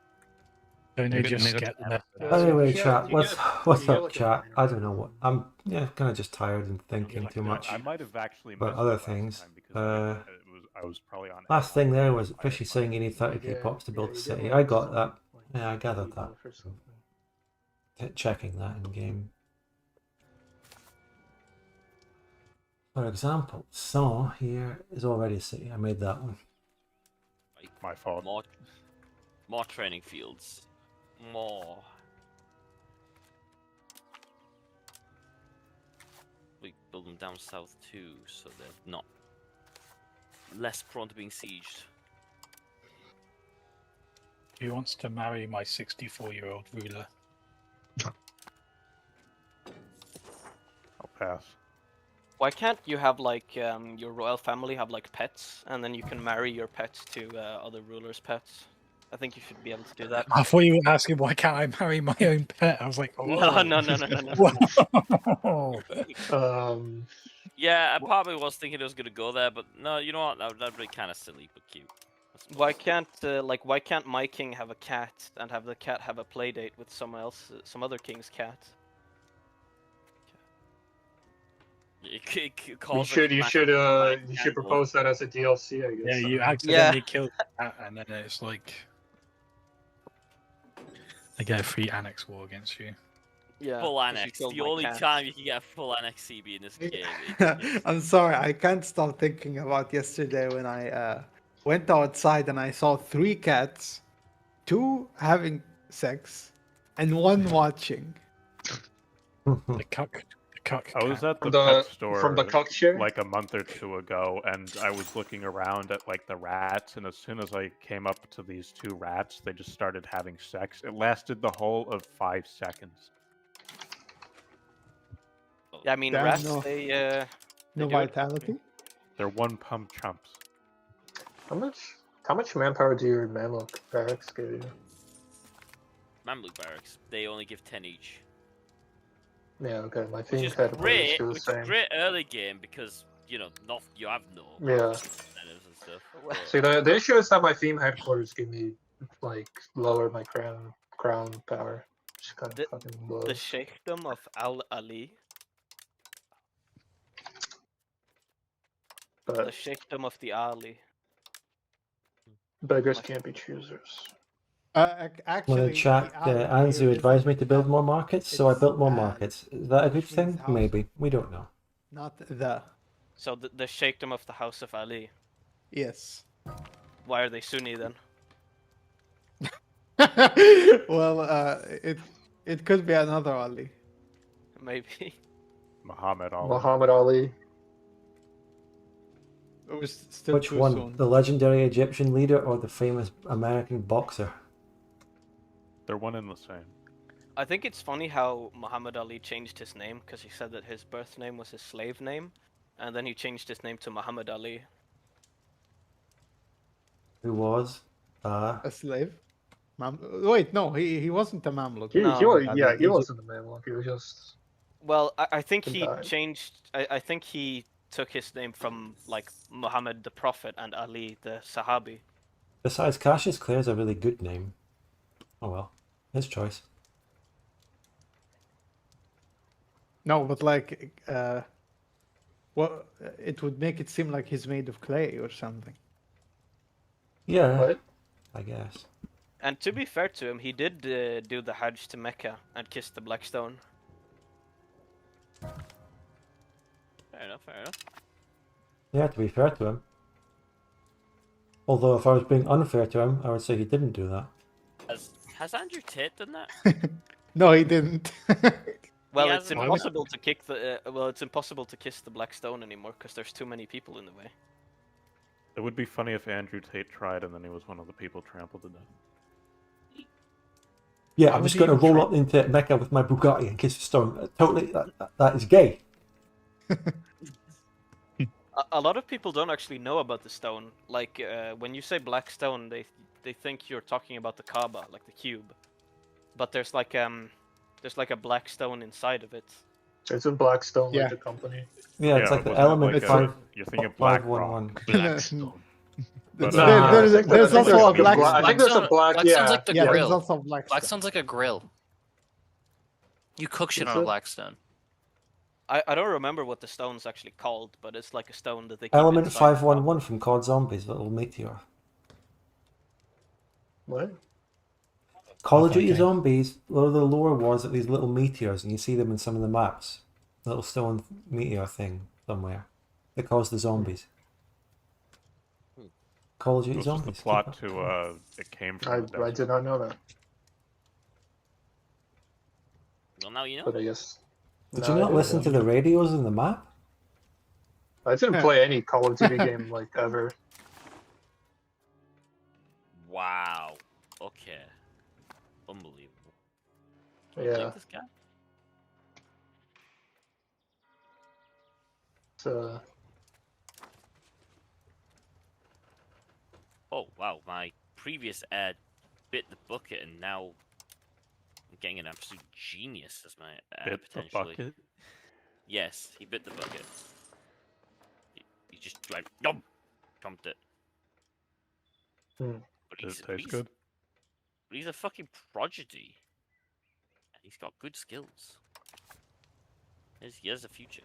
Don't they just get Anyway, chat. What's up, chat? I don't know what. I'm kind of just tired and thinking too much. I might have actually about missed other it last things. time because I was probably on. Last thing there was Fishy saying you need 30k pops to build a city. I got that. Yeah, I gathered that. Checking that in game. For example, so here is already a city. I made that one. My fault. More training fields. More. We build them down south too, so they're not less prone to being sieged. He wants to marry my 64-year-old ruler. I'll pass. Why can't you have like your royal family have like pets, and then you can marry your pets to other rulers' pets? I think you should be able to do that. I thought you were asking why can't I marry my own pet? I was like, oh. No. Yeah, I probably was thinking it was gonna go there, but no, you know what? That'd be kind of silly but cute. Why can't why can't my king have a cat and have the cat have a play date with some other king's cat? You should propose that as a DLC, I guess. Yeah, you accidentally killed the cat, and then it's like I get a free annex war against you. Yeah, full annex. The only time you can get a full annex CB in this game. I'm sorry, I can't stop thinking about yesterday when I went outside and I saw 3 cats, 2 having sex, and 1 watching. The cuck. I was at the From pet store from the cuck share? like a month or 2 ago, and I was looking around at like the rats, and as soon as I came up to these 2 rats, they just started having sex. It lasted the whole of 5 seconds. Yeah, I mean, Damn, rats, no. they No do it. vitality? They're 1 pump chumps. How much manpower do your Mamluk barracks give you? Mamluk barracks, they only give 10 each. Yeah, okay. My Which theme is had great, the which is same. great early game because you know you have no Yeah. incentives and stuff. but- See, the issue is that my theme headquarters give me like lower my crown power. Which kind of fucking blows. The Sheikhdom of Al Ali. The But Sheikhdom of the Ali. beggars can't be choosers. Actually, Well, in chat, Anzu advised me to build more markets, so I built more markets. Is that a good thing? Maybe. We don't know. Not the. So the Sheikhdom of the House of Ali. Yes. Why are they Sunni then? Well, it could be another Ali. Maybe. Muhammad Ali. Muhammad Ali. It was still Which too one? soon. The legendary Egyptian leader or the famous American boxer? They're one and the same. I think it's funny how Muhammad Ali changed his name because he said that his birth name was his slave name, and then he changed his name to Muhammad Ali. Who was? A slave? Wait, no, he wasn't a Mamluk. He wasn't a Mamluk. He was just. Well, I think He he died. changed. I think he took his name from like Muhammad the Prophet and Ali the Sahabi. Besides, Cassius Clare's a really good name. Oh well, his choice. No, but like, well, it would make it seem like he's made of clay or something. Yeah, What? I guess. And to be fair to him, he did do the Hajj to Mecca and kiss the Black Stone. Fair enough, fair enough. Yeah, to be fair to him. Although if I was being unfair to him, I would say he didn't do that. Has Andrew Tate done that? No, he didn't. Well, He it's hasn't- impossible to kick the. Well, it's impossible to kiss the black stone anymore because there's too many people in the way. It would be funny if Andrew Tate tried and then he was one of the people trampled to death. Yeah, Why I'm would just he going to even roll try- up into Mecca with my Bugatti and kiss the stone. Totally, that is gay. A lot of people don't actually know about the stone. Like when you say black stone, they think you're talking about the Kaaba, like the cube. But there's like a black stone inside of it. It's a Blackstone, Yeah. like the company. Yeah, it's like the wasn't it element like five. you're thinking of Black 511. Rock. Blackstone. But, There's also a black. I think there's a black. Blackstone's Yeah, like the Yeah, there's grill. also a black. Blackstone's like a grill. You cook shit Is on a it? blackstone. I don't remember what the stone's actually called, but it's like a stone that they keep Element inside the 511 from COD Zombies, little meteor. What? Call of Okay. Duty Zombies, the lore was that these little meteors, and you see them in some of the maps. Little stone meteor thing somewhere that caused the zombies. Call of It Duty was just Zombies. the plot to it came from the I did not know that, Well, now you know. but I guess. Did No, you I not didn't listen know. to the radios in the map? I didn't play any Call of Duty game like ever. Wow. Okay. Unbelievable. Yeah. Like this guy? So Oh wow, my previous ad bit the bucket, and now I'm getting an absolute genius as my ad Bit the potentially. bucket. Yes, he bit the bucket. He just like yum, pumped it. Hmm. But Does he's, it taste he's- good? But he's a fucking prodigy, and he's got good skills. He has a future,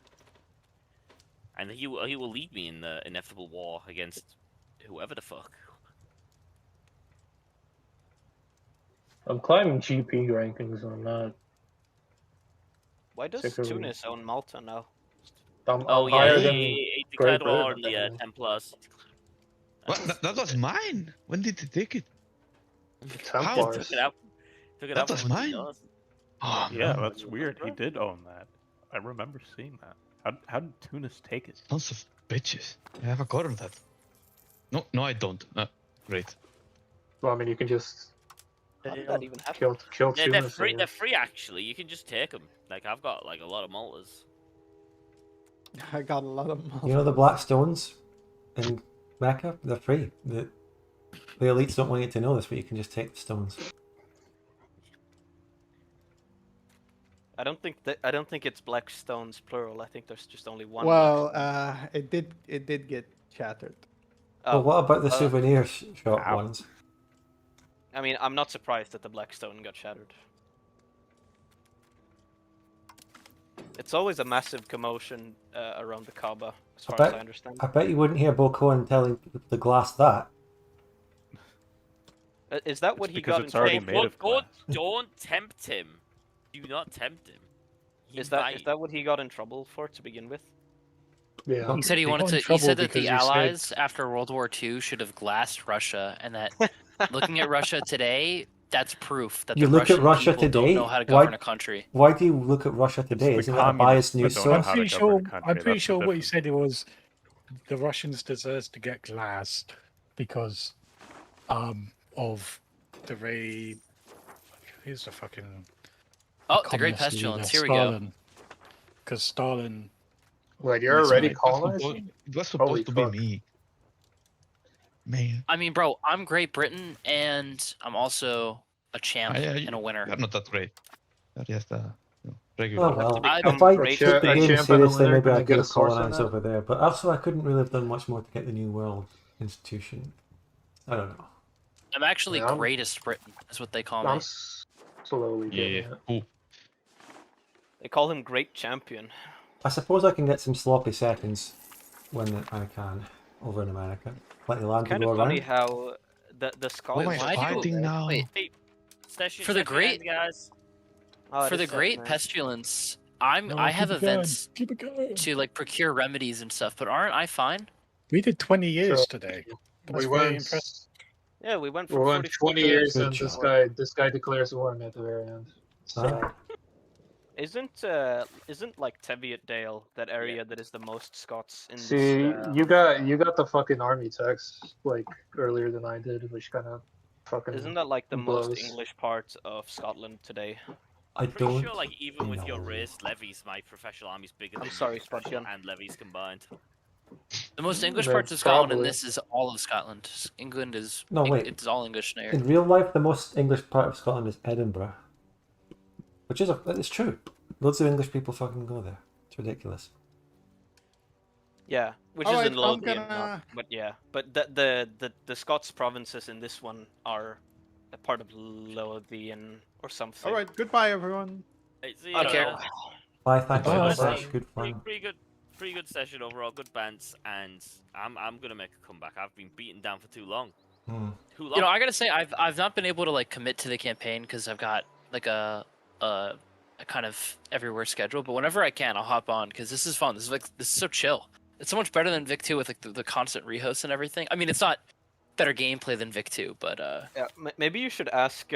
and he will lead me in the inevitable war against whoever the fuck. I'm climbing GP rankings. I'm not. Why does Particularly- Tunis own Malta now? I'm Oh yeah, higher than he Great declared war on Britain, the apparently. 10 plus. What? That was mine. When did he take it? Templars. Took it out. Took it That out was from mine. yours. Oh, Yeah, man. that's weird. He did own that. I remember seeing that. How did Tunis take it? Sons of bitches. I have a car on that. No, I don't. Great. Well, I mean, you can just How did that even happen? kill Yeah, they're Tunis. free. I They're guess. free actually. You can just take them. Like I've got like a lot of Maltas. I got a lot of. You know the black stones in Mecca? They're free. The elites don't want you to know this, but you can just take the stones. I don't think it's black stones plural. I think there's just only one. Well, black stone. it did get shattered. Well, what about the souvenir shop Ow. ones? I mean, I'm not surprised that the black stone got shattered. It's always a massive commotion around the Kaaba, as far as I understand. I bet you wouldn't hear Bo Cohen telling the glass that. Is that what It's he because got it's in already trouble? made of glass. Don't tempt him. Do not tempt him. Is that what he got in trouble for to begin with? Yeah. He said he They wanted got in to. He said trouble that the because he said- Allies after World War II should have glassed Russia, and that looking at Russia today, that's proof that You the look Russian at Russia people today. don't know how to Why- govern a country. Why do you look at Russia today? the Isn't that a communists biased news that don't know source? how to govern a country, I'm pretty that's the sure what he difference. said it was the Russians deserve to get glassed because of the very here's the fucking Oh, the Great communist leader, Pestilence. Here we go. Stalin. Because Stalin. Wait, you're That's already right. colonizing? It was Holy supposed to be fuck. me. Man. I mean, bro, I'm Great Britain, and I'm also a champ and a winner. You're not that great. You're just a regular. Oh well, I- if I great took the a game champ and a seriously, winner, maybe can I I get could a have source on colonized that? over there. But also, I couldn't really have done much more to get the New World institution. I don't know. I'm actually Yeah, I'm- greatest Britain. That's what they call I'm me. slowly Yeah, getting yeah. it. Cool. They call him Great Champion. I suppose I can get some sloppy seconds when I can over in America. Let the land Kind go of funny around. how the Scottish. Why why do you- fighting now? Wait, Session For the second great- hand, guys. Oh, it for the is Great second hand. Pestilence, No, have keep it going, events keep it going. to like procure remedies and stuff, but aren't I fine? We did 20 years So, today. That's we very went. impressive. Yeah, we went We for went 44 20 years, Good and job. this guy declares war at the very end. Huh? Isn't like Teviot Dale that area that is the most Scots in See, this? you got the fucking army text like earlier than I did, which kind of fucking Isn't that like the blows. most English part of Scotland today? I I'm pretty don't sure, like, even with your know. raised levies, my professional army's bigger I'm than sorry, your professional Spudgun. and levies combined. The most English That's parts of Scotland, and probably- this is all of Scotland. England is No, wait. it's all English there. In real life, the most English part of Scotland is Edinburgh, which is it's true. Loads of English people fucking go there. It's ridiculous. Yeah, which Alright, is in I'm Lothian, gonna- but yeah, but the Scots provinces in this one are a part of Lothian or something. Alright, goodbye everyone. Hey, see Okay. ya. Bye, thanks Bye. so much. Good fun. Pretty good session overall. Good bants, and I'm gonna make a comeback. I've been beaten down for too long. Hmm. Too long. You know, I gotta say, I've not been able to like commit to the campaign because I've got like a kind of everywhere schedule. But whenever I can, I'll hop on because this is fun. This is so chill. It's so much better than Vic 2 with like the constant rehosts and everything. I mean, it's not better gameplay than Vic 2, but Yeah, maybe you should ask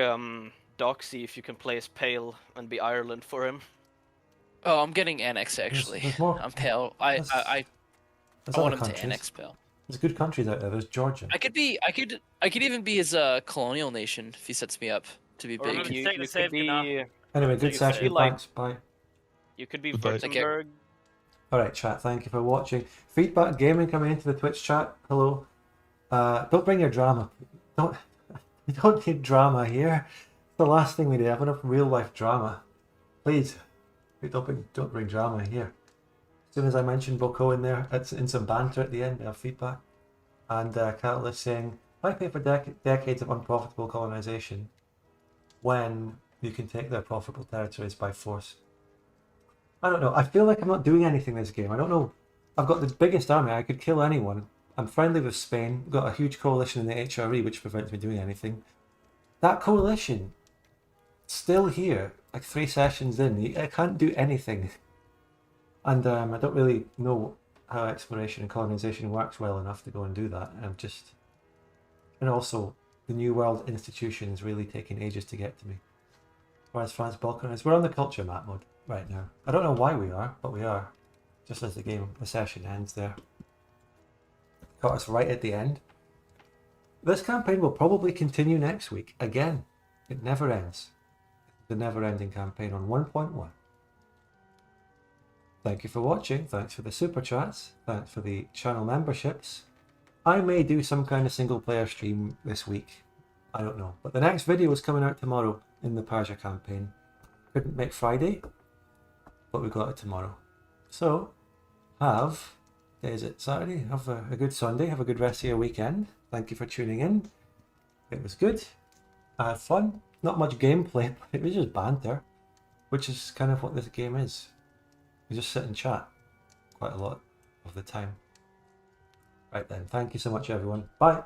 Doxy if you can play as Pale and be Ireland for him. oh, I'm getting annexed actually. there's more. I'm Pale. I There's I There's want other him to countries. annex Pale. There's good countries out there. There's Georgia. I could even be his colonial nation if he sets me up to be Or big. remember, You, take the you save could be now. Anyway, good you could session. be like- Thanks. Bye. you could be Goodbye. Take care. Württemberg. All right, chat. Thank you for watching. Feedback gaming coming into the Twitch chat. Hello. Don't bring your drama. We don't need drama here. It's the last thing we need. Have enough real life drama. Please, don't bring drama here. As soon as I mention Boko in there, it's in some banter at the end. We have feedback. And Catalyst saying, "Why pay for decades of unprofitable colonization when you can take their profitable territories by force?" I don't know. I feel like I'm not doing anything this game. I don't know. I've got the biggest army. I could kill anyone. I'm friendly with Spain. Got a huge coalition in the HRE, which prevents me doing anything. That coalition, still here, like 3 sessions in. I can't do anything. And I don't really know how exploration and colonization works well enough to go and do that. And also, the New World institution is really taking ages to get to me. Whereas France Balkanized, we're on the culture map mode right now. I don't know why we are, but we are. Just as the session ends there. Got us right at the end. This campaign will probably continue next week. Again, it never ends. The never-ending campaign on 1.1. Thank you for watching. Thanks for the super chats. Thanks for the channel memberships. I may do some kind of single player stream this week. I don't know. But the next video is coming out tomorrow in the Persia campaign. Couldn't make Friday, but we got it tomorrow. So, is it Saturday? Have a good Sunday. Have a good rest of your weekend. Thank you for tuning in. It was good. I had fun. Not much gameplay, but it was just banter, which is kind of what this game is. We just sit and chat quite a lot of the time. Right then, thank you so much everyone. Bye.